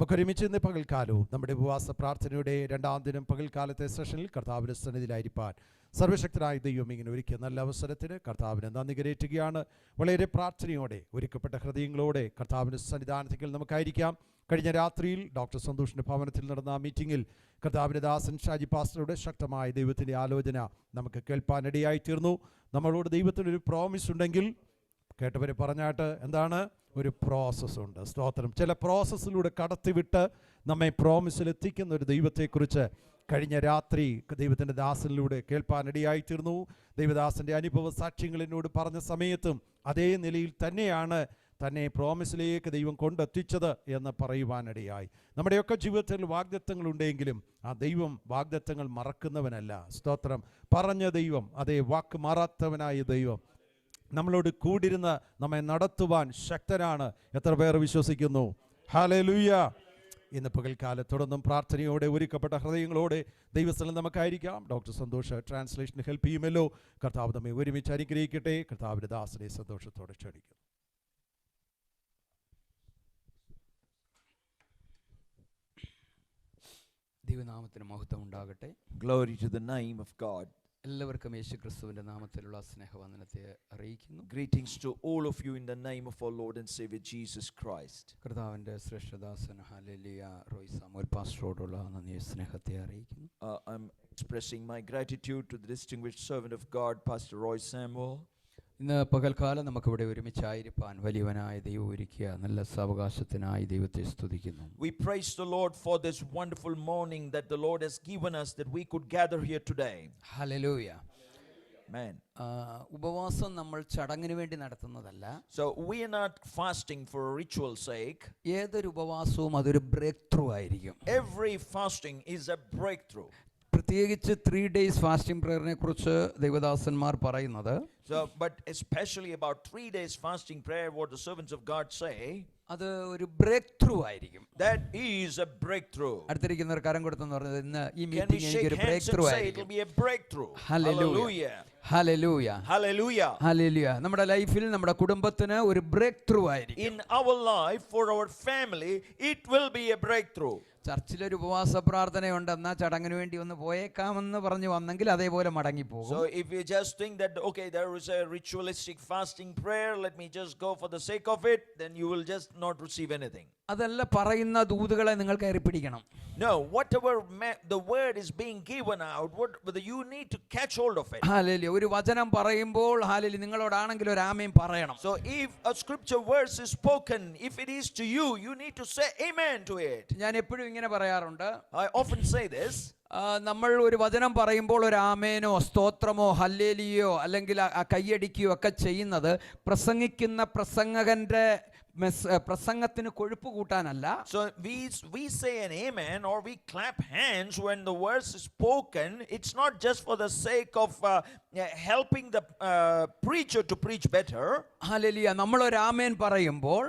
നമുക്ക് ഒരുമിച്ച് ഇന്ന് പകൽക്കാലവും നമ്മുടെ ഉപവാസ പ്രാർത്ഥനയുടെ രണ്ടാം ദിനം പകൽക്കാലത്തെ സെഷനിൽ കർത്താവിൻ്റെ സന്നിധിയിലായിരിക്കാൻ സർവശക്തനായ ദൈവം ഇങ്ങനെ ഒരുക്കിയ നല്ല അവസരത്തിന് കർത്താവിനെ നന്ദി കരേറ്റുകയാണ്. വളരെ പ്രാർത്ഥനയോടെ ഒരുക്കപ്പെട്ട ഹൃദയങ്ങളോടെ കർത്താവിൻ്റെ സന്നിധാനത്തിൽ നമുക്കായിരിക്കാം. കഴിഞ്ഞ രാത്രിയിൽ ഡോക്ടർ സന്തോഷിൻ്റെ ഭവനത്തിൽ നടന്ന മീറ്റിങ്ങിൽ കർത്താവിൻ്റെ ദാസൻ ഷാജി പാസ്റ്ററുടെ ശക്തമായ ദൈവത്തിൻ്റെ ആലോചന നമുക്ക് കേൾപ്പാനിടയായി തീർന്നു. നമ്മളോട് ദൈവത്തിനൊരു പ്രോമിസ് ഉണ്ടെങ്കിൽ കേട്ടവരെ പറഞ്ഞാട്ട് എന്താണ്? ഒരു പ്രോസസ്സുണ്ട്. സ്തോത്രം. ചില പ്രോസസ്സിലൂടെ കടത്തിവിട്ട് നമ്മെ പ്രോമിസിലെത്തിക്കുന്ന ഒരു ദൈവത്തെക്കുറിച്ച് കഴിഞ്ഞ രാത്രി ദൈവത്തിൻ്റെ ദാസനിലൂടെ കേൾപ്പാനിടയായിത്തീർന്നു. ദൈവദാസൻ്റെ അനുഭവ സാക്ഷ്യങ്ങൾ എന്നോട് പറഞ്ഞ സമയത്തും അതേ നിലയിൽ തന്നെയാണ് തന്നെ പ്രോമിസിലേക്ക് ദൈവം കൊണ്ടെത്തിച്ചത് എന്ന് പറയുവാനിടയായി. നമ്മുടെയൊക്കെ ജീവിതത്തിൽ വാഗ്ദത്തങ്ങളുണ്ടെങ്കിലും ആ ദൈവം വാഗ്ദത്തങ്ങൾ മറക്കുന്നവനല്ല. സ്തോത്രം. പറഞ്ഞ ദൈവം, അതേ വാക്ക് മാറാത്തവനായ ദൈവം നമ്മളോട് കൂടിരുന്ന് നമ്മെ നടത്തുവാൻ ശക്തനാണ്. എത്ര പേർ വിശ്വസിക്കുന്നു? ഹല്ലേലൂയ. ഇന്ന് പകൽക്കാലത്തോടൊന്നും പ്രാർത്ഥനയോടെ ഒരുക്കപ്പെട്ട ഹൃദയങ്ങളോടെ ദൈവസ്ഥലം നമുക്കായിരിക്കാം. ഡോക്ടർ സന്തോഷ് ട്രാൻസ്ലേഷന് ഹെൽപ്പ് ചെയ്യുമല്ലോ. കർത്താവ് നമ്മെ ഒരുമിച്ച് അനുഗ്രഹിക്കട്ടെ. കർത്താവിൻ്റെ ദാസനെ സന്തോഷത്തോടെ ക്ഷണിക്കും. ദൈവനാമത്തിന് മഹത്വം ഉണ്ടാകട്ടെ. Glory to the name of God. എല്ലാവർക്കും യേശുക്രിസ്തുവിന്റെ നാമത്തിലുള്ള സ്നേഹവന്ദനത്തെ അറിയിക്കുന്നു. Greetings to all of you in the name of our Lord and Savior Jesus Christ. കർത്താവിന്റെ ശ്രേഷ്ഠദാസൻ ഹല്ലേലൂയ റോയ് സാമുവൽ പാസ്റ്ററോടുള്ള നന്ദി സ്നേഹത്തെ അറിയിക്കുന്നു. I'm expressing my gratitude to the distinguished servant of God, Pastor Roy Samuel. ഇന്ന് പകൽക്കാലം നമുക്കിവിടെ ഒരുമിച്ചായിരിക്കാൻ വലിയവനായ ദൈവം ഒരുക്കിയ നല്ല സാവകാശത്തിനായി ദൈവത്തെ സ്തുതിക്കുന്നു. We praise the Lord for this wonderful morning that the Lord has given us, that we could gather here today. Hallelujah. Amen. ഉപവാസം നമ്മൾ ചടങ്ങിന് വേണ്ടി നടത്തുന്നതല്ല. So we are not fasting for a ritual sake. ഏതൊരു ഉപവാസവും അതൊരു break through ആയിരിക്കും. Every fasting is a breakthrough. പ്രത്യേകിച്ച് 3 days fasting പ്രയറിനെ കുറിച്ച് ദൈവദാസന്മാർ പറയുന്നത്, but especially about 3 days fasting prayer, what the servants of God say, അത് ഒരു ബ്രേക്ക് ത്രൂ ആയിരിക്കും. that is a breakthrough. അടുത്തിരിക്കുന്നവർ കരം കൊടുത്തെന്ന് പറഞ്ഞത് ഇന്ന് ഈ Can we മീറ്റിംഗ് shake എനിക്കൊരു hands break and through say it ആയിരിക്കും. will be a breakthrough? Hallelujah. Hallelujah. Hallelujah. Hallelujah. നമ്മുടെ ലൈഫിൽ നമ്മുടെ കുടുംബത്തിന് ഒരു ബ്രേക്ക് ത്രൂ ആയിരിക്കും. In our life, for our family, it will be a breakthrough. ചർച്ചിലൊരു ഉപവാസ പ്രാർത്ഥനയുണ്ട്, എന്നാ ചടങ്ങിന് വേണ്ടി ഒന്ന് പോയേക്കാമെന്ന് പറഞ്ഞു വന്നെങ്കിൽ അതേപോലെ മടങ്ങിപ്പോകും. So if you just think that okay, there is a ritualistic fasting prayer, let me just go for the sake of it, then you will just not receive anything. അതല്ല പറയുന്ന ദൂതുകളെ നിങ്ങൾ കയറി പിടിക്കണം. No, whatever the word is being given out, whether you need to catch hold of it. Hallelujah. ഒരു വചനം പറയുമ്പോൾ hallelujah നിങ്ങളോടാണെങ്കിൽ ഒരു ആമേൻ പറയണം. So if a scripture verse is spoken, if it is to you, you need to say amen to it. ഞാൻ എപ്പോഴും ഇങ്ങനെ പറയാറുണ്ട്, I often say this. നമ്മൾ ഒരു വചനം പറയുമ്പോൾ ഒരു ആമേനോ സ്തോത്രമോ ഹല്ലേലൂയോ അല്ലെങ്കിൽ കയ്യടിക്കുകയോ ഒക്കെ ചെയ്യുന്നത് പ്രസംഗിക്കുന്ന പ്രസംഗകന്റെ പ്രസംഗത്തിന് കൊഴുപ്പ് കൂട്ടാനല്ല. So we say an amen or we clap hands when the verse is spoken. It's not just for the sake of helping the preacher to preach better. Hallelujah. നമ്മൾ ഒരു ആമേൻ പറയുമ്പോൾ,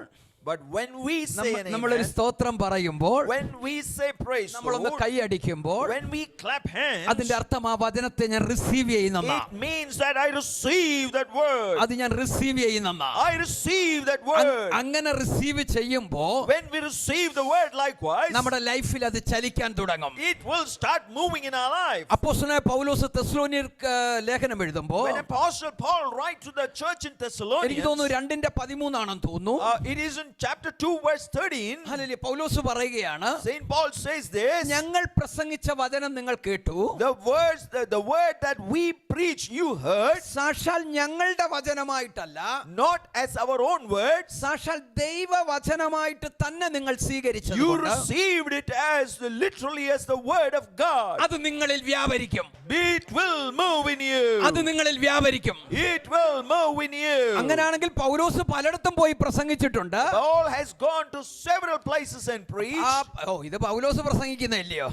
but when we say an നമ്മൾ ഒരു amen, സ്തോത്രം പറയുമ്പോൾ, when we say praise, നമ്മളൊന്ന് കൈയടിക്കുമ്പോൾ, when we clap hands, അതിന്റെ അർത്ഥം ആ വചനത്തെ ഞാൻ റിസീവ് ചെയ്യുന്നതാ. it means that I receive that word. അത് ഞാൻ റിസീവ് ചെയ്യുന്നതാ. I receive that word. അങ്ങനെ റിസീവ് ചെയ്യുമ്പോൾ when we receive the word likewise, നമ്മുടെ ലൈഫിൽ അത് ചലിക്കാൻ തുടങ്ങും. it will start moving in our life. അപ്പോസ്തലനായ പൗലോസ് തെസ്സലോനിയർക്ക് ലേഖനം എഴുതുമ്പോൾ, when Apostle Paul write to the church in Thessalonians, എനിക്ക് തോന്നുന്നു 2:13 ആണെന്ന് തോന്നുന്നു, it is in chapter 2 verse 13. Hallelujah. പൗലോസ് പറയുകയാണ്, Saint Paul says this, ഞങ്ങൾ പ്രസംഗിച്ച വചനം നിങ്ങൾ കേട്ടു, the word that we preach you heard, സാക്ഷാൽ ഞങ്ങളുടെ വചനമായിട്ടല്ല, not as our own words, സാക്ഷാൽ ദൈവ വചനമായിട്ട് തന്നെ നിങ്ങൾ സ്വീകരിച്ചു. you received it as literally as the word of God. അത് നിങ്ങളിൽ വ്യാപരിക്കും. It will move in you. അത് നിങ്ങളിൽ വ്യാപരിക്കും. It will move in you. അങ്ങനെയാണെങ്കിൽ പൗലോസ് പലയിടത്തും പോയി പ്രസംഗിച്ചിട്ടുണ്ട്. Paul has gone to several places and preached. ഇത് പൗലോസ് പ്രസംഗിക്കുന്നില്ലയോ?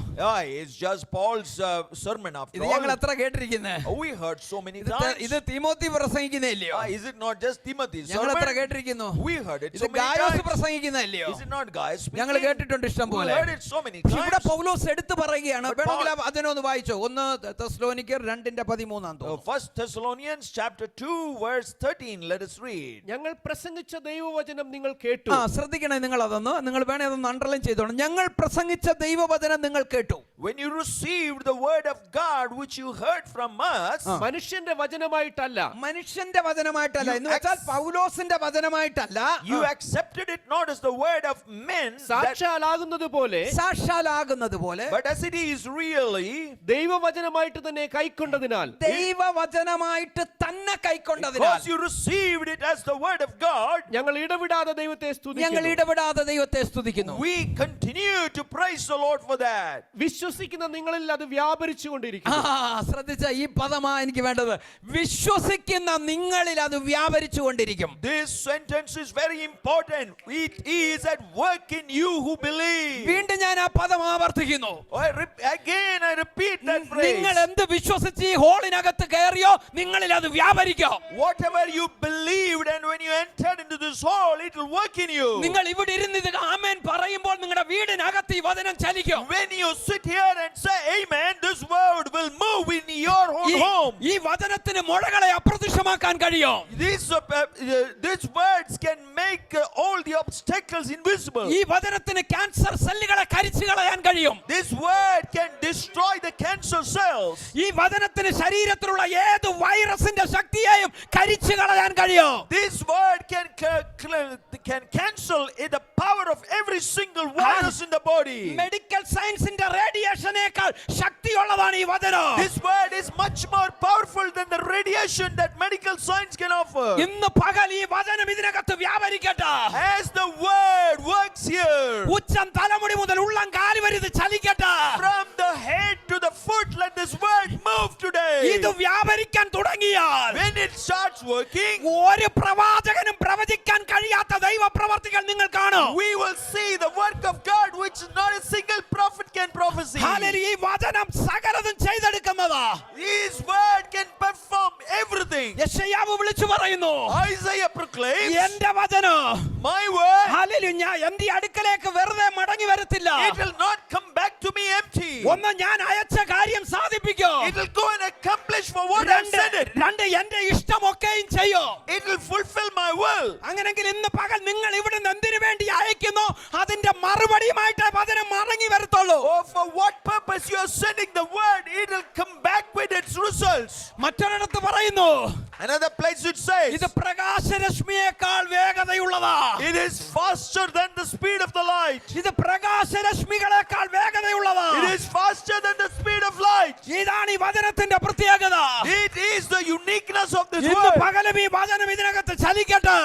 It's just Paul's sermon after ഇത് all. ഞങ്ങൾ എത്ര കേട്ടിരിക്കുന്നത്? We heard so many times. ഇത് തീമോത്തി പ്രസംഗിക്കുന്നില്ലയോ? Is it not just Timothy's ഞങ്ങൾ sermon? എത്ര കേട്ടിരിക്കുന്നു? We heard it ഇത് so many Gayos times. പ്രസംഗിക്കുന്നില്ലയോ? Is it not Gaius speaking? ഞങ്ങൾ കേട്ടിട്ടുണ്ട് ഇഷ്ടം We പോലെ. heard it so many ഇവിടെ times. പൗലോസ് എടുത്തു പറയുകയാണ്. But വേണമെങ്കിൽ അതിനൊന്ന് വായിച്ചോ. 1 തെസ്സലോനിക്കർ 2:13. 1 Thessalonians chapter 2 verse 13. Let us read. ഞങ്ങൾ പ്രസംഗിച്ച ദൈവവചനം നിങ്ങൾ കേട്ടു. ശ്രദ്ധിക്കണേ, നിങ്ങൾ അതൊന്ന്, നിങ്ങൾ വേണേ അതൊന്ന് അണ്ടർലൈൻ ചെയ്തോണം. ഞങ്ങൾ പ്രസംഗിച്ച ദൈവവചനം നിങ്ങൾ കേട്ടു. When you received the word of God which you heard from us, മനുഷ്യന്റെ വചനമായിട്ടല്ല, മനുഷ്യന്റെ വചനമായിട്ടല്ല, എന്ന് വെച്ചാൽ പൗലോസിന്റെ വചനമായിട്ടല്ല. you accepted it not as the word of men, സാക്ഷാലാകുന്നത് പോലെ, സാക്ഷാലാകുന്നത് പോലെ, but as it is really ദൈവവചനമായിട്ട് തന്നെ കൈക്കൊണ്ടതിനാൽ, ദൈവവചനമായിട്ട് തന്നെ കൈക്കൊണ്ടതിനാൽ, because you received it as the word of God, ഞങ്ങൾ ഇടവിടാതെ ദൈവത്തെ ഞങ്ങൾ സ്തുതിക്കുന്നു. ഇടപെടാതെ ദൈവത്തെ സ്തുതിക്കുന്നു. we continue to praise the Lord for that. വിശ്വസിക്കുന്ന നിങ്ങളിൽ അത് വ്യാപരിച്ചുകൊണ്ടിരിക്കുന്നു. ശ്രദ്ധിച്ച ഈ പദമാ എനിക്ക് വേണ്ടത്. വിശ്വസിക്കുന്ന നിങ്ങളിൽ അത് വ്യാപരിച്ചു കൊണ്ടിരിക്കും. This sentence is very important. It is at work in you who believe. വീണ്ടും ഞാൻ ആ പദം ആവർത്തിക്കുന്നു. Again I repeat that phrase. നിങ്ങൾ എന്ത് വിശ്വസിച്ച് ഈ ഹോളിനകത്ത് കയറിയോ നിങ്ങളിൽ അത് വ്യാപരിക്കും. Whatever you believed, and when you entered into this hall, it will work in you. നിങ്ങൾ ഇവിടെ ഇരുന്ന് ഇത് ആമേൻ പറയുമ്പോൾ നിങ്ങളുടെ വീടിനകത്ത് ഈ വചനം ചലിക്കും. When you sit here and say amen, this word will move in your own home. ഈ വചനത്തിന് മുഴകളെ അപ്രത്യക്ഷമാക്കാൻ കഴിയും. These words can make all the obstacles invisible. ഈ വചനത്തിന് ക്യാൻസർ സെല്ലുകളെ കരിച്ചു കളയാൻ കഴിയും. This word can destroy the cancer cells. ഈ വചനത്തിന് ശരീരത്തിലുള്ള ഏത് വൈറസിന്റെ ശക്തിയെയും കരിച്ചു കളയാൻ കഴിയും. This word can cancel the power of every single virus in the body. Medical സയൻസിന്റെ റേഡിയേഷനേക്കാൾ ശക്തിയുള്ളതാണ് ഈ വചനം. This word is much more powerful than the radiation that medical science can offer. ഇന്ന് പകൽ ഈ വചനം ഇതിനകത്ത് വ്യാപരിക്കട്ടെ. As the word works here, ഉച്ചം തലമുടി മുതൽ ഉള്ളം കാല് വരെ ഇത് ചലിക്കട്ടെ. from the head to the foot, let this word move today. ഇത് വ്യാപരിക്കാൻ തുടങ്ങിയാൽ, When it starts working, ഒരു പ്രവാചകനും പ്രവചിക്കാൻ കഴിയാത്ത ദൈവ പ്രവർത്തികൾ നിങ്ങൾ കാണും. we will see the work of God which not a single prophet can prophesy. Hallelujah. ഈ വചനം സകലതും ചെയ്തെടുക്കുന്നതാ. His word can perform everything. യെശയ്യാവ് വിളിച്ചു പറയുന്നു, Isaiah proclaims, എന്റെ വചനം, my word, ഹല്ലേലൂയ, ഞാൻ എന്റെ അടുക്കലേക്ക് വെറുതെ മടങ്ങി വരത്തില്ല. it will not come back to me empty. ഒന്ന്, ഞാൻ അയച്ച കാര്യം സാധിപ്പിക്കും. It will go and accomplish for what I sent it. രണ്ട്, എന്റെ ഇഷ്ടമൊക്കെയും ചെയ്യും. It will fulfill my will. അങ്ങനെങ്കിൽ ഇന്ന് പകൽ നിങ്ങൾ ഇവിടെ നിന്ന് എന്തിനു വേണ്ടി അയക്കുന്നു, അതിന്റെ മറുപടിയുമായിട്ട് വചനം മടങ്ങി വരത്തുള്ളൂ. Oh, for what purpose you are sending the word, it will come back with its results. മറ്റൊരിടത്ത് പറയുന്നു, Another place it says, ഇത് പ്രകാശരശ്മിയേക്കാൾ വേഗതയുള്ളതാ. it is faster than the speed of the light. ഇത് പ്രകാശരശ്മികളേക്കാൾ വേഗതയുള്ളതാ. It is faster than the speed of light. ഇതാണ് ഈ വചനത്തിന്റെ പ്രത്യേകത. It is the uniqueness of this ഇന്ന് word. പകലും ഈ വചനം ഇതിനകത്ത് ചലിക്കട്ടെ.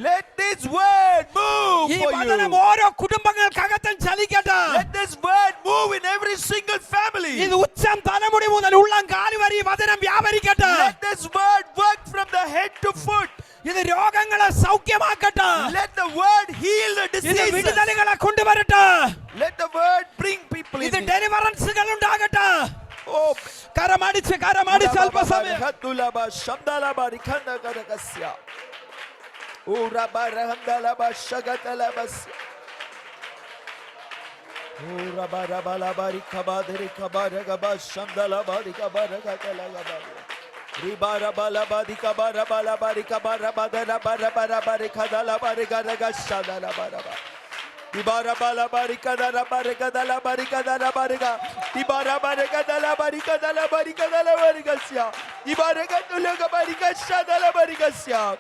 Let this word move ഈ for വചനം you. ഓരോ കുടുംബങ്ങൾക്കകത്തും ചലിക്കട്ടെ. Let this word move in every single family. ഇത് ഉച്ചം തലമുടി മുതൽ ഉള്ളം കാല് വരെ ഈ വചനം വ്യാപരിക്കട്ടെ. Let this word work from the head to foot. ഇത് രോഗങ്ങളെ സൗഖ്യമാക്കട്ടെ. Let the word heal the ഇത് diseases. വിടുതലുകളെ കൊണ്ടുവരട്ടെ. Let the word bring people ഇത് in. ഡെലിവറൻസുകൾ ഉണ്ടാകട്ടെ. Oh, കരമടിച്ച് അല്പസമയം. Ribara bala barika bara bala barika bara badara bara bara barika dala barika raga shadala bara bara. Ibara bala barika dala barika dala barika dala barika. Ibara barika dala barika dala barika dala barika sia. Ibara gatulaga barika shadala barika sia.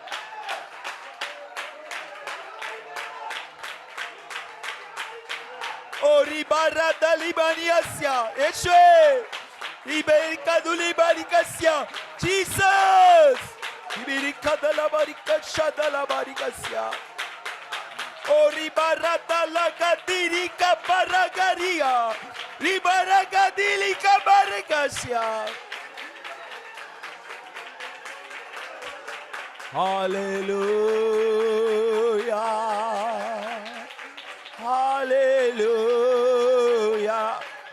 Oh ribara dalibania sia. Eshe. Iberika dulibarica sia. Jesus! Iberika dala barika shadala barika sia. Ori barata la gadirika baragaria. Ribaraga dilika barika sia. Hallelujah. Hallelujah.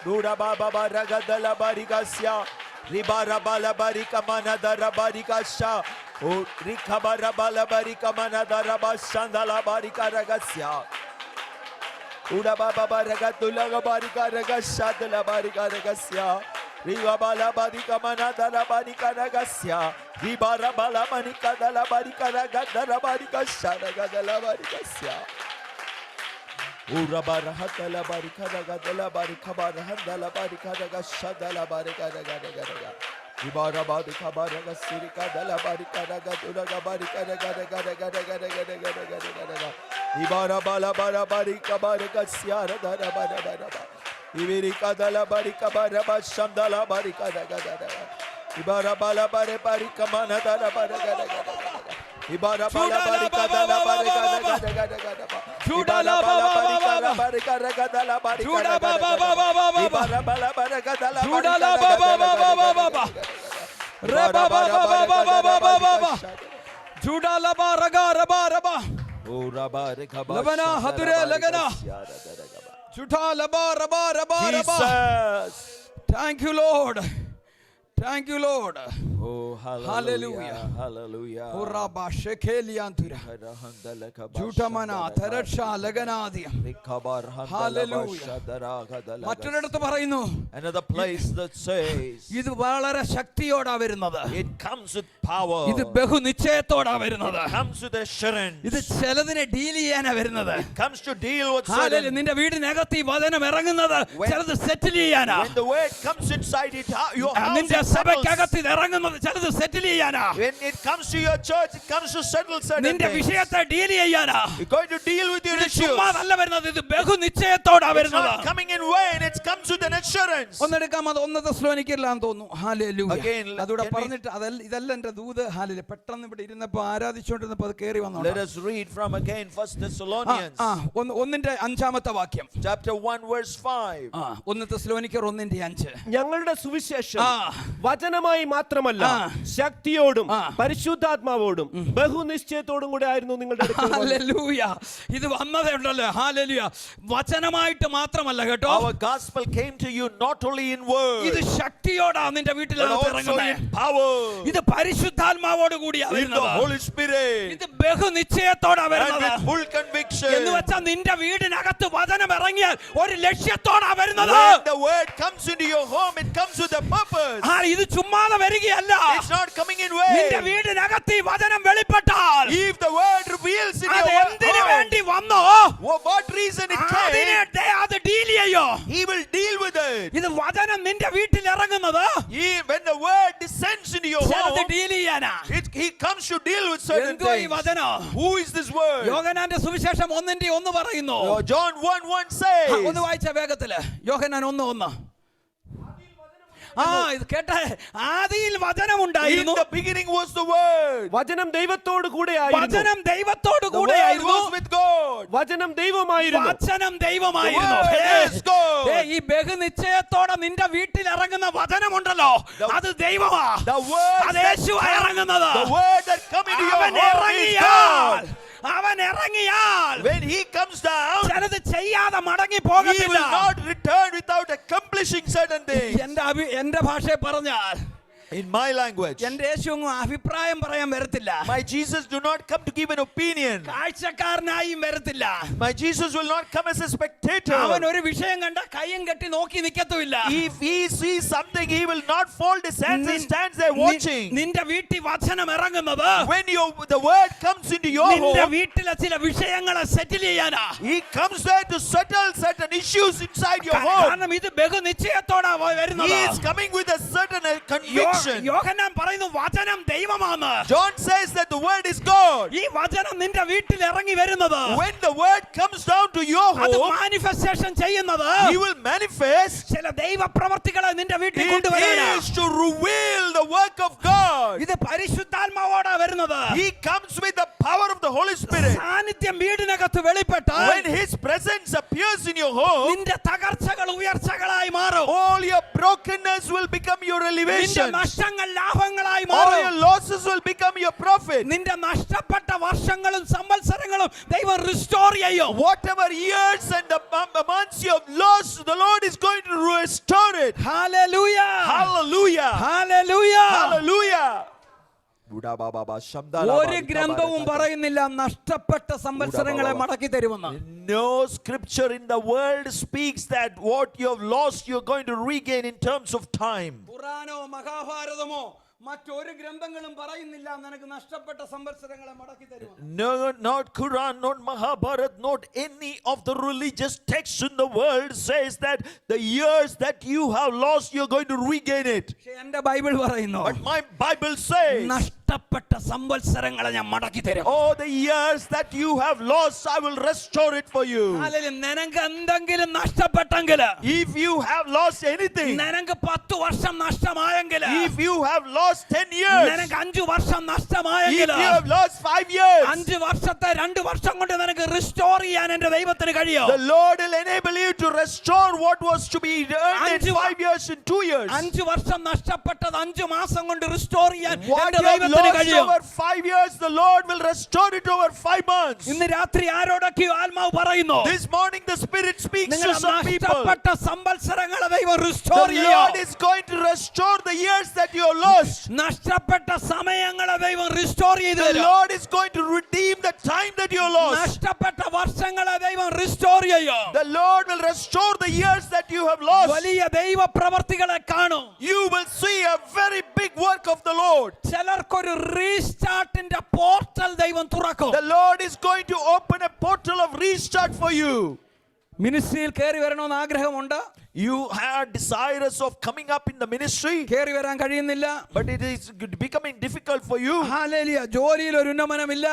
Dura baba baraga dala barika sia. Ribara bala barika manadara barika sha. O rikabara bala barika manadara bashandala barika ragasya. Ura baba baraga tulaga barika ragasha dala barika ragasya. Riba bala barika manadara barika ragasya. Ribara bala manika dala barika ragadara barika sha ragadala barika sya. Urabara hatala barikada gadala barikabara handala barikada gashadala barikada gada gada. Ibara barikabara gasirika dala barikada gadula barikada gada gada gada gada gada gada gada gada. Ibara bala bara barikabara gasyara dara bara bara. Ibirika dala barikabara bashandala barikada gada gada. Ibara bala bare barikamana dara bara gada gada. Ibara bala barikada la barikada gada gada gada. Ibara bala barikada barikada gada la barikada gada gada. Ibara bala barikada la barikada gada gada. Reba ba ba ba ba ba ba ba ba ba. Juda la ba raga raba raba. Labana hadure lagana. Juda la ba raba raba raba. Jesus. Thank you, Lord. Thank you, Lord. Oh, hallelujah. Hallelujah. Hallelujah. Uraba shekeliantura. Jutamana taraksha laganadiya. Hallelujah. മറ്റൊരിടത്ത് പറയുന്നു, Another place that says ഇത് വളരെ ശക്തിയോടാ വരുന്നത്, it comes with power. ഇത് ബഹുനിശ്ചയത്തോടാ വരുന്നത്, It comes with assurance. ഇത് ചിലതിനെ deal ചെയ്യാനാ വരുന്നത്. It comes to deal with hallelujah. certain. നിന്റെ വീടിനകത്ത് ഈ വചനം ഇറങ്ങുന്നത് ചിലത് സെറ്റിൽ ചെയ്യാനാ. When the word comes inside it, your house നിന്റെ it settles. സഭയ്ക്കകത്ത് ഇത് ഇറങ്ങുന്നത് ചിലത് സെറ്റിൽ ചെയ്യാനാ. When it comes to your church, it comes to settle certain നിന്റെ things. വിഷയത്തെ ഡീൽ ചെയ്യാനാ. You're going to deal with your ഇത് issues. ചുമ്മാ നല്ല വരുന്നത്, ഇത് ബഹുനിശ്ചയത്തോടാ It's വരുന്നത്. not coming in vain. It comes with an assurance. ഒന്നെടുക്കാം, അത് 1 തെസ്സലോനിക്കയിലാന്ന് തോന്നുന്നു. ഹല്ലേലൂയ. Again, അതൂടെ can we- പറഞ്ഞിട്ട് ഇതല്ല എന്റെ ദൂത്. ഹല്ലേലൂയ. പെട്ടെന്ന് ഇവിടെ ഇരുന്നപ്പോ ആരാധിച്ചുകൊണ്ടിരുന്നപ്പോ അത് കേറി വന്നു. Let us read from again 1 Thessalonians. 1-ന്റെ 5-ാമത്തെ വാക്യം. Chapter 1 verse 5. 1 തെസ്സലോനിക്കർ 1-ന്റെ 5. ഞങ്ങളുടെ സുവിശേഷം ആ. വചനമായി മാത്രമല്ല, ആ. ശക്തിയോടും ആ. പരിശുദ്ധാത്മാവോടും ബഹുനിശ്ചയത്തോടും കൂടെ ആയിരുന്നു നിങ്ങളുടെ അടുക്കൽ വന്നത്. ഹല്ലേലൂയ. ഇത് വന്നതേ ഉണ്ടല്ലോ. ഹല്ലേലൂയ. വചനമായിട്ട് മാത്രമല്ല കേട്ടോ, Our gospel came to you not only in word, ഇത് ശക്തിയോടാ നിന്റെ but വീട്ടിലകത്ത് also ഇറങ്ങുന്നത്. in power, ഇത് പരിശുദ്ധാത്മാവോട് കൂടിയാ in the വരുന്നത്. Holy Spirit, ഇത് ബഹുനിശ്ചയത്തോടാ and വരുന്നത്. with full conviction. എന്ന് വെച്ചാൽ നിന്റെ വീടിനകത്ത് വചനം ഇറങ്ങിയാൽ ഒരു ലക്ഷ്യത്തോടാ വരുന്നത്. When the word comes into your home, it comes with a purpose. ഇത് ചുമ്മാതെ വരികയല്ല. It's not coming in നിന്റെ vain. വീടിനകത്ത് ഈ വചനം വെളിപ്പെട്ടാൽ If the word reveals in അത് your എന്തിനു home, വേണ്ടി വന്നോ, for what reason it came, അത് ഡീൽ ചെയ്യോ. he will deal with it. ഇത് വചനം നിന്റെ വീട്ടിൽ ഇറങ്ങുന്നത് When the word descends into your ചിലത് home, ഡീൽ ചെയ്യാനാ. he comes to deal with certain എന്തോ ഈ things. വചനം? Who is this word? യോഹന്നാന്റെ സുവിശേഷം 1:1 പറയുന്നു. John 1:1 says. ഒന്ന് വായിച്ച വേഗത്തില്. യോഹന്നാൻ 1:1. ഇത് കേട്ടെ. ആദിയിൽ വചനം In ഉണ്ടായിരുന്നു. the beginning was the word. വചനം ദൈവത്തോട് കൂടെയായിരുന്നു. വചനം ദൈവത്തോട് The word കൂടെയായിരുന്നു. was with God. വചനം ദൈവമായിരുന്നു. വചനം ദൈവമായിരുന്നു. The word is God. ഈ ബഹുനിശ്ചയത്തോടെ നിന്റെ വീട്ടിൽ ഇറങ്ങുന്ന വചനമുണ്ടല്ലോ, അത് ദൈവമാ. The word അത് that യേശുവാ ഇറങ്ങുന്നത്. the word that come into your അവൻ home is ഇറങ്ങിയാൽ, God. അവൻ ഇറങ്ങിയാൽ When he comes down, ചിലത് ചെയ്യാതെ മടങ്ങി he പോകത്തില്ല. will not return without accomplishing certain things. എന്റെ ഭാഷയെ പറഞ്ഞാൽ, In my language, എന്റെ യേശു ഒന്നും അഭിപ്രായം പറയാൻ വരത്തില്ല. my Jesus do not come to give an opinion. കാഴ്ചക്കാരനായും വരത്തില്ല. My Jesus will not come as a spectator. അവൻ ഒരു വിഷയം കണ്ട കയ്യും കെട്ടി നോക്കി നിൽക്കത്തുമില്ല. If he sees something, he will not fold his hands and stands there watching. നിന്റെ വീട്ടിൽ വചനം ഇറങ്ങുന്നത് When the word comes into your നിന്റെ home, വീട്ടിലെ ചില വിഷയങ്ങളെ സെറ്റിൽ ചെയ്യാനാ. he comes there to settle certain issues inside your home. കാരണം ഇത് ബഹുനിശ്ചയത്തോടാ വരുന്നത്. He is coming with a certain conviction. യോഹന്നാൻ പറയുന്നു വചനം ദൈവമാണ്. John says that the word is God. ഈ വചനം നിന്റെ വീട്ടിൽ ഇറങ്ങി വരുന്നത്, When the word comes down to your അത് home, മാനിഫെസ്റ്റേഷൻ ചെയ്യുന്നത് he will manifest. ചില ദൈവപ്രവർത്തികളെ നിന്റെ വീട്ടിൽ It കൊണ്ടുവരാനാ. is to reveal the work of God. ഇത് പരിശുദ്ധാത്മാവോടാ വരുന്നത്. He comes with the power of the Holy Spirit. സാന്നിധ്യം വീടിനകത്ത് വെളിപ്പെട്ടാൽ When his presence appears in your home, നിന്റെ തകർച്ചകൾ ഉയർച്ചകളായി മാറും. all your brokenness will become your നിന്റെ elevation. നഷ്ടങ്ങൾ ലാഭങ്ങളായി All your മാറും. losses will become your profit. നിന്റെ നഷ്ടപ്പെട്ട വർഷങ്ങളും സംവത്സരങ്ങളും ദൈവം റിസ്റ്റോർ ചെയ്യും. Whatever years and the months you have lost, the Lord is going to restore it. Hallelujah. Hallelujah. Hallelujah. Hallelujah. ഒരു ഗ്രന്ഥവും പറയുന്നില്ല നഷ്ടപ്പെട്ട സംവത്സരങ്ങളെ മടക്കി തരുമെന്ന്. No scripture in the world speaks that what you have lost you're going to regain in terms of time. ഖുറാനോ മഹാഭാരതമോ മറ്റൊരു ഗ്രന്ഥങ്ങളും പറയുന്നില്ല നിനക്ക് നഷ്ടപ്പെട്ട സംവത്സരങ്ങളെ മടക്കി തരുമോ. No, not Quran, not Mahabharat, not any of the religious texts in the world says that the years that you have lost, you're going to regain it. പക്ഷേ എന്റെ Bible പറയുന്നു But my Bible says, നഷ്ടപ്പെട്ട സംവത്സരങ്ങളെ ഞാൻ മടക്കി തരും. oh, the years that you have lost, I will restore it for you. നിനക്ക് എന്തെങ്കിലും നഷ്ടപ്പെട്ടെങ്കിൽ, If you have lost anything, നിനക്ക് 10 വർഷം നഷ്ടമായെങ്കിൽ, if you have lost 10 years, നിനക്ക് 5 വർഷം if നഷ്ടമായെങ്കിൽ, you have lost 5 years, 5 വർഷത്തെ 2 വർഷം കൊണ്ട് നിനക്ക് റിസ്റ്റോർ ചെയ്യാൻ എന്റെ ദൈവത്തിന് കഴിയും. the Lord will enable you to restore what was to be earned in 5 years in 2 years. 5 വർഷം നഷ്ടപ്പെട്ടത് 5 മാസം കൊണ്ട് റിസ്റ്റോർ ചെയ്യാൻ What എന്റെ you have ദൈവത്തിന് lost കഴിയും. over 5 years, the Lord will restore it over 5 months. ഇന്ന് രാത്രി ആരോടൊക്കെയോ ആത്മാവ് പറയുന്നു, This morning the Spirit speaks to നിങ്ങളുടെ some people. നഷ്ടപ്പെട്ട സംവത്സരങ്ങളെ ദൈവം റിസ്റ്റോർ The ചെയ്യും. Lord is going to restore the years that you have lost. നഷ്ടപ്പെട്ട സമയങ്ങളെ ദൈവം റിസ്റ്റോർ ചെയ്തു The തരും. Lord is going to redeem the time that you have lost. നഷ്ടപ്പെട്ട വർഷങ്ങളെ ദൈവം റിസ്റ്റോർ ചെയ്യും. The Lord will restore the years that you have lost. വലിയ ദൈവ പ്രവർത്തികളെ കാണും. You will see a very big work of the Lord. ചിലർക്കൊരു റീസ്റ്റാർട്ടിന്റെ portal ദൈവം തുറക്കും. The Lord is going to open a portal of restart for you. മിനിസ്ട്രിയിൽ കയറി വരണമെന്ന് ആഗ്രഹമുണ്ട്. You are desirous of coming up in the ministry, കയറി വരാൻ കഴിയുന്നില്ല. but it is becoming difficult for you. Hallelujah. ജോലിയിൽ ഒരു ഉന്നമനമില്ല.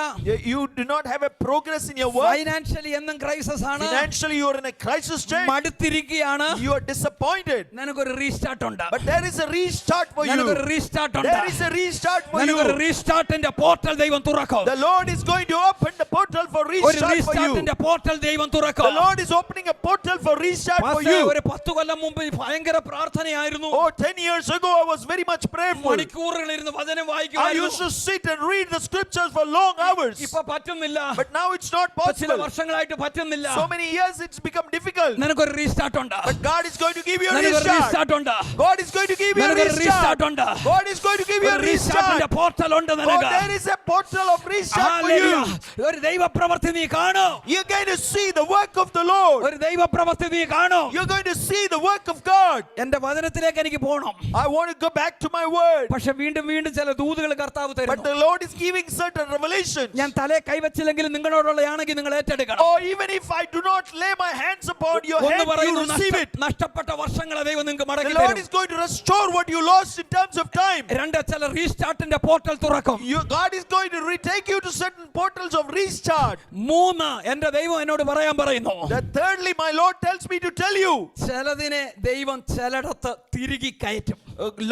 You do not have a progress in your work. Financially എന്നും crisis ആണ്. Financially, you are in a crisis state. മടുത്തിരിക്കുകയാണ്. You are disappointed. നിനക്കൊരു restart ഉണ്ട്. But there is a restart for you. നിനക്കൊരു restart ഉണ്ട്. There is a restart for നിനക്കൊരു you. റീസ്റ്റാർട്ടിന്റെ portal ദൈവം തുറക്കും. The Lord is going to open the portal for ഒരു restart for you. റീസ്റ്റാർട്ടിന്റെ portal ദൈവം തുറക്കും. The Lord is opening a portal for restart for pastor, you. ഒരു 10 കൊല്ലം മുമ്പ് ഭയങ്കര പ്രാർത്ഥനയായിരുന്നു. Oh, 10 years ago, I was very much prayerful. മണിക്കൂറുകൾ ഇരുന്ന് വചനം I used വായിക്കുമായിരുന്നു. to sit and read the scriptures for long hours. ഇപ്പൊ പറ്റുന്നില്ല. But now it's not ചില possible. വർഷങ്ങളായിട്ട് പറ്റുന്നില്ല. So many years it's become difficult. നിനക്കൊരു റീസ്റ്റാർട്ട് ഉണ്ട്. But God is going to give you a നിനക്കൊരു restart. Restart ഉണ്ട്. God is going to give you a നിനക്കൊരു റീസ്റ്റാർട്ട് restart. ഉണ്ട്. God is going to give you a ഒരു റീസ്റ്റാർട്ടിന്റെ restart. Portal ഉണ്ട് Oh, നിനക്ക്. there is a portal of restart for hallelujah. you. ഒരു ദൈവപ്രവൃത്തി നീ കാണും. You're going to see the work of the Lord. ഒരു ദൈവപ്രവൃത്തി നീ കാണും. You're going to see the work of God. എന്റെ വചനത്തിലേക്ക് എനിക്ക് പോകണം. I want to go back to my word. പക്ഷെ വീണ്ടും വീണ്ടും ചില ദൂതുകൾ കർത്താവ് But തരുന്നു. the Lord is giving certain revelations. ഞാൻ തലേ കൈവച്ചില്ലെങ്കിലും നിങ്ങളോടുള്ളയാണെങ്കിൽ നിങ്ങൾ ഏറ്റെടുക്കണം. Oh, even if I do not lay my hands upon your ഒന്ന് head, you പറയുന്നു, receive it. നഷ്ടപ്പെട്ട വർഷങ്ങളെ ദൈവം നിങ്ങൾക്ക് The മടക്കി Lord തരും. is going to restore what you lost in terms of time. രണ്ട് ചില റീസ്റ്റാർട്ടിന്റെ പോർട്ടൽ തുറക്കും. God is going to retake you to certain portals of restart. 3 എന്റെ ദൈവം എന്നോട് പറയാൻ പറയുന്നു. That thirdly, my Lord tells me to tell you, ചിലതിനെ ദൈവം ചിലടത്ത് തിരികെ കയറ്റും.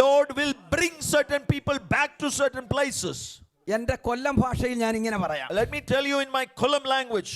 Lord will bring certain people back to certain places. എന്റെ കൊല്ലം ഭാഷയിൽ ഞാൻ ഇങ്ങനെ പറയാം. Let me tell you in my Kollam language.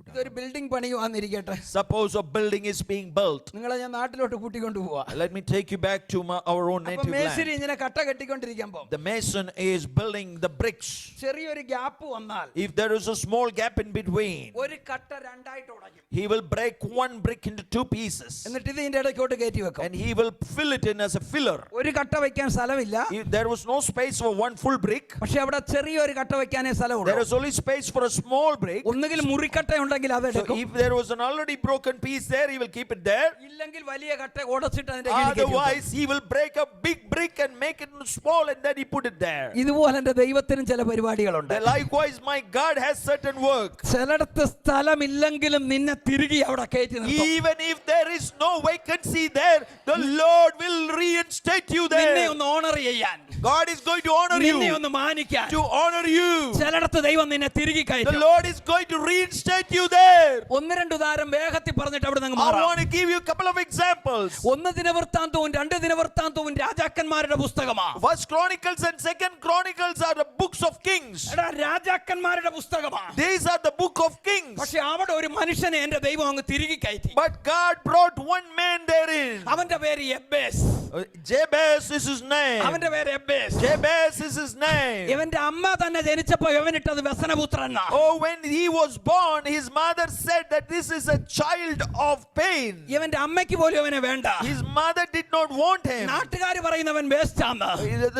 ഇതൊരു building പണിയുവാന്നിരിക്കട്ടെ. Suppose a building is being built. നിങ്ങളെ ഞാൻ നാട്ടിലോട്ട് കൂട്ടിക്കൊണ്ടു പോവാ. Let me take you back to our own native മേശിരി land. ഇങ്ങനെ കട്ട കെട്ടിക്കൊണ്ടിരിക്കുമ്പോ The mason is building the bricks. ചെറിയൊരു gap വന്നാൽ If there is a small gap in between, ഒരു കട്ട രണ്ടായിട്ട് ഉടയ്ക്കും. he will break one brick into 2 pieces. എന്നിട്ട് ഇതിന്റെ ഇടയ്ക്കോട്ട് കയറ്റി വെക്കും. And he will fill it in as a filler. ഒരു കട്ട വെക്കാൻ സ്ഥലമില്ല. If there was no space for one full brick, പക്ഷെ അവിടെ ചെറിയൊരു കട്ട വെക്കാനേ there സ്ഥലമുള്ളൂ. is only space for a small brick. ഒന്നുകിൽ മുറിക്കട്ട ഉണ്ടെങ്കിൽ So അതെടുക്കും. if there was an already broken piece there, he will keep it there. ഇല്ലെങ്കിൽ വലിയ കട്ട ഉടച്ചിട്ട് അതിന്റെ കീഴിൽ കയറ്റി വെക്കും. Otherwise, he will break a big brick and make it small and then he put it there. ഇതുപോലെ എന്റെ ദൈവത്തിനും ചില പരിപാടികളുണ്ട്. Likewise, my God has certain work. ചിലടത്ത് സ്ഥലമില്ലെങ്കിലും നിന്നെ തിരികെ അവിടെ കയറ്റി നിർത്തും. Even if there is no vacancy there, the Lord will reinstate you നിന്നെ there. ഒന്ന് ഓണർ ചെയ്യാൻ, God is going to honor നിന്നെ you. ഒന്ന് മാനിക്കാൻ, To honor you. ചിലടത്ത് ദൈവം നിന്നെ തിരികെ The കയറ്റും. Lord is going to reinstate you there. 1-2 ഉദാഹരണം വേഗത്തിൽ പറഞ്ഞിട്ട് അവിടെ നിന്ന് I മാറാം. want to give you a couple of examples. 1 ദിനവൃത്താന്തവും 2 ദിനവൃത്താന്തവും രാജാക്കന്മാരുടെ പുസ്തകമാണ്. First Chronicles and Second Chronicles are the books of kings. എടാ, രാജാക്കന്മാരുടെ പുസ്തകമാണ്. These are the book of kings. പക്ഷെ അവിടെ ഒരു മനുഷ്യനെ എന്റെ ദൈവം അങ്ങ് തിരികെ കയറ്റി. But God brought one man therein. അവന്റെ പേര് എബ്ബേസ്. Jabez is his name. അവന്റെ പേര് എബ്ബേസ്. Jabez. Jabez is his name. ഇവന്റെ അമ്മ തന്നെ ജനിച്ചപ്പോ ഇവനിട്ടത് വ്യസനപുത്രൻ. Oh, when he was born, his mother said that this is a child of pain. ഇവന്റെ അമ്മയ്ക്ക് പോലും അവനെ വേണ്ട. His mother did not want him. നാട്ടുകാർ പറയുന്നവൻ വേസ്റ്റ് ആണ്.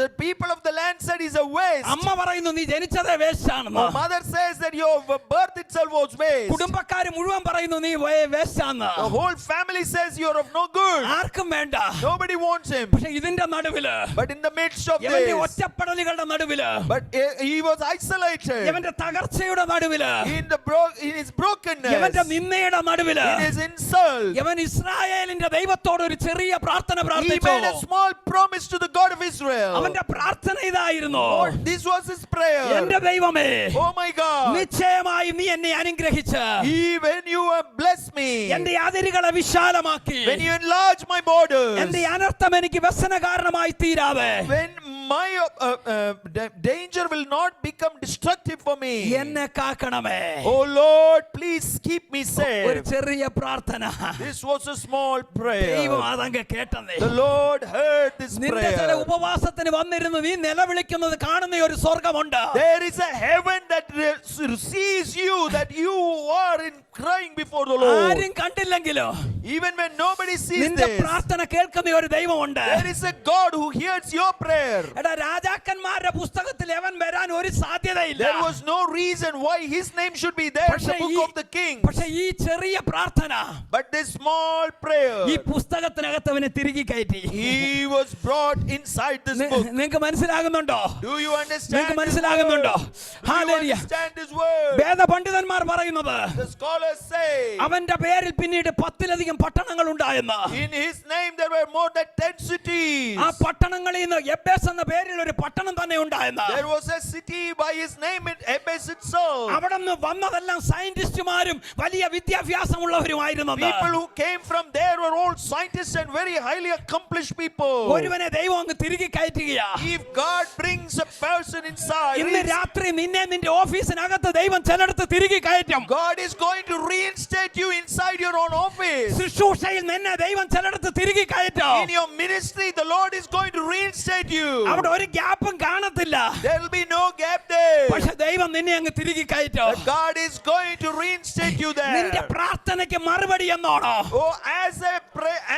The people of the land said he's a waste. അമ്മ പറയുന്നു നീ ജനിച്ചതേ വേസ്റ്റ് ആണെന്ന്. Mother says that your birth itself was waste. കുടുംബക്കാർ മുഴുവൻ പറയുന്നു നീ വേസ്റ്റ് ആണ്. The whole family says you're of no good. ആർക്കും വേണ്ട. Nobody wants him. പക്ഷെ ഇതിന്റെ നടുവില്, But in the midst of ഇവന്റെ this, ഒറ്റപ്പെടലുകളുടെ നടുവില്, but he was isolated. ഇവന്റെ തകർച്ചയുടെ നടുവില്, In his brokenness, ഇവന്റെ നിന്ദയുടെ നടുവില്, in his insult, ഇവൻ ഇസ്രായേലിന്റെ ദൈവത്തോട് ഒരു ചെറിയ പ്രാർത്ഥന he പ്രാർത്ഥിച്ചു. made a small promise to the God of Israel. അവന്റെ പ്രാർത്ഥന ഇതായിരുന്നു, Lord, this was his prayer. എന്റെ ദൈവമേ, Oh my God, നിശ്ചയമായി നീ എന്നെ അനുഗ്രഹിച്ച് when you bless me, എന്റെ അതിരുകളെ വിശാലമാക്കി, when you enlarge my borders, എന്റെ അനർത്ഥം എനിക്ക് വ്യസന കാരണമായി തീരാതെ, when my danger will not become destructive for me, എന്നെ കാക്കണമേ. oh Lord, please keep me ഒരു safe. ചെറിയ പ്രാർത്ഥന. This was a small ദൈവം prayer. അതങ്ങ് കേട്ടെന്നേ. The Lord heard this നിന്റെ ചില prayer. ഉപവാസത്തിന് വന്നിരുന്നു നീ നിലവിളിക്കുന്നത് കാണുന്ന ഒരു സ്വർഗമുണ്ട്. There is a heaven that sees you, that you are in crying before the Lord. ആരും കണ്ടില്ലെങ്കിലോ Even when nobody sees നിന്റെ this, പ്രാർത്ഥന കേൾക്കുന്ന ഒരു ദൈവമുണ്ട്. there is a God who hears your prayer. എടാ, രാജാക്കന്മാരുടെ പുസ്തകത്തിൽ അവൻ വരാൻ ഒരു സാധ്യതയില്ല. There was no reason why his name should be there in the book of the Kings. പക്ഷേ ഈ ചെറിയ പ്രാർത്ഥന, But this small prayer, ഈ പുസ്തകത്തിനകത്ത് അവനെ തിരികെ കയറ്റി. he was brought inside this book. നിങ്ങൾക്ക് മനസ്സിലാകുന്നുണ്ടോ? Do you understand നിങ്ങൾക്ക് this word? മനസ്സിലാകുന്നുണ്ടോ? Do you hallelujah. understand this word? വേദപണ്ഡിതന്മാർ പറയുന്നത് The scholars say, അവന്റെ പേരിൽ പിന്നീട് 10-ലധികം പട്ടണങ്ങൾ ഉണ്ടായെന്ന്. in his name there were more than 10 cities. ആ പട്ടണങ്ങളിൽ നിന്ന് എബേസ് എന്ന പേരിൽ ഒരു പട്ടണം തന്നെ ഉണ്ടായെന്ന്. There was a city by his name in Ebes itself. അവിടെ നിന്ന് വന്നതെല്ലാം സയന്റിസ്റ്റുമാരും വലിയ വിദ്യാഭ്യാസമുള്ളവരുമായിരുന്നു. People who came from there were all scientists and very highly accomplished people. ഒരുവനെ ദൈവം അങ്ങ് തിരികെ കയറ്റുകയാ. If God brings a person inside, ഇന്ന് രാത്രി നിന്നെ നിന്റെ ഓഫീസിനകത്ത് ദൈവം ചിലടത്ത് തിരികെ കയറ്റും. God is going to reinstate you inside your own office. ശുശ്രൂഷയിൽ നിന്നെ ദൈവം ചിലടത്ത് തിരികെ കയറ്റും. In your ministry, the Lord is going to reinstate you. അവിടെ ഒരു ഗ്യാപ്പും കാണത്തില്ല. There will be no gap there. പക്ഷെ ദൈവം നിന്നെ അങ്ങ് തിരികെ കയറ്റും. But God is going to reinstate you നിന്റെ there. പ്രാർത്ഥനയ്ക്ക് മറുപടി എന്നോണോ Oh, as a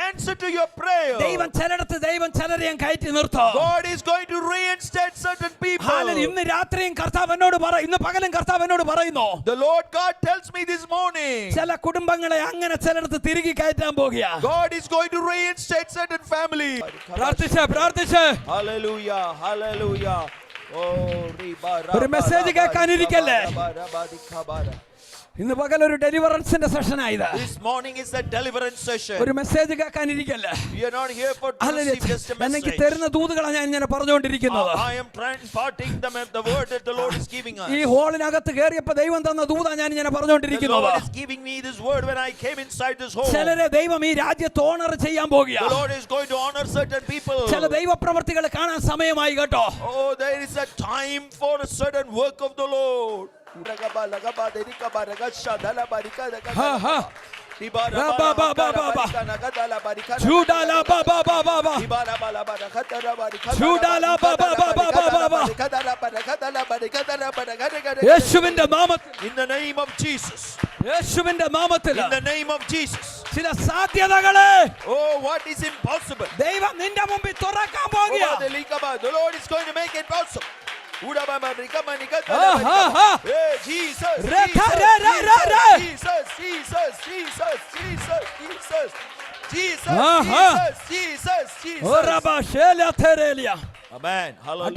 answer to your prayer, ദൈവം ചിലടത്ത് ദൈവം ചിലരെ കയറ്റി നിർത്തും. God is going to reinstate certain people. Hallelujah. ഇന്ന് രാത്രിയും കർത്താവ് എന്നോട് ഇന്ന് പകലും കർത്താവ് എന്നോട് പറയുന്നു, The Lord God tells me this morning, ചില കുടുംബങ്ങളെ അങ്ങനെ ചിലടത്ത് തിരികെ കയറ്റാൻ പോകുക. God is going to reinstate certain families. പ്രാർത്ഥിച്ച് Hallelujah, hallelujah. ഒരു മെസ്സേജ് കേൾക്കാനിരിക്കല്ലേ? ഇന്ന് പകൽ ഒരു ഡെലിവറൻസിന്റെ സെഷനായത്. This morning is a deliverance session. ഒരു message കേൾക്കാനിരിക്കല്ലേ? We are not here for to receive just a എനിക്ക് message. തരുന്ന ദൂതുകളാണ് ഞാൻ ഇങ്ങനെ പറഞ്ഞുകൊണ്ടിരിക്കുന്നത്. I am imparting them the word that the Lord is giving us. ഈ ഹോളിനകത്ത് കയറിയപ്പോ ദൈവം തന്ന ദൂതാ ഞാൻ ഇങ്ങനെ The പറഞ്ഞുകൊണ്ടിരിക്കുന്നത്. Lord is giving me this word when I came inside this hall. ചിലരെ ദൈവം ഈ രാജ്യത്ത് ഓണർ ചെയ്യാൻ പോകുക. The Lord is going to honor certain people. ചില ദൈവപ്രവർത്തികൾ കാണാൻ സമയമായി കേട്ടോ. Oh, there is a time for a certain work of the Lord. യേശുവിന്റെ നാമത്തിൽ, In the name of Jesus. യേശുവിന്റെ നാമത്തിൽ In the name of Jesus. ചില സാധ്യതകളെ Oh, what is impossible? ദൈവം നിന്റെ മുമ്പിൽ തുറക്കാൻ പോകുക. The Lord is going to make it possible. Hey, Jesus, Jesus, Jesus, Jesus, Jesus, Jesus, Jesus, Jesus, Jesus, Jesus. Amen. Hallelujah.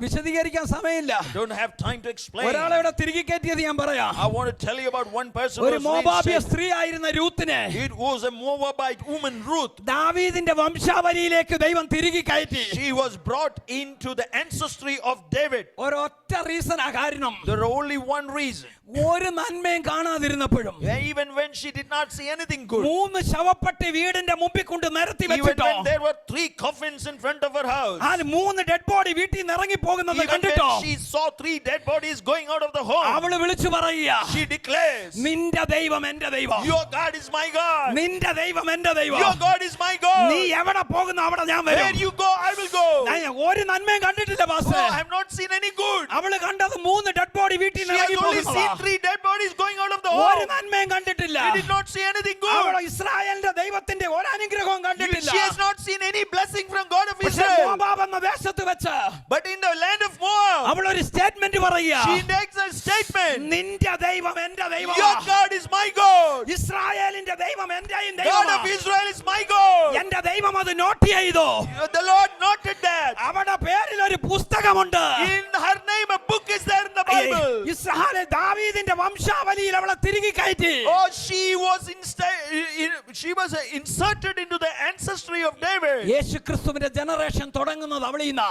വിശദീകരിക്കാൻ സമയമില്ല. Don't have time to explain. ഒരാളെ ഇവിടെ തിരികെ കയറ്റിയത് ഞാൻ പറയാം. I want to tell you about one person. ഒരു മോവാബിയ സ്ത്രീ ആയിരുന്ന രൂത്തിനെ It was a Moabite woman, Ruth. ദാവീദിന്റെ വംശാവലിയിലേക്ക് ദൈവം തിരികെ കയറ്റി. She was brought into the ancestry of David. ഒരൊറ്റ റീസൺ ആ കാരണം. There are only one reason. ഒരു നന്മയും കാണാതിരുന്നപ്പോഴും Even when she did not see anything good, good. 3 ശവപ്പെട്ടി വീടിന്റെ മുമ്പിൽ കൊണ്ട് നിരത്തി Even വെച്ചിട്ടോ, when there were 3 coffins in front of her house, ആ 3 ഡെഡ് ബോഡി വീട്ടിൽ നിന്ന് ഇറങ്ങി പോകുന്നത് even കണ്ടിട്ടോ, when she saw 3 dead bodies going out of the home, അവള് വിളിച്ചു പറയുക, she declares, നിന്റെ ദൈവം എന്റെ ദൈവം, your God is my God. നിന്റെ ദൈവം എന്റെ ദൈവം, Your God is my God. നീ എവിടെ പോകുന്നു അവിടെ ഞാൻ Where വരും. you go, I will go. ഞാൻ ഒരു നന്മയും കണ്ടിട്ടില്ല Oh, pastor. I have not seen any good. അവള് കണ്ടത് 3 ഡെഡ് ബോഡി വീട്ടിൽ She നിന്ന് has ഇറങ്ങി only seen പോകുന്നതാ. 3 dead bodies going out of the ഒരു home. നന്മയും കണ്ടിട്ടില്ല. She did not see anything അവള് good. ഇസ്രായേലിന്റെ ദൈവത്തിന്റെ ഒരു അനുഗ്രഹവും കണ്ടിട്ടില്ല. She has not seen any blessing from God of പക്ഷേ Israel. മോവാബ് എന്ന ദേശത്ത് വെച്ച് But in the land of Moab, അവളൊരു സ്റ്റേറ്റ്മെന്റ് പറയുക, she makes a statement. നിന്റെ ദൈവം എന്റെ ദൈവം, Your God is my God. ഇസ്രായേലിന്റെ ദൈവം എന്റെയും God ദൈവം, of Israel is my God. എന്റെ ദൈവം അത് നോട്ട് ചെയ്തു. The Lord noted that. അവിടെ പേരിൽ ഒരു പുസ്തകമുണ്ട്. In her name, a book is there in the Bible. Israel ദാവീദിന്റെ വംശാവലിയിൽ അവളെ തിരികെ കയറ്റി. Oh, she was inserted into the ancestry of David. യേശുക്രിസ്തുവിന്റെ ജനറേഷൻ തുടങ്ങുന്നത് അവളിന്നാ.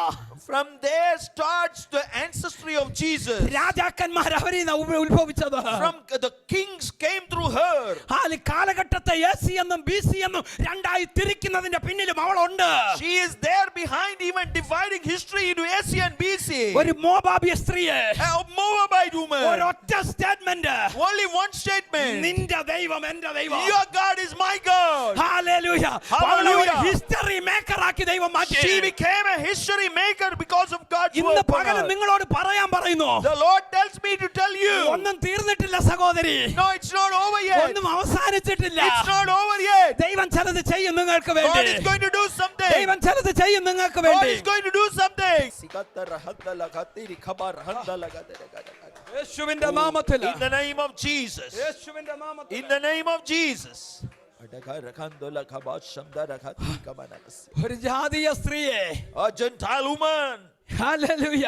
From there starts the ancestry of Jesus. രാജാക്കന്മാർ അവരിൽ ഉത്ഭവിച്ചത്. From the kings came through her. ആ കാലഘട്ടത്തെ AC എന്നും BC എന്നും രണ്ടായി തിരിക്കുന്നതിന്റെ പിന്നിലും അവളുണ്ട്. She is there behind even dividing history into AC and BC. ഒരു മോവാബിയ സ്ത്രീയെ, A Moabite woman. ഒരൊറ്റ സ്റ്റേറ്റ്മെന്റ്, Only one statement. നിന്റെ ദൈവം എന്റെ ദൈവം. Your God is my God. Hallelujah. Hallelujah. History maker ആക്കി ദൈവം മാറ്റി. She became a history maker because of God's ഇന്ന് word. പകലും നിങ്ങളോട് പറയാൻ പറയുന്നു, The Lord tells me to tell you. ഒന്നും തീർന്നിട്ടില്ല സഹോദരി, No, it's not over yet. ഒന്നും അവസാനിച്ചിട്ടില്ല. It's not over yet. ദൈവം ചിലത് ചെയ്യും നിങ്ങൾക്ക് God വേണ്ടി. is going to do something. ദൈവം ചിലത് ചെയ്യും നിങ്ങൾക്ക് God വേണ്ടി. is going to do something. യേശുവിന്റെ നാമത്തിൽ, In the name of Jesus. യേശുവിന്റെ നാമത്തിൽ. In the name of Jesus. ഒരു ജാതീയ സ്ത്രീയെ, A Gentile woman. ഹല്ലേലൂയ,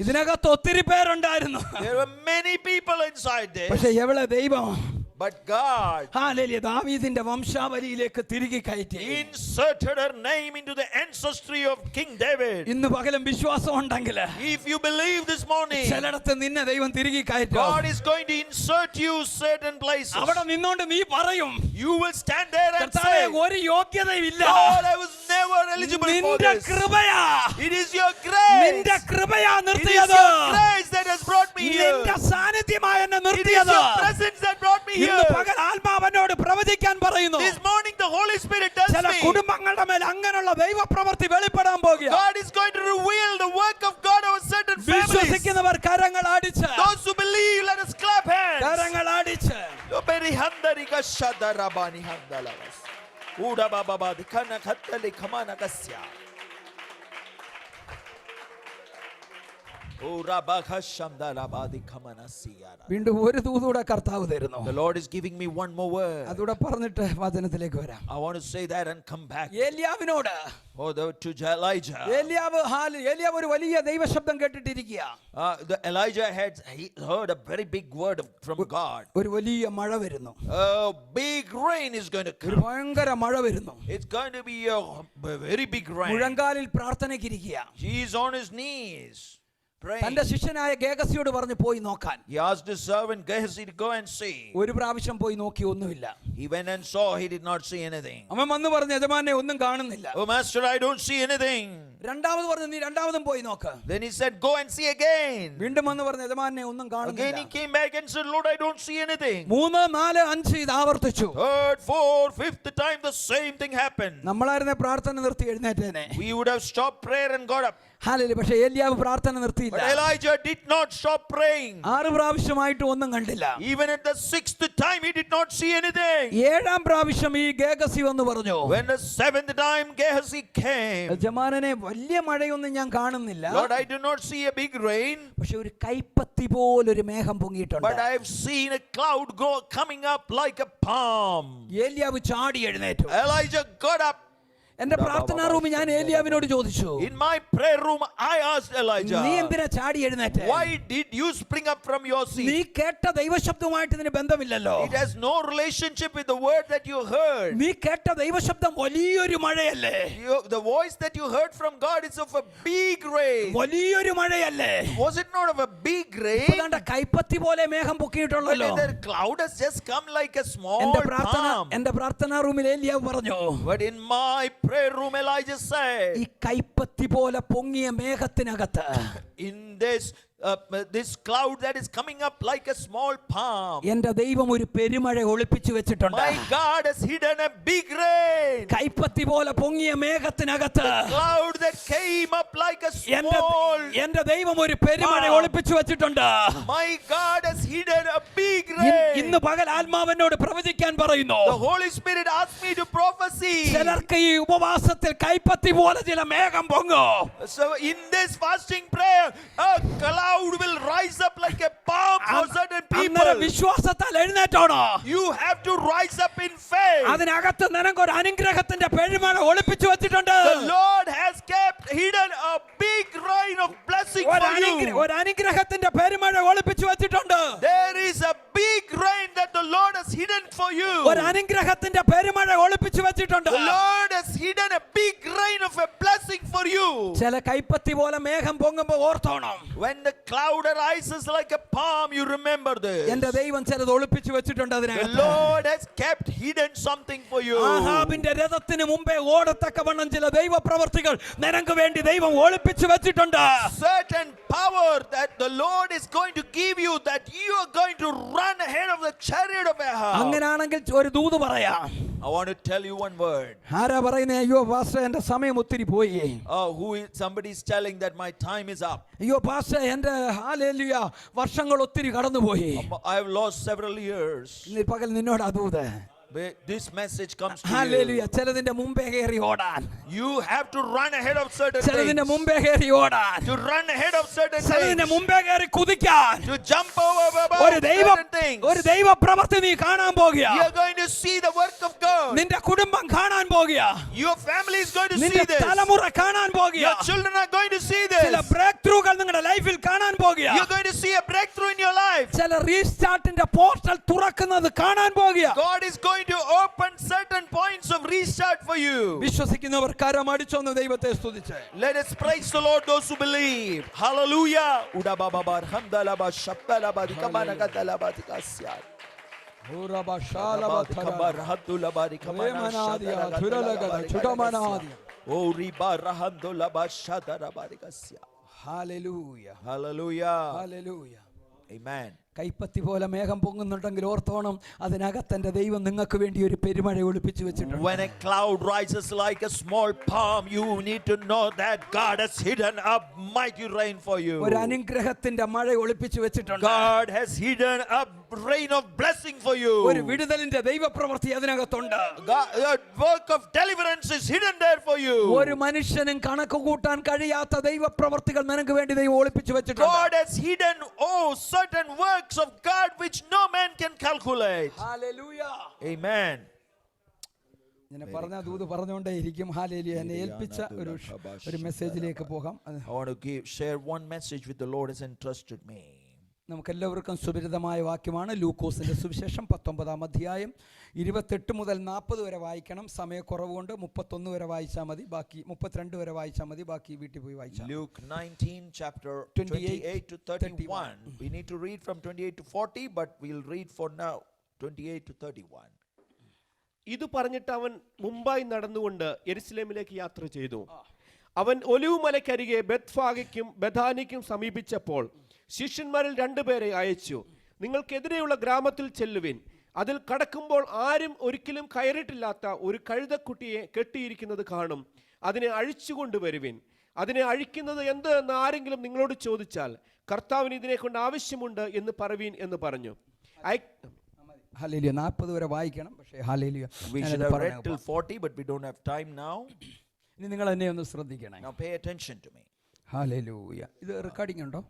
ഇതിനകത്ത് ഒത്തിരി പേരുണ്ടായിരുന്നു. There were many people inside this. പക്ഷെ എവിടെ ദൈവം, But God ഹല്ലേലൂയ, ദാവീദിന്റെ വംശാവലിയിലേക്ക് തിരികെ കയറ്റി. inserted her name into the ancestry of King David. ഇന്ന് പകലും വിശ്വാസം ഉണ്ടെങ്കിൽ If you believe this morning, ചിലയിടത്ത് നിന്നെ ദൈവം തിരികെ കയറ്റും. God is going to insert you certain places. അവിടെ നിന്നോണ്ട് നീ പറയും, You will stand there and കർത്താവേ, say, ഒരു യോഗ്യതയില്ല, God, I was never eligible for നിന്റെ this. കൃപയാ, It is your grace. നിന്റെ കൃപയാ It is നിർത്തിയത്, your grace that has brought me here. നിന്റെ സാന്നിധ്യമായ എന്നെ It is നിർത്തിയത്. your presence that brought me ഇന്ന് here. പകൽ ആത്മാവനോട് പ്രവചിക്കാൻ പറയുന്നു, This morning the Holy Spirit tells ചില me കുടുംബങ്ങളുടെ മേൽ അങ്ങനെയുള്ള ദൈവപ്രവൃത്തി വെളിപ്പെടാൻ പോകുക. God is going to reveal the work of God over certain families. വിശ്വസിക്കുന്നവർ കരങ്ങൾ അടിച്ച്, Those who believe, let us clap hands. കരങ്ങൾ അടിച്ച്. Yoberi handari kashada rabani handalas. Uda baba bad kana khattali khamana kasya. വീണ്ടും ഒരു ദൂതൂടെ കർത്താവ് തരുന്നു. The Lord is giving me one more word. അതൂടെ പറഞ്ഞിട്ട് വചനത്തിലേക്ക് വരാം. I want to say that and come back. ഏലിയാവിനോട്, To Elijah. ഏലിയാവ് ഒരു വലിയ ദൈവശബ്ദം കേട്ടിട്ടിരിക്കുക. Elijah he heard a very big word from God. ഒരു വലിയ മഴ വരുന്നു, A big rain is going to ഒരു come. ഭയങ്കര മഴ വരുന്നു. It's going to be a very big rain. മുഴങ്കാലിൽ പ്രാർത്ഥനയ്ക്കിരിക്കുക. He is on his knees praying. തന്റെ ശിഷ്യനായ ഗേഹസിയോട് പറഞ്ഞു പോയി നോക്കാൻ. He asked his servant Gehazi to go and see. ഒരു പ്രാവശ്യം പോയി നോക്കി, ഒന്നുമില്ല. He went and saw, he did not see anything. അവൻ വന്ന് പറഞ്ഞു, യജമാനെ ഒന്നും കാണുന്നില്ല. Oh master, I don't see anything. രണ്ടാമത് പറഞ്ഞു, നീ രണ്ടാമതും പോയി നോക്ക്. Then he said, go and see again. വീണ്ടും വന്ന് പറഞ്ഞു, യജമാനെ ഒന്നും Again he കാണുന്നില്ല. came back and said, Lord, I don't see anything. 3, 4, 5 ഇത് ആവർത്തിച്ചു. Third, fourth, fifth time the same thing happened. നമ്മളായിരുന്നെ പ്രാർത്ഥന നിർത്തി എഴുന്നേറ്റേനെ. We would have stopped prayer and got up. Hallelujah. പക്ഷേ ഏലിയാവ് പ്രാർത്ഥന But നിർത്തിയില്ല. Elijah did not stop praying. 6 പ്രാവശ്യമായിട്ട് ഒന്നും കണ്ടില്ല. Even at the 6th time he did not see anything. 7ാം പ്രാവശ്യം ഈ ഗേഹസി വന്ന് പറഞ്ഞു, When the 7th time Gehazi came, യജമാനനെ വലിയ മഴയൊന്നും ഞാൻ കാണുന്നില്ല, Lord, I do not see a big rain, പക്ഷെ ഒരു കൈപ്പത്തി പോലൊരു മേഘം പൊങ്ങിയിട്ടുണ്ട്. but I have seen a cloud coming up like a palm. ഏലിയാവ് ചാടി എഴുന്നേറ്റു. Elijah got up. എന്റെ പ്രാർത്ഥനാ റൂമിൽ ഞാൻ ഏലിയാവിനോട് ചോദിച്ചു, In my prayer room, I asked നീ Elijah, എന്തിനാ ചാടി എഴുന്നേറ്റ്? why did you spring up from your നീ seat? കേട്ട ദൈവശബ്ദവുമായിട്ട് ഇതിന് ബന്ധമില്ലല്ലോ. It has no relationship with the word that you heard. നീ കേട്ട ദൈവശബ്ദം വലിയൊരു മഴയല്ലേ? The voice that you heard from God is of a big rain. വലിയൊരു മഴയല്ലേ? Was it not of a big rain? ഇതാണ്ട് കൈപ്പത്തി പോലെ മേഘം But പൊക്കിയിട്ടുള്ളല്ലോ. the cloud has just come like a small palm. എന്റെ പ്രാർത്ഥനാ റൂമിൽ ഏലിയാവ് പറഞ്ഞു, But in my prayer room, Elijah said, ഈ കൈപ്പത്തി പോലെ പൊങ്ങിയ മേഘത്തിനകത്ത് in this cloud that is coming up like a small palm, എന്റെ ദൈവം ഒരു പെരുമഴ ഒളിപ്പിച്ചു വെച്ചിട്ടുണ്ട്. my God has hidden a big rain. കൈപ്പത്തി പോലെ പൊങ്ങിയ മേഘത്തിനകത്ത് Cloud that came up like a small. എന്റെ ദൈവം ഒരു പെരുമഴ ഒളിപ്പിച്ചു വെച്ചിട്ടുണ്ട്. My God has hidden a big rain. ഇന്ന് പകൽ ആത്മാവനോട് പ്രവചിക്കാൻ പറയുന്നു. The Holy Spirit asked me to prophesy. ചിലർക്ക് ഈ ഉപവാസത്തിൽ കൈപ്പത്തി പോലെ ചില മേഘം പൊങ്ങും. So in this fasting prayer, a cloud will rise up like a palm for certain people. വിശ്വാസത്താൽ എഴുന്നേറ്റോണോ? You have to rise up in faith. അതിനകത്ത് നിനക്കൊരു അനുഗ്രഹത്തിന്റെ പെരുമഴ ഒളിപ്പിച്ചു വെച്ചിട്ടുണ്ട്. The Lord has kept hidden a big rain of blessing for you. ഒരു അനുഗ്രഹത്തിന്റെ പെരുമഴ ഒളിപ്പിച്ചു വെച്ചിട്ടുണ്ട്. There is a big rain that the Lord has hidden for you. ഒരു അനുഗ്രഹത്തിന്റെ പെരുമഴ ഒളിപ്പിച്ചു വെച്ചിട്ടുണ്ട്. The Lord has hidden a big rain of a blessing for you. ചില കൈപ്പത്തി പോലെ മേഘം പൊങ്ങുമ്പോൾ ഓർത്തോണം. When the cloud arises like a palm, you remember this. എന്റെ ദൈവം ചിലത് ഒളിപ്പിച്ചു വെച്ചിട്ടുണ്ട് The അതിനകത്ത്. Lord has kept hidden something for you. ആഹാബിന്റെ രഥത്തിന് മുമ്പേ ഓടത്തക്കവണ്ണം ചില ദൈവപ്രവർത്തികൾ നിനക്ക് വേണ്ടി ദൈവം ഒളിപ്പിച്ചു വെച്ചിട്ടുണ്ട്. Certain power that the Lord is going to give you, that you are going to run ahead of the chariot of Ahab. അങ്ങനാണെങ്കിൽ ഒരു ദൂത് പറയാം. I want to tell you one word. ആരാ പറയുന്നേ? അയ്യോ പാസ്റ്റർ എന്റെ സമയം ഒത്തിരി പോയി. Somebody is telling that my time is up. അയ്യോ പാസ്റ്റർ എന്റെ ഹല്ലേലൂയ വർഷങ്ങൾ ഒത്തിരി കടന്നുപോയി. I have lost several years. ഇന്ന് പകൽ നിന്നോട് ആ ദൂത്. This message comes to hallelujah. you. ചിലതിന്റെ മുമ്പേ കയറി ഓടാൻ. You have to run ahead of certain ചിലതിന്റെ things. മുമ്പേ കയറി ഓടാൻ. To run ahead of certain ചിലതിന്റെ things. മുമ്പേ കയറി കുതിക്കാൻ. To jump over ഒരു certain things. ഒരു ദൈവ പ്രവൃത്തി നീ കാണാൻ പോകുക. You are going to see the work of God. നിന്റെ കുടുംബം കാണാൻ പോകുക. Your family is going to see നിന്റെ this. തലമുറ കാണാൻ പോകുക. Your children are going to see this. ചില ബ്രേക്ക് ത്രൂകൾ നിങ്ങളുടെ ലൈഫിൽ കാണാൻ പോകുക. You're going to see a breakthrough in your life. ചില റീസ്റ്റാർട്ടിന്റെ പോർട്ടൽ തുറക്കുന്നത് കാണാൻ പോകുക. God is going to open certain points of restart for you. വിശ്വസിക്കുന്നവർ കരമടിച്ചൊന്ന് ദൈവത്തെ സ്തുതിച്ച്. Let us praise the Lord, those who believe. Hallelujah. Uda baba bar hamdala ba shabdala ba dikamana gadala ba dikasya. Kabar hadula ba dikamana shadala. Oh riba rahandula ba shadara ba dikasya. Hallelujah. Hallelujah. Hallelujah. Amen. കൈപ്പത്തി പോലെ മേഘം പൊങ്ങുന്നുണ്ടെങ്കിൽ ഓർത്തോണം, അതിനകത്ത് എൻ്റെ ദൈവം നിങ്ങൾക്ക് വേണ്ടി ഒരു പെരുമഴ ഒളിപ്പിച്ചു വെച്ചിട്ടുണ്ട്. When a cloud rises like a small palm, you need to know that God has hidden a mighty rain for you. ഒരു അനുഗ്രഹത്തിന്റെ മഴ ഒളിപ്പിച്ചു വെച്ചിട്ടുണ്ട്. God has hidden a rain of blessing for you. ഒരു വിടുതലിന്റെ ദൈവപ്രവൃത്തി അതിനകത്തുണ്ട്. The work of deliverance is hidden there for you. ഒരു മനുഷ്യനും കണക്ക് കൂട്ടാൻ കഴിയാത്ത ദൈവപ്രവൃത്തികൾ നിനക്ക് വേണ്ടി ദൈവം ഒളിപ്പിച്ചു വെച്ചിട്ടുണ്ട്. God has hidden certain works of God which no man can calculate. Hallelujah. Amen. ഞാൻ പറഞ്ഞ ദൂത് പറഞ്ഞുകൊണ്ടേ ഇരിക്കും. ഹല്ലേലൂയ. എന്നെ ഏൽപ്പിച്ച ഒരു മെസ്സേജിലേക്ക് പോകാം. I want to share one message which the Lord has entrusted me. നമുക്കെല്ലാവർക്കും സുപരിചിതമായ വാക്യമാണ്. ലൂക്കോസിന്റെ സുവിശേഷം 19-ാം അധ്യായം 28 മുതൽ 40 വരെ വായിക്കണം. സമയക്കുറവുകൊണ്ട് 31 വരെ വായിച്ചാൽ മതി. ബാക്കി 32 വരെ വായിച്ചാൽ മതി. ബാക്കി വീട്ടിൽ പോയി വായിച്ചാൽ. Luke 19 chapter 28 to 31. We need to read from 28 to 40, but we'll read for now 28 to 31. ഇത് പറഞ്ഞിട്ട് അവൻ മുംബൈ നടന്നുകൊണ്ട് യെരുശലേമിലേക്ക് യാത്ര ചെയ്തു. അവൻ ഒലിവ് മലക്കരികെ ബെത്ഫാഗയ്ക്കും ബഥാനിക്കും സമീപിച്ചപ്പോൾ ശിഷ്യന്മാരിൽ 2 പേരെ അയച്ചു. നിങ്ങൾക്കെതിരെയുള്ള ഗ്രാമത്തിൽ ചെല്ലുവിൻ. അതിൽ കടക്കുമ്പോൾ ആരും ഒരിക്കലും കയറിയിട്ടില്ലാത്ത ഒരു കഴുതക്കുട്ടിയെ കെട്ടിയിരിക്കുന്നത് കാണും. അതിനെ അഴിച്ചുകൊണ്ടുവരുവിൻ. അതിനെ അഴിക്കുന്നത് എന്ത് എന്ന് ആരെങ്കിലും നിങ്ങളോട് ചോദിച്ചാൽ കർത്താവിന് ഇതിനെ കൊണ്ട് ആവശ്യമുണ്ട് എന്ന് പറവീൻ എന്ന് പറഞ്ഞു. ഹല്ലേലൂയ. 40 വരെ വായിക്കണം. പക്ഷേ hallelujah. We should have read till 40, but we don't have time now. ഇനി നിങ്ങൾ എന്നെ ഒന്ന് ശ്രദ്ധിക്കണം. Now pay attention to me. Hallelujah. ഇത് റെക്കോർഡിംഗ് ഉണ്ടോ?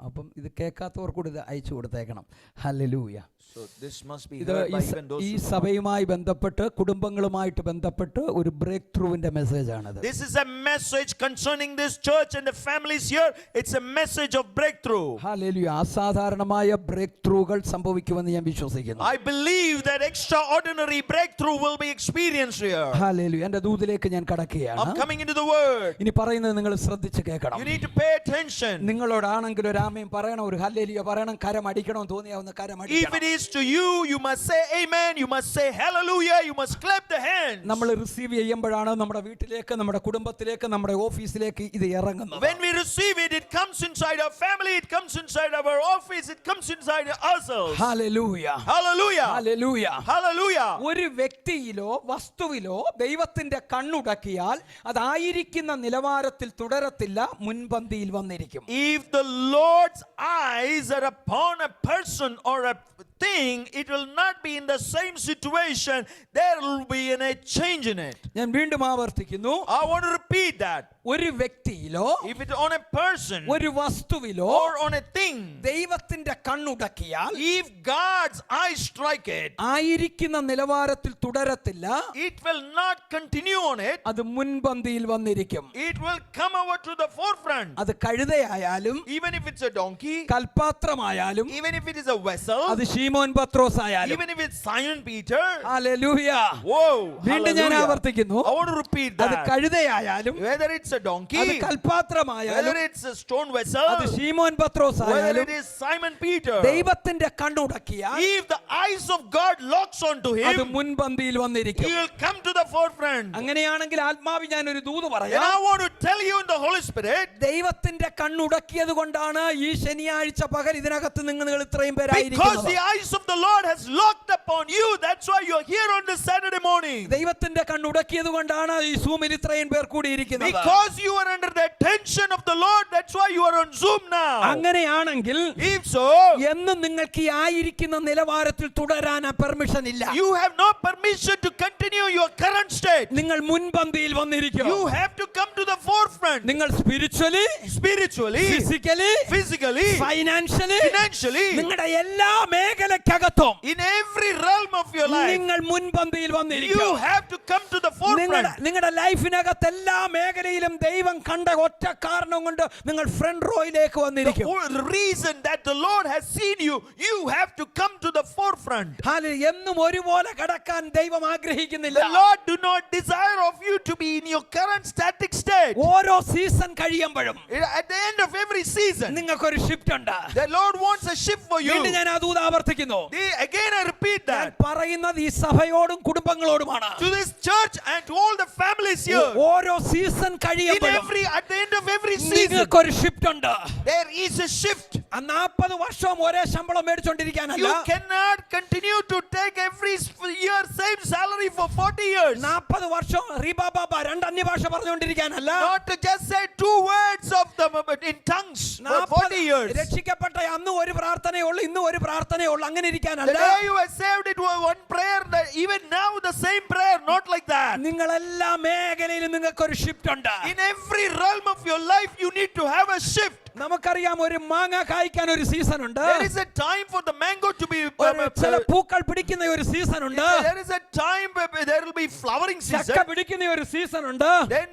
അപ്പം ഇത് കേൾക്കാത്തവർ കൂടി ഇത് അയച്ചു കൊടുത്തേക്കണം. Hallelujah. So this must be ഇത് heard by even those ഈ who do not. സഭയുമായി ബന്ധപ്പെട്ട് കുടുംബങ്ങളുമായിട്ട് ബന്ധപ്പെട്ട് ഒരു break ത്രൂവിന്റെ മെസ്സേജാണത്. This is a message concerning this church and the families here. It's a message of breakthrough. Hallelujah. അസാധാരണമായ ബ്രേക്ക് ത്രൂകൾ സംഭവിക്കുമെന്ന് ഞാൻ വിശ്വസിക്കുന്നു. I believe that extraordinary breakthrough will be experienced here. Hallelujah. എൻ്റെ ദൂതിലേക്ക് ഞാൻ കടക്കുകയാണ്. I'm coming into the word. ഇനി പറയുന്നത് നിങ്ങൾ ശ്രദ്ധിച്ച് കേൾക്കണം. You need to pay attention. നിങ്ങളോടാണെങ്കിൽ ഒരു ആമേൻ പറയണം, ഒരു ഹല്ലേലൂയ പറയണം, കരം അടിക്കണം, തോന്നിയാവുന്ന കരം If it അടിക്കണം. is to you, you must say amen, you must say hallelujah, you must clap the hands. നമ്മൾ റിസീവ് ചെയ്യുമ്പോഴാണ് നമ്മുടെ വീട്ടിലേക്ക്, നമ്മുടെ കുടുംബത്തിലേക്ക്, നമ്മുടെ ഓഫീസിലേക്ക് ഇത് ഇറങ്ങുന്നത്. When we receive it, it comes inside our family, it comes inside our office, it comes inside ourselves. Hallelujah. Hallelujah. Hallelujah. Hallelujah. ഒരു വ്യക്തിയിലോ വസ്തുവിലോ ദൈവത്തിന്റെ കണ്ണുടക്കിയാൽ അതായിരിക്കുന്ന നിലവാരത്തിൽ തുടരത്തില്ല, മുൻപന്തിയിൽ വന്നിരിക്കും. If the Lord's eyes are upon a person or a thing, it will not be in the same situation. There will be a change in it. ഞാൻ വീണ്ടും ആവർത്തിക്കുന്നു. I want to repeat that. ഒരു വ്യക്തിയിലോ If it's on a person ഒരു വസ്തുവിലോ or on a thing, ദൈവത്തിന്റെ കണ്ണുടക്കിയാൽ if God's eyes strike it, ആയിരിക്കുന്ന നിലവാരത്തിൽ തുടരത്തില്ല, it will not continue on it. അത് മുൻപന്തിയിൽ വന്നിരിക്കും. It will come over to the forefront. അത് കഴുതയായാലും Even if it's a donkey, കൽപാത്രമായാലും even if it is a vessel, അത് ശീമോൻ പത്രോസ് ആയാലും. even if it's Simon Peter. Hallelujah. Whoa. വീണ്ടും ഞാൻ Hallelujah. ആവർത്തിക്കുന്നു. I want to repeat അത് that. കഴുതയായാലും Whether it's a donkey, അത് കൽപാത്രമായാലും whether it's a stone vessel, അത് ശീമോൻ പത്രോസ് whether ആയാലും it is Simon Peter, ദൈവത്തിന്റെ കണ്ണുടക്കിയാൽ if the eyes of God locks onto അത് him, മുൻപന്തിയിൽ വന്നിരിക്കും. he will come to the forefront. അങ്ങനെയാണെങ്കിൽ ആത്മാവി ഞാൻ ഒരു ദൂത് And പറയാം. I want to tell you in the Holy Spirit, ദൈവത്തിന്റെ കണ്ണുടക്കിയത് കൊണ്ടാണ് ഈ ശനിയാഴ്ച പകൽ ഇതിനകത്ത് നിങ്ങൾ ഇത്രയും because പേരായിരിക്കുന്നത്. the eyes of the Lord has locked upon you, that's why you're here on this Saturday morning. ദൈവത്തിന്റെ കണ്ണുടക്കിയത് കൊണ്ടാണ് ഈ സൂമിൽ ഇത്രയും പേർ കൂടിയിരിക്കുന്നത്. Because you are under the attention of the Lord, that's why you are on Zoom now. അങ്ങനെയാണെങ്കിൽ If so, എന്നും നിങ്ങൾക്ക് ഈ ആയിരിക്കുന്ന നിലവാരത്തിൽ തുടരാൻ പെർമിഷൻ ഇല്ല. you have no permission to continue your current state. നിങ്ങൾ മുൻപന്തിയിൽ വന്നിരിക്കും. You have to come to the forefront. നിങ്ങൾ spiritually, Spiritually, physically, physically, financially, financially, നിങ്ങളുടെ എല്ലാ മേഖലക്കകത്തും in every realm of your life, നിങ്ങൾ മുൻപന്തിയിൽ you വന്നിരിക്കും. have to come to the forefront. നിങ്ങളുടെ ലൈഫിനകത്ത് എല്ലാ മേഖലയിലും ദൈവം കണ്ട ഒറ്റ കാരണം കൊണ്ട് നിങ്ങൾ ഫ്രണ്ട് റോയിലേക്ക് വന്നിരിക്കും. The reason that the Lord has seen you, you have to come to the forefront. എന്നും ഒരുപോലെ കടക്കാൻ ദൈവം ആഗ്രഹിക്കുന്നില്ല. The Lord do not desire of you to be in your current static state. ഓരോ സീസൺ കഴിയുമ്പോഴും At the end of every season, നിങ്ങൾക്കൊരു shift ഉണ്ട്. the Lord wants a shift for you. വീണ്ടും ഞാൻ അതൂത് ആവർത്തിക്കുന്നു. Again I repeat ഞാൻ that പറയുന്നത് ഈ സഭയോടും കുടുംബങ്ങളോടുമാണ്. to this church and to all the families here. ഓരോ സീസൺ കഴിയുമ്പോഴും At the end of every season, നിങ്ങൾക്കൊരു ഷിഫ്റ്റ് ഉണ്ട്. there is a shift. 40 വർഷവും ഒരേ ശമ്പളം മേടിച്ചോണ്ടിരിക്കാനല്ല. You cannot continue to take every year same salary for 40 years. 40 വർഷം റിബാബാബ രണ്ട് അന്യഭാഷ പറഞ്ഞുകൊണ്ടിരിക്കാനല്ല. Not to just say 2 words of them in tongues for 40 years. രക്ഷിക്കപ്പെട്ട അന്ന് ഒരു പ്രാർത്ഥനയേ ഉള്ളൂ, ഇന്ന് ഒരു പ്രാർത്ഥനയേ ഉള്ളൂ, അങ്ങനെ The ഇരിക്കാനല്ല. day you were saved, it was one prayer. Even now, the same prayer. Not like that. നിങ്ങൾ എല്ലാ മേഖലയിലും നിങ്ങൾക്കൊരു ഷിഫ്റ്റ് ഉണ്ട്. In every realm of your life, you need to have a shift. നമുക്കറിയാം ഒരു മാങ്ങ കായ്ക്കാൻ ഒരു സീസൺ ഉണ്ട്. There is a time for the mango to be. ചില പൂക്കൾ പിടിക്കുന്ന ഒരു സീസൺ ഉണ്ട്. There is a time where there will be flowering ചക്ക season. പിടിക്കുന്ന ഒരു സീസൺ ഉണ്ട്. Then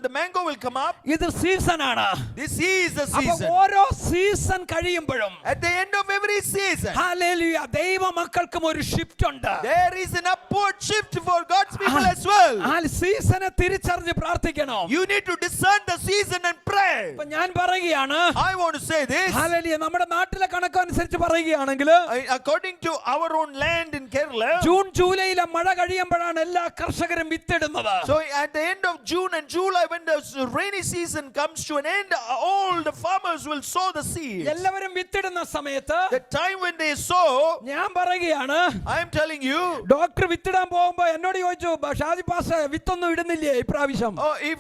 the mango will come up. ഇത് സീസൺ ആണ്. This is the അപ്പോൾ season. ഓരോ സീസൺ കഴിയുമ്പോഴും At the end of every season, hallelujah ദൈവ മക്കൾക്കും ഒരു ഷിഫ്റ്റ് ഉണ്ട്. there is an upward shift for God's people as well. ആ സീസണെ തിരിച്ചറിഞ്ഞ് പ്രാർത്ഥിക്കണം. You need to discern the season and pray. ഇപ്പൊ ഞാൻ പറയുകയാണ്, I want to say this. Hallelujah നമ്മുടെ നാട്ടിലെ കണക്കനുസരിച്ച് പറയുകയാണെങ്കിൽ According to our own land in Kerala, June ജൂലൈയിലെ മഴ കഴിയുമ്പോഴാണ് എല്ലാ കർഷകരും വിത്തിടുന്നത്. so at the end of June and July, when the rainy season comes to an end, all the farmers will sow the seeds. എല്ലാവരും വിത്തിടുന്ന സമയത്ത് The time when they sow, ഞാൻ പറയുകയാണ്, I am telling you, doctor വിത്തിടാൻ പോകുമ്പോ എന്നോട് ചോദിച്ചു, Shaji pastor വിത്തൊന്നും ഇടുന്നില്ലേ ഇപ്രാവശ്യം? if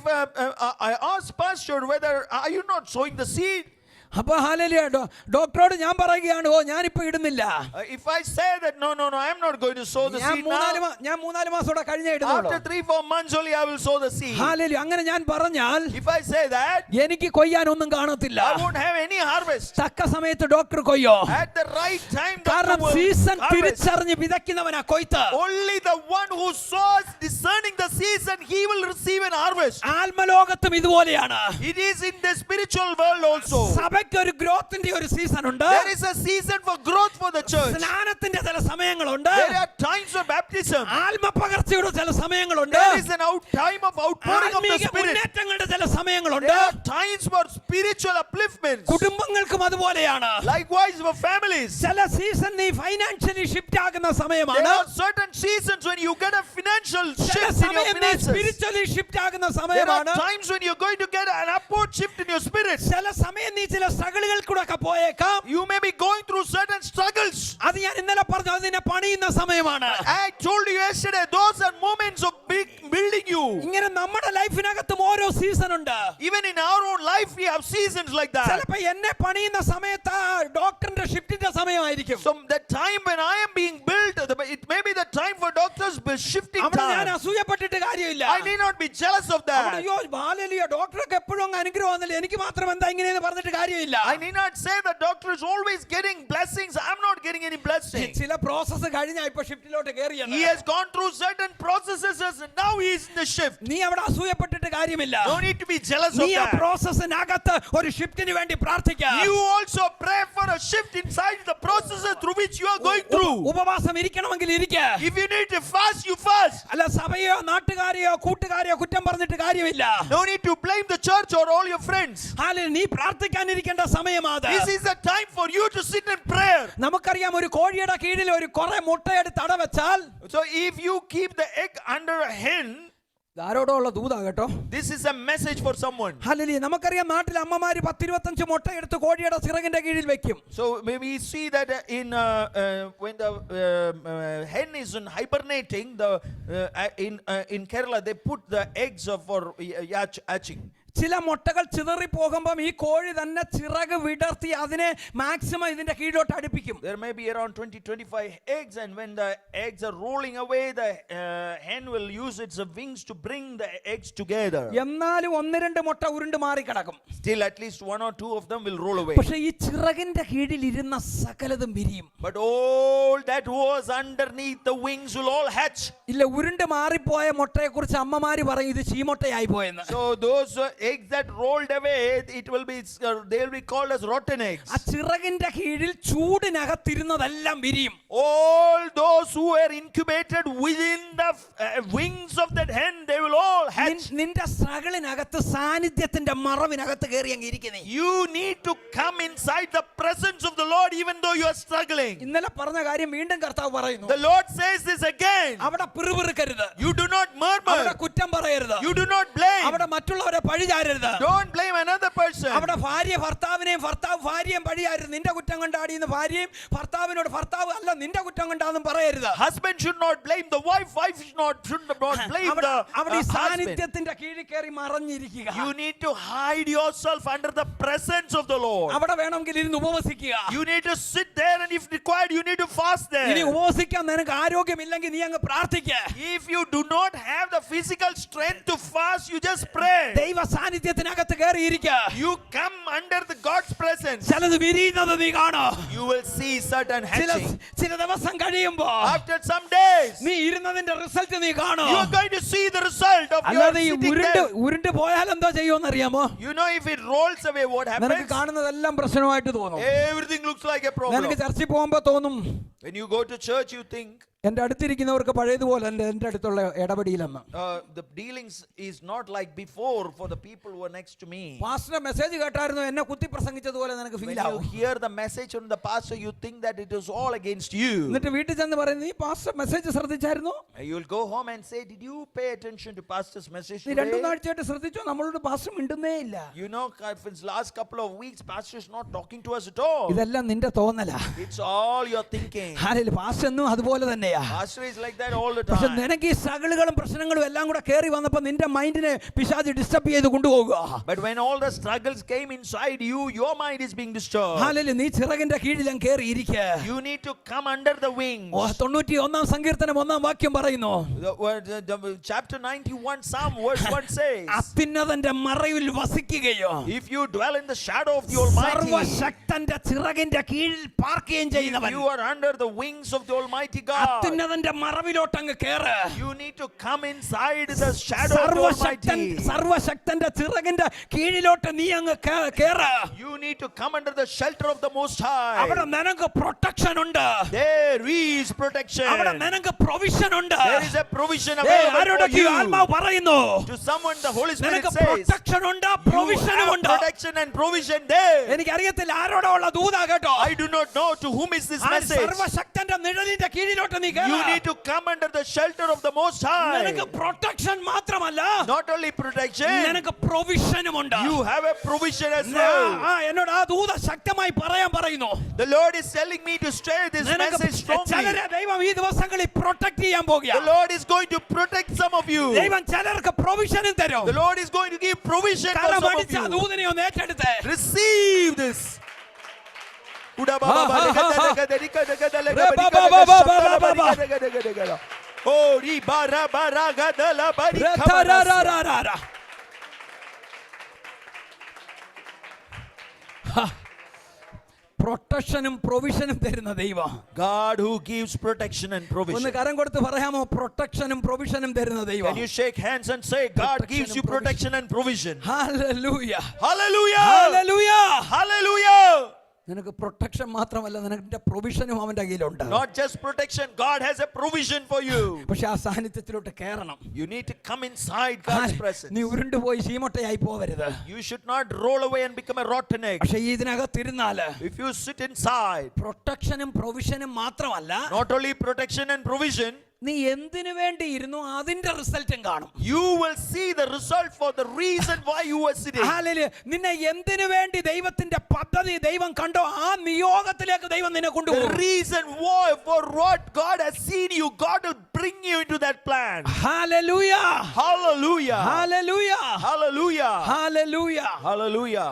I asked pastor whether are you not sowing the seed, അപ്പൊ ഹല്ലേലൂയ ഡോക്ടറോട് ഞാൻ പറയുകയാണ് ഓ ഞാനിപ്പോ ഇടുന്നില്ല. If I say that no, I am not going to sow the seed now. ഞാൻ 3-4 മാസോടെ കഴിഞ്ഞേ ഇടുന്നുള്ളൂ. After 3-4 months only I will sow the seed. Hallelujah. അങ്ങനെ ഞാൻ പറഞ്ഞാൽ If I say that, എനിക്ക് കൊയ്യാനൊന്നും കാണത്തില്ല. I won't have any harvest. തക്ക സമയത്ത് doctor കൊയ്യോ. At the right time, കാരണം doctor will സീസൺ harvest. തിരിച്ചറിഞ്ഞ് വിതയ്ക്കുന്നവനാ കൊയ്ത്ത്. Only the one who sows discerning the season, he will receive an harvest. ആത്മലോകത്തും ഇതുപോലെയാണ്. It is in the spiritual world also. സഭയ്ക്ക് ഒരു ഗ്രോത്തിന്റെ ഒരു സീസൺ ഉണ്ട്. There is a season for growth for the church. സ്നാനത്തിന്റെ ചില സമയങ്ങളുണ്ട്. There are times of baptism. ആത്മപകർച്ചയുടെ ചില സമയങ്ങളുണ്ട്. There is an time of outpouring of the ആത്മീക Spirit. മുന്നേറ്റങ്ങളുടെ ചില സമയങ്ങളുണ്ട്. There are times for spiritual upliftments. കുടുംബങ്ങൾക്കും അതുപോലെയാണ്. Likewise for families. ചില season നീ financially shift ആകുന്ന There സമയമാണ്. are certain seasons when you get a financial ചില shift in your സമയം നീ finances. സ്പിരിച്വലി ഷിഫ്റ്റ് ആകുന്ന There are സമയമാണ്. times when you're going to get an upward shift in your spirit. ചില സമയം നീ ചില സ്ട്രഗിളുകൾ കൂടെ ഒക്കെ പോയേക്കാം. You may be going through certain struggles. അത് ഞാൻ ഇന്നലെ പറഞ്ഞു അത് നിന്നെ പണിയുന്ന സമയമാണ്. I told you yesterday, those are moments of building you. ഇങ്ങനെ നമ്മുടെ ലൈഫിനകത്തും ഓരോ സീസൺ ഉണ്ട്. Even in our own life, we have seasons like that. ചിലപ്പോ എന്നെ പണിയുന്ന സമയത്ത് ഡോക്ടറിന്റെ ഷിഫ്റ്റിന്റെ സമയമായിരിക്കും. So the time when I am being built, it may be the time for doctors shifting അവിടെ ഞാൻ time. അസൂയപ്പെട്ടിട്ട് കാര്യമില്ല. I need not be jealous of that. അയ്യോ ഹല്ലേലൂയ ഡോക്ടർക്ക് എപ്പോഴും അങ്ങ് അനുഗ്രഹം വന്നില്ല എനിക്ക് മാത്രം എന്താ ഇങ്ങനെയെന്ന് പറഞ്ഞിട്ട് കാര്യമില്ല. I need not say the doctor is always getting blessings. I'm not getting any blessings. ചില പ്രോസസ്സ് കഴിഞ്ഞാ ഇപ്പൊ ഷിഫ്റ്റിലോട്ട് കയറിയത്. He has gone through certain processes and now he is in the shift. നീ അവിടെ അസൂയപ്പെട്ടിട്ട് കാര്യമില്ല. No need to be jealous of നീ ആ that. പ്രോസസ്സിനകത്ത് ഒരു ഷിഫ്റ്റിന് വേണ്ടി പ്രാർത്ഥിക്കുക. You also pray for a shift inside the processes through which you are going through. ഉപവാസം ഇരിക്കണമെങ്കിൽ ഇരിക്കുക. If you need to fast, you fast. അല്ല സഭയോ നാട്ടുകാരെയോ കൂട്ടുകാരെയോ കുറ്റം പറഞ്ഞിട്ട് കാര്യമില്ല. No need to blame the church or all your friends. Hallelujah നീ പ്രാർത്ഥിക്കാനിരിക്കേണ്ട സമയമാണ്. This is the time for you to sit in prayer. നമുക്കറിയാം ഒരു കോഴിയുടെ കീഴിൽ ഒരു കുറെ മുട്ടയെടുത്ത് അടവെച്ചാൽ So if you keep the egg under a hen, ആരോടോ ഉള്ള ദൂതാ കേട്ടോ. this is a message for someone. Hallelujah നമുക്കറിയാം നാട്ടിൽ അമ്മമാര് 10-25 മുട്ട എടുത്ത് കോഴിയുടെ ചിറകിന്റെ കീഴിൽ വെക്കും. So we see that in when the hen is hibernating, in Kerala they put the eggs for hatching. ചില മുട്ടകൾ ചിതറി പോകുമ്പോൾ ഈ കോഴി തന്നെ ചിറക് വിടർത്തി അതിനെ മാക്സിമം ഇതിന്റെ കീഴിലോട്ട് അടുപ്പിക്കും. There may be around 20-25 eggs, and when the eggs are rolling away, the hen will use its wings to bring the eggs together. എന്നാലും 1-2 മുട്ട ഉരുണ്ട് മാറി കിടക്കും. Still at least 1 or 2 of them will roll away. പക്ഷേ ഈ ചിറകിന്റെ കീഴിൽ ഇരുന്ന സകലതും വിരിയും. But all that was underneath the wings will all hatch. ഇല്ല ഉരുണ്ട് മാറിപ്പോയ മുട്ടയെ കുറിച്ച് അമ്മമാര് പറയും ഇത് ചീമുട്ടയായി പോയെന്ന്. So those eggs that rolled away, it will be they will be called as rotten eggs. ആ ചിറകിന്റെ കീഴിൽ ചൂടിനകത്തിരുന്നതെല്ലാം വിരിയും. All those who were incubated within the wings of that hen, they will all hatch. നിന്റെ സ്ട്രഗിളിനകത്ത് സാന്നിധ്യത്തിന്റെ മറവിനകത്ത് കയറി അങ്ങ് ഇരിക്കുന്നേ. You need to come inside the presence of the Lord even though you are struggling. ഇന്നലെ പറഞ്ഞ കാര്യം വീണ്ടും കർത്താവ് പറയുന്നു. The Lord says this again. അവിടെ പിറുപിറുക്കരുത്. You do not അവിടെ murmur. കുറ്റം പറയരുത്. You do not blame. അവിടെ മറ്റുള്ളവരെ പഴിചാരരുത്. Don't blame another person. അവിടെ ഭാര്യ ഭർത്താവിനെയും ഭർത്താവ് ഭാര്യയും പഴിചാരരുത്. നിന്റെ കുറ്റം കൊണ്ടാടിയെന്ന് ഭാര്യയും ഭർത്താവിനോട് ഭർത്താവ് അല്ല നിന്റെ കുറ്റം കൊണ്ടാന്നും പറയരുത്. Husband should not blame the wife. Wife should not blame the അവിടെ ഈ husband. സാന്നിധ്യത്തിന്റെ കീഴിൽ കയറി മറഞ്ഞിരിക്കുക. You need to hide yourself under the presence of the Lord. അവിടെ വേണമെങ്കിൽ ഇരുന്ന് ഉപവസിക്കുക. You need to sit there, and if required, you need to fast ഇനി there. ഉപവസിക്കാൻ നിനക്ക് ആരോഗ്യമില്ലെങ്കിൽ നീ അങ്ങ് പ്രാർത്ഥിക്കുക. If you do not have the physical strength to fast, you just pray. ദൈവ സാന്നിധ്യത്തിനകത്ത് കയറിയിരിക്കുക. You come under the God's presence. ചിലത് വിരിയുന്നത് നീ കാണും. You will see certain hatching. ചില ദിവസം കഴിയുമ്പോ After some days, നീ ഇരുന്നതിന്റെ റിസൾട്ട് നീ കാണും. you are going to see the result of your അല്ലാതെ ഈ sitting ഉരുണ്ട് there. ഉരുണ്ട് പോയാൽ എന്തോ ചെയ്യുമെന്ന് അറിയാമോ? You know, if it rolls away, what നിനക്ക് happens? കാണുന്നതെല്ലാം പ്രശ്നമായിട്ട് തോന്നും. Everything looks like a നിനക്ക് problem. ചർച്ചിൽ പോകുമ്പോ തോന്നും When you go to church, you think എന്റെ അടുത്തിരിക്കുന്നവർക്ക് പഴയതുപോലെ എന്റെ അടുത്തുള്ള ഇടപെടിയില്ലെന്ന്. the dealings is not like before for the people who are next to me. Pastor message കേട്ടായിരുന്നു എന്നെ കുത്തി പ്രസംഗിച്ചതുപോലെ നിനക്ക് When ഫീൽ you ആവും. hear the message from the pastor, you think that it is all against you. എന്നിട്ട് വീട്ടിൽ ചെന്ന് പറയും നീ പാസ്റ്റർ മെസ്സേജ് ശ്രദ്ധിച്ചായിരുന്നു? You will go home and say, did you pay attention to pastor's message നീ 2 today? നാഴ്ചയായിട്ട് ശ്രദ്ധിച്ചോ നമ്മളോട് പാസ്റ്റർ മിണ്ടുന്നേ ഇല്ല. You know, since last couple of weeks, pastor is not talking to us at all. ഇതെല്ലാം നിന്റെ തോന്നലാ. It's all your thinking. ആരെങ്കിലും pastor എന്നും അതുപോലെ തന്നെ അങ്ങനെയാ. Pastor is like that all the പക്ഷെ time. നിനക്ക് ഈ സകലുകളും പ്രശ്നങ്ങളും എല്ലാം കൂടെ കയറി വന്നപ്പോ നിന്റെ മൈൻഡിനെ പിശാച് ഡിസ്റ്റർബ് ചെയ്ത് കൊണ്ടുപോകുക. But when all the struggles came inside you, your mind is being disturbed. Hallelujah. നീ ചിറകിന്റെ കീഴിൽ കയറി ഇരിക്കുക. You need to come under the wings. 91 സങ്കീർത്തനം 1 വാക്യം പറയുന്നു, The chapter 91 Psalm verse 1 says, അത്യുന്നതന്റെ മറവിൽ വസിക്കുകയോ if you dwell in the shadow of the Almighty, സർവശക്തന്റെ ചിറകിന്റെ കീഴിൽ പാർക്കുകയും ചെയ്യുന്നവൻ, you are under the wings of the Almighty God. അത്യുന്നതന്റെ മറവിലോട്ട് അങ്ങ് കേറ്. You need to come inside the shadow of the Almighty. സർവശക്തന്റെ ചിറകിന്റെ കീഴിലോട്ട് നീ അങ്ങ് കേറ്. You need to come under the shelter of the Most High. അവിടെ നിനക്ക് പ്രൊട്ടക്ഷൻ ഉണ്ട്. There is protection. അവിടെ നിനക്ക് പ്രൊവിഷൻ ഉണ്ട്. There is a provision available for you. ആത്മാവ് പറയുന്നു, To someone the Holy Spirit നിനക്ക് says, പ്രൊട്ടക്ഷൻ ഉണ്ട്, you പ്രൊവിഷനും have ഉണ്ട്. protection and provision there. എനിക്കറിയത്തില്ല ആരോടാ ഉള്ള ദൂതാ കേട്ടോ. I do not know to whom is this message. സർവശക്തന്റെ നിഴലിന്റെ കീഴിലോട്ട് നീ കേറ്. You need to come under the shelter of the Most High. നിനക്ക് പ്രൊട്ടക്ഷൻ മാത്രമല്ല, Not only protection, നിനക്ക് പ്രൊവിഷനും ഉണ്ട്. you have a provision as well. എന്നോട് ആ ദൂത ശക്തമായി പറയുന്നു, The Lord is telling me to share this message strongly. ചിലരെ ദൈവം ഈ ദിവസങ്ങളിൽ പ്രൊട്ടക്ട് ചെയ്യാൻ The പോകുകയാണ്. Lord is going to protect some of you. ദൈവം ചിലർക്ക് പ്രൊവിഷനും തരും. The Lord is going to give provision for some of കരമടിച്ച you. ദൂതനെ ഒന്ന് ഏറ്റെടുത്ത് Receive this. Oh, ribara baragadala barikabara. പ്രൊട്ടക്ഷനും പ്രൊവിഷനും തരുന്ന ദൈവം. God who gives protection and ഒന്ന് provision. കരം കൊടുത്ത് പറയാമോ, പ്രൊട്ടക്ഷനും പ്രൊവിഷനും തരുന്ന ദൈവം. Can you shake hands and say, God gives you protection and provision? Hallelujah, Hallelujah! Hallelujah. Hallelujah! നിനക്ക് പ്രൊട്ടക്ഷൻ മാത്രമല്ല, നിനക്ക് പ്രൊവിഷനും അവന്റെ കയ്യിലുണ്ട്. Not just protection, God has a provision for you. പക്ഷെ ആ സാന്നിധ്യത്തിലോട്ട് കയറണം. You need to come inside God's presence. നീ ഉരുണ്ടുപോയി ശീമൊട്ടയായി പോവരുത്. You should not roll away and become a rotten egg. പക്ഷെ ഇതിനകത്തിരുന്നാല് If you sit inside, പ്രൊട്ടക്ഷനും പ്രൊവിഷനും മാത്രമല്ല, not only protection and provision, നീ എന്തിനു വേണ്ടി ഇരുന്നു അതിന്റെ റിസൾട്ടും കാണും. you will see the result for the reason why you were sitting. Hallelujah. നിന്നെ എന്തിനു വേണ്ടി ദൈവത്തിന്റെ പദ്ധതി ദൈവം കണ്ടോ ആ നിയോഗത്തിലേക്ക് ദൈവം നിന്നെ The കൊണ്ടുപോകും. reason why, for what God has seen you, God will bring you into that plan. Hallelujah, Hallelujah! Hallelujah, Hallelujah! Hallelujah. Hallelujah!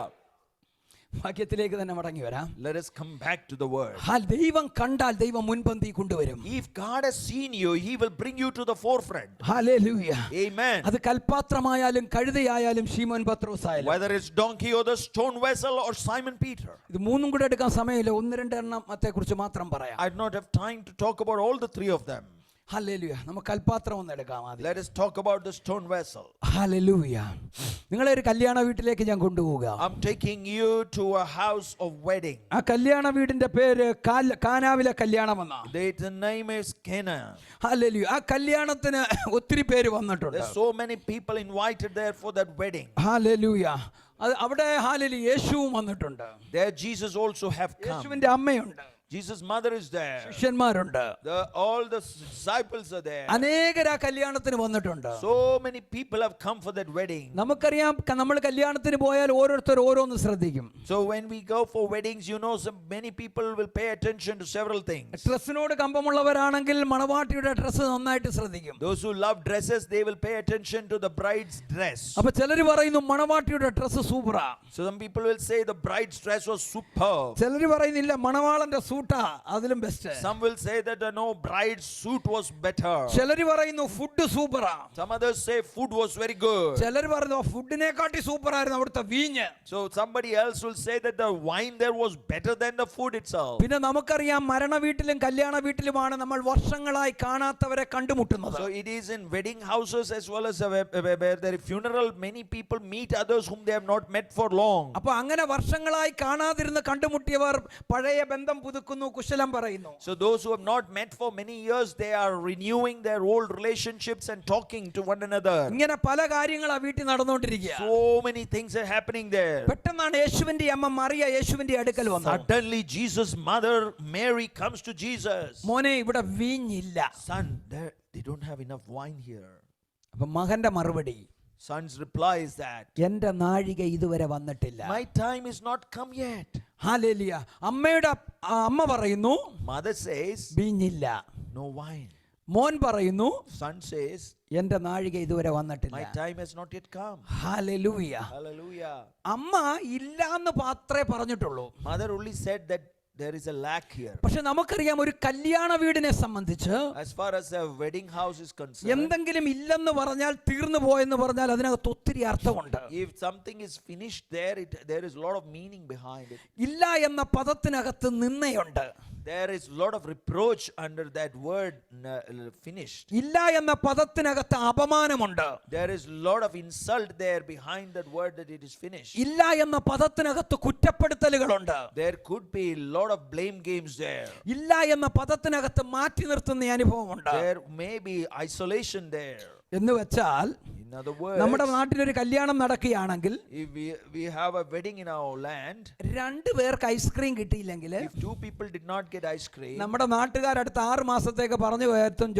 വാക്യത്തിലേക്ക് തന്നെ മടങ്ങി വരാം. Let us come back to the word. ദൈവം കണ്ടാൽ ദൈവം മുൻപന്തി കൊണ്ടുവരും. If God has seen you, He will bring you to the forefront. Hallelujah. Amen. അത് കൽപാത്രമായാലും കഴുതയായാലും ശീമോൻ പത്രോസ് ആയാലും, Whether it's donkey or the stone vessel or Simon Peter. ഇത് മൂന്നും കൂടെ എടുക്കാൻ സമയമില്ല, 1-2 എണ്ണത്തെ കുറിച്ച് മാത്രം പറയാം. I do not have time to talk about all the three of them. Hallelujah. നമുക്ക് കൽപാത്രം ഒന്ന് എടുക്കാം ആദ്യം. Let us talk about the stone vessel. Hallelujah. നിങ്ങളെ ഒരു കല്യാണ വീട്ടിലേക്ക് ഞാൻ കൊണ്ടുപോവുക. I'm taking you to a house of wedding. ആ കല്യാണ വീടിന്റെ പേര് കാനാവിലെ കല്യാണം എന്നാ. The name is Cana. Hallelujah. ആ കല്യാണത്തിന് ഒത്തിരി പേര് വന്നിട്ടുണ്ട്. There's so many people invited there for that wedding. Hallelujah. അവിടെ ഹല്ലേലൂയ യേശുവും വന്നിട്ടുണ്ട്. There Jesus also have come. യേശുവിന്റെ അമ്മയുണ്ട്. Jesus' mother is there. ശിഷ്യന്മാരുണ്ട്. All the disciples are there. അനേകർ ആ കല്യാണത്തിന് വന്നിട്ടുണ്ട്. So many people have come for that wedding. നമുക്കറിയാം, നമ്മൾ കല്യാണത്തിന് പോയാൽ ഓരോരുത്തർ ഓരോന്ന് ശ്രദ്ധിക്കും. So when we go for weddings, you know, many people will pay attention to several things. ഡ്രസ്സിനോട് കമ്പമുള്ളവരാണെങ്കിൽ മണവാട്ടിയുടെ ഡ്രസ്സ് നന്നായിട്ട് ശ്രദ്ധിക്കും. Those who love dresses, they will pay attention to the bride's dress. അപ്പൊ ചിലർ പറയുന്നു മണവാട്ടിയുടെ ഡ്രസ്സ് സൂപ്പറാ. So some people will say the bride's dress was superb. ചിലർ പറയുന്നില്ല മണവാളന്റെ സൂട്ടാ അതിലും best. Some will say that no, bride's suit was better. ചിലർ പറയുന്നു food സൂപ്പറാ. Some others say food was very good. ചിലർ പറയുന്നു ഫുഡിനെക്കാട്ടി സൂപ്പറായിരുന്നു അവിടുത്തെ വീഞ്ഞ്. So somebody else will say that the wine there was better than the food itself. പിന്നെ നമുക്കറിയാം മരണ വീട്ടിലും കല്യാണ വീട്ടിലുമാണ് നമ്മൾ വർഷങ്ങളായി കാണാത്തവരെ കണ്ടുമുട്ടുന്നത്. So it is in wedding houses as well as where there is funeral, many people meet others whom they have not met for long. അപ്പൊ അങ്ങനെ വർഷങ്ങളായി കാണാതിരുന്ന് കണ്ടുമുട്ടിയവർ പഴയ ബന്ധം പുതുക്കുന്നു, കുശലം പറയുന്നു. So those who have not met for many years, they are renewing their old relationships and talking to one another. ഇങ്ങനെ പല കാര്യങ്ങൾ ആ വീട്ടിൽ നടന്നുകൊണ്ടിരിക്കുക. So many things are happening there. പെട്ടെന്നാണ് യേശുവിന്റെ അമ്മ മറിയ യേശുവിന്റെ അടുക്കൽ വന്നത്. Suddenly Jesus' mother Mary comes to Jesus. മോനെ ഇവിടെ വീഞ്ഞില്ല. Son, they don't have enough wine here. അപ്പൊ മകന്റെ മറുപടി, Son's reply is that എന്റെ നാഴിക ഇതുവരെ വന്നിട്ടില്ല. my time is not come yet. Hallelujah. അമ്മ പറയുന്നു Mother says വീഞ്ഞില്ല. no wine. മോൻ പറയുന്നു Son says, എന്റെ നാഴിക ഇതുവരെ വന്നിട്ടില്ല. my time has not yet come. Hallelujah. Hallelujah. അമ്മ ഇല്ലാന്ന് മാത്രമേ പറഞ്ഞിട്ടുള്ളൂ. Mother only said that there is a lack here. പക്ഷെ നമുക്കറിയാം ഒരു കല്യാണ വീടിനെ സംബന്ധിച്ച് As far as a wedding house is concerned, എന്തെങ്കിലും ഇല്ലെന്ന് പറഞ്ഞാൽ തീർന്നു പോയെന്ന് പറഞ്ഞാൽ അതിനകത്ത് ഒത്തിരി അർത്ഥമുണ്ട്. if something is finished there, there is a lot of meaning behind it. ഇല്ല എന്ന പദത്തിനകത്ത് നിന്നയുണ്ട്. There is a lot of reproach under that word finished. ഇല്ല എന്ന പദത്തിനകത്ത് അപമാനമുണ്ട്. There is a lot of insult there behind that word that it is finished. ഇല്ല എന്ന പദത്തിനകത്ത് കുറ്റപ്പെടുത്തലുകളുണ്ട്. There could be a lot of blame games there. ഇല്ല എന്ന പദത്തിനകത്ത് മാറ്റി നിർത്തുന്ന അനുഭവമുണ്ട്. There may be isolation there. എന്ന് വെച്ചാൽ In other words, നമ്മുടെ നാട്ടിലൊരു കല്യാണം നടക്കുകയാണെങ്കിൽ if we have a wedding in our land, രണ്ടു പേർക്ക് ഐസ്ക്രീം കിട്ടിയില്ലെങ്കിൽ if two people did not get ice cream, നമ്മുടെ നാട്ടുകാരടുത്ത് 6 മാസത്തേക്ക് പറഞ്ഞു പോയത്തും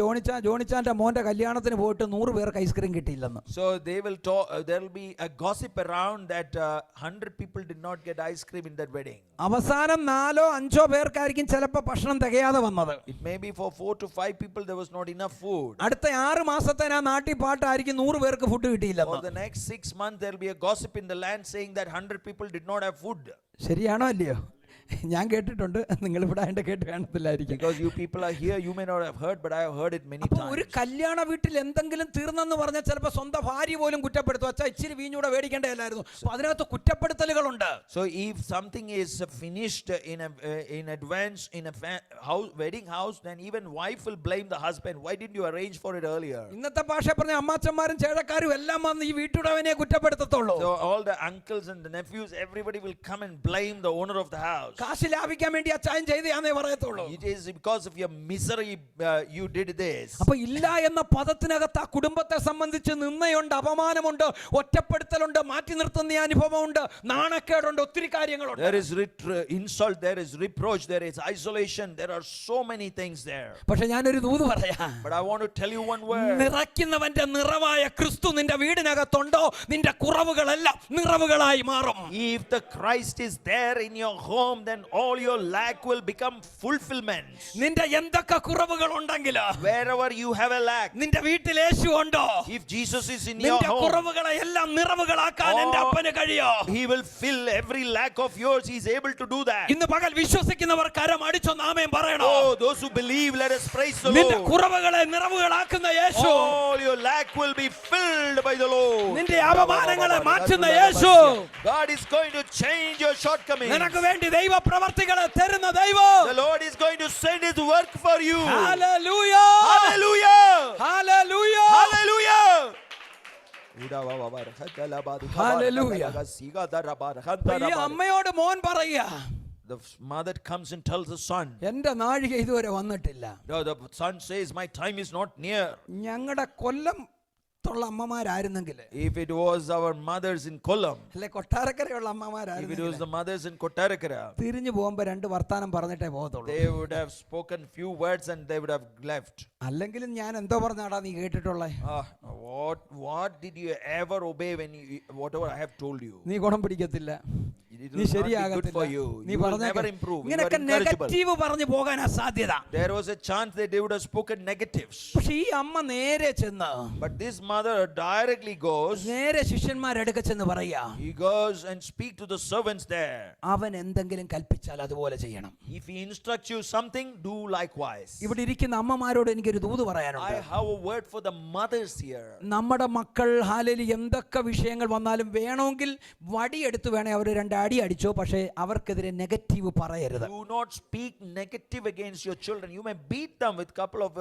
ജോണിച്ചാന്റെ മോന്റെ കല്യാണത്തിന് പോയിട്ട് 100 പേർക്ക് ice cream കിട്ടിയില്ലെന്ന്. so they will talk, there will be a gossip around that 100 people did not get ice cream in that wedding. അവസാനം 4-5 പേർക്കായിരിക്കും ചിലപ്പോൾ ഭക്ഷണം തികയാതെ വന്നത്. It may be for 4 to 5 people there was not enough food. അടുത്ത 6 മാസത്തേന് ആ നാട്ടിൽ പാട്ടായിരിക്കും 100 പേർക്ക് food For കിട്ടിയില്ലെന്ന്. the next 6 months there will be a gossip in the land saying that 100 people did not have food. ശരിയാണോ അല്ലയോ? ഞാൻ കേട്ടിട്ടുണ്ട്, നിങ്ങൾ ഇവിടെ അതിന്റെ കേട്ട് കാണത്തില്ലായിരിക്കും. Because you people are here, you may not have heard, but I have heard it many അപ്പോൾ times. ഒരു കല്യാണ വീട്ടിൽ എന്തെങ്കിലും തീർന്നെന്ന് പറഞ്ഞാൽ ചിലപ്പോൾ സ്വന്തം ഭാര്യ പോലും കുറ്റപ്പെടുത്തും. അച്ഛാ ഇച്ചിരി വീഞ്ഞൂടെ മേടിക്കേണ്ടതല്ലായിരുന്നു. അപ്പോൾ അതിനകത്ത് കുറ്റപ്പെടുത്തലുകളുണ്ട്. So if something is finished in advance in a wedding house, then even wife will blame the husband. Why didn't you arrange for it earlier? ഇന്നത്തെ ഭാഷ പറഞ്ഞ അമ്മാച്ചന്മാരും ചേഴക്കാരും എല്ലാം വന്ന് ഈ വീട്ടുടവനെ കുറ്റപ്പെടുത്തത്തുള്ളൂ. So all the uncles and the nephews, everybody will come and blame the owner of the house. കാശ് ലാഭിക്കാൻ വേണ്ടി അച്ചായൻ ചെയ്തയാന്നേ പറയത്തുള്ളൂ. It is because of your misery you did this. അപ്പൊ ഇല്ല എന്ന പദത്തിനകത്ത് ആ കുടുംബത്തെ സംബന്ധിച്ച് നിന്നയുണ്ട്, അപമാനമുണ്ട്, ഒറ്റപ്പെടുത്തലുണ്ട്, മാറ്റി നിർത്തുന്ന അനുഭവമുണ്ട്, നാണക്കേടുണ്ട്, ഒത്തിരി കാര്യങ്ങളുണ്ട്. There is insult, there is reproach, there is isolation, there are so many things there. പക്ഷെ ഞാനൊരു ദൂത് പറയാം. But I want to tell you one word. നിറയ്ക്കുന്നവന്റെ നിറവായ ക്രിസ്തു നിന്റെ വീടിനകത്തുണ്ടോ, നിന്റെ കുറവുകളെല്ലാം നിറവുകളായി മാറും. If the Christ is there in your home, then all your lack will become fulfillments. നിന്റെ എന്തൊക്കെ കുറവുകൾ ഉണ്ടെങ്കിലോ, Wherever you have a lack, നിന്റെ വീട്ടിൽ യേശു ഉണ്ടോ, if Jesus is in your നിന്റെ home, കുറവുകളെ എല്ലാം നിറവുകളാക്കാൻ എൻ്റെ അപ്പന് കഴിയോ. He will fill every lack of yours. He is able to do that. ഇന്ന് പകൽ വിശ്വസിക്കുന്നവർ കരം അടിച്ചൊന്ന് ആമേൻ പറയണോ. Oh, those who believe, let us praise the നിന്റെ Lord. കുറവുകളെ നിറവുകളാക്കുന്ന യേശു, All your lack will be filled by the Lord. നിന്റെ അപമാനങ്ങളെ മാറ്റുന്ന യേശു, God is going to change your shortcomings. നിനക്ക് വേണ്ടി ദൈവ പ്രവർത്തികളെ തരുന്ന ദൈവം. The Lord is going to send His work for you. Hallelujah, Hallelujah. Hallelujah, Hallelujah. Hallelujah. ഈ അമ്മയോട് മോൻ പറയുക, The mother comes and tells the son. എന്റെ നാഴിക ഇതുവരെ വന്നിട്ടില്ല. The son says, my time is not near. ഞങ്ങളുടെ കൊല്ലം ത്തുള്ള അമ്മമാരായിരുന്നെങ്കിൽ, If it was our mothers in Kollam, അല്ലെ കൊട്ടാരക്കരയുള്ള if it was അമ്മമാരായിരുന്നെങ്കിൽ, the mothers in Kottarakara, തിരിഞ്ഞു പോകുമ്പോ 2 വർത്താനം പറഞ്ഞിട്ടേ പോകത്തുള്ളൂ. they would have spoken few words and they would have left. അല്ലെങ്കിലും ഞാൻ എന്തോ പറഞ്ഞാടാ നീ കേട്ടിട്ടുള്ളേ, What did you ever obey when whatever I have told you? നീ ഗുണം പിടിക്കത്തില്ല, It നീ will not be good ശരിയാകത്തില്ല, for you. നീ You will പറഞ്ഞ never improve. You are ഇങ്ങനൊക്കെ incorrigible. നെഗറ്റീവ് പറഞ്ഞു പോകാനാ സാധ്യത. There was a chance that they would have spoken negatives. പക്ഷെ ഈ അമ്മ നേരെ ചെന്ന്, But this mother directly goes. നേരെ ശിഷ്യന്മാരെടുക്ക ചെന്ന് പറയാ, He goes and speak to the servants there. അവൻ എന്തെങ്കിലും കൽപ്പിച്ചാൽ അതുപോലെ ചെയ്യണം. If he instructs you something, do likewise. ഇവിടെ ഇരിക്കുന്ന അമ്മമാരോട് എനിക്കൊരു ദൂത് I പറയാനുണ്ട്. have a word for the mothers here. നമ്മുടെ മക്കൾ ഹാലേലി എന്തൊക്കെ വിഷയങ്ങൾ വന്നാലും വേണമെങ്കിൽ വടിയെടുത്ത് വേണേ അവർ 2 അടി അടിച്ചോ, പക്ഷേ അവർക്കെതിരെ നെഗറ്റീവ് പറയരുത്. Do not speak negative against your children. You may beat them with couple of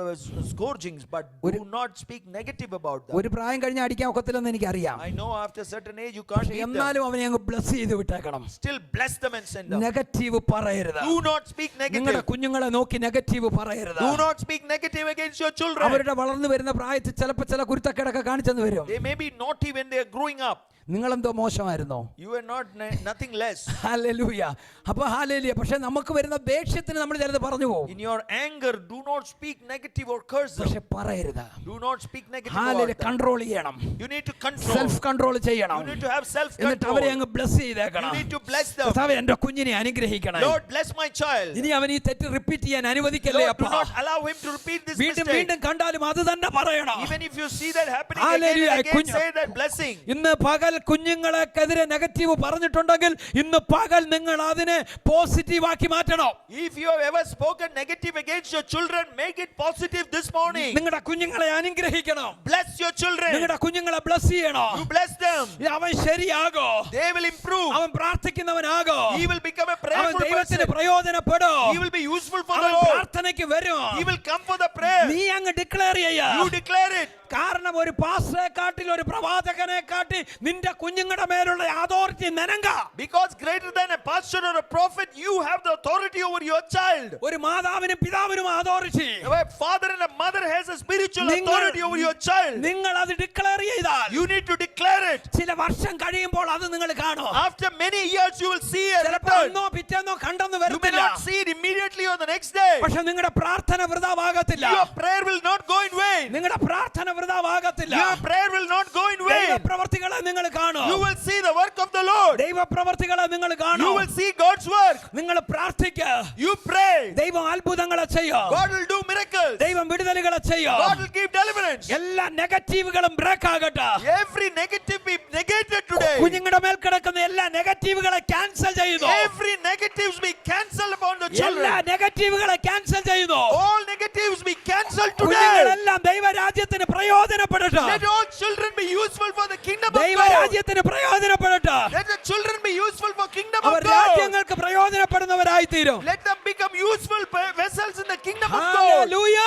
scourgings, but do not speak negative about them. ഒരു പ്രായം കഴിഞ്ഞ് അടിക്കാൻ ഒക്കത്തില്ലെന്ന് എനിക്കറിയാം. I know after a certain age you can't beat them. എന്നാലും അവനെ അങ്ങ് bless ചെയ്ത് വിട്ടേക്കണം. Still bless them and send them. Negative പറയരുത്. Do not speak നിങ്ങളുടെ negative. കുഞ്ഞുങ്ങളെ നോക്കി നെഗറ്റീവ് പറയരുത്. Do not speak negative against your children. അവരുടെ വളർന്നു വരുന്ന പ്രായത്തിൽ ചിലപ്പോൾ ചില കുരുത്തക്കേടൊക്കെ കാണിച്ചെന്ന് വരും. They may be naughty when they are growing up. നിങ്ങളെന്തോ മോശമായിരുന്നോ? You are not nothing less. Hallelujah. അപ്പൊ ഹല്ലേലൂയ. പക്ഷെ നമുക്ക് വരുന്ന ദേഷ്യത്തിന് നമ്മൾ ചിലത് പറഞ്ഞു പോകും. In your anger, do not speak negative or curse them. പക്ഷെ പറയരുത്. Do not speak negative hallelujah. about them. Control ചെയ്യണം. You need to control. Self control ചെയ്യണം. You need to have എന്നിട്ട് self-control. അവരെ അങ്ങ് ബ്ലസ് You ചെയ്തേക്കണം. need to bless them. കർത്താവേ, എന്റെ കുഞ്ഞിനെ അനുഗ്രഹിക്കണം. Lord, bless my child. ഇനി അവൻ ഈ തെറ്റ് റിപ്പീറ്റ് ചെയ്യാൻ അനുവദിക്കല്ലേ Lord, do അപ്പാ. not allow him to repeat this വീണ്ടും mistake. വീണ്ടും കണ്ടാലും അത് തന്നെ പറയണം. Even if you see that happening again Hallelujah. and again, say that blessing. ഇന്ന് പകൽ കുഞ്ഞുങ്ങളെക്കെതിരെ നെഗറ്റീവ് പറഞ്ഞിട്ടുണ്ടെങ്കിൽ ഇന്ന് പകൽ നിങ്ങൾ അതിനെ പോസിറ്റീവ് ആക്കി മാറ്റണം. If you have ever spoken negative against your children, make it positive this morning. നിങ്ങളുടെ കുഞ്ഞുങ്ങളെ അനുഗ്രഹിക്കണം. Bless your children. നിങ്ങളുടെ കുഞ്ഞുങ്ങളെ ബ്ലസ് ചെയ്യണം. You bless them. അവൻ ശരിയാകോ, They will improve. അവൻ പ്രാർത്ഥിക്കുന്നവനാകോ, He will become a അവൻ prayerful ദൈവത്തിന് person. പ്രയോജനപ്പെടോ, He will be useful for the അവൻ Lord. പ്രാർത്ഥനയ്ക്ക് വരും. He will come for the prayer. നീ അങ്ങ് ഡിക്ലെയർ ചെയ്യാ. You declare it. കാരണം ഒരു പാസ്റ്ററെ കാട്ടിൽ ഒരു പ്രവാചകനെ കാട്ടി നിന്റെ കുഞ്ഞുങ്ങളുടെ മേലുള്ള authority നിനങ്ക. Because greater than a pastor or a prophet, you have the authority over your child. ഒരു മാതാവിനും പിതാവിനും authority. A father and a mother has a spiritual authority over your child. നിങ്ങൾ അത് ഡിക്ലെയർ ചെയ്താൽ You need to declare it. ചില വർഷം കഴിയുമ്പോൾ അത് നിങ്ങൾ കാണും. After many years, you will see a ചിലപ്പോൾ return. ഒന്നോ പിറ്റേന്നോ കണ്ടെന്ന് You may വരത്തില്ല. not see it immediately or the next day. പക്ഷെ നിങ്ങളുടെ പ്രാർത്ഥന വൃഥാവാകത്തില്ല. Your prayer will not go in vain. നിങ്ങളുടെ പ്രാർത്ഥന വൃഥാവാകത്തില്ല. Your prayer will not go in vain. ദൈവപ്രവർത്തികളെ നിങ്ങൾ കാണും. You will see the work of the Lord. ദൈവപ്രവർത്തികളെ നിങ്ങൾ You കാണും. will see God's work. നിങ്ങൾ പ്രാർത്ഥിക്കുക. You pray. ദൈവം അത്ഭുതങ്ങളെ ചെയ്യും. God will do miracles. ദൈവം വിടുതലുകളെ ചെയ്യും. God will give deliverance. എല്ലാ നെഗറ്റീവുകളും ബ്രേക്ക് ആകട്ടെ. Every negative be negated today. കുഞ്ഞുങ്ങളുടെ മേൽ കിടക്കുന്ന എല്ലാ നെഗറ്റീവുകളെ ക്യാൻസൽ ചെയ്യുന്നു. Every negatives be cancelled upon the എല്ലാ children. നെഗറ്റീവുകളെ ക്യാൻസൽ ചെയ്യുന്നു. All negatives be cancelled today. കുഞ്ഞുങ്ങളെല്ലാം ദൈവരാജ്യത്തിന് പ്രയോജനപ്പെടട്ടെ. Let all children be useful for the kingdom of God. ദൈവരാജ്യത്തിന് പ്രയോജനപ്പെടട്ടെ. Let the children be useful for kingdom our of God. രാജ്യങ്ങൾക്ക് പ്രയോജനപ്പെടുന്നവരായി തീരും. Let them become useful vessels in the kingdom of God. Hallelujah.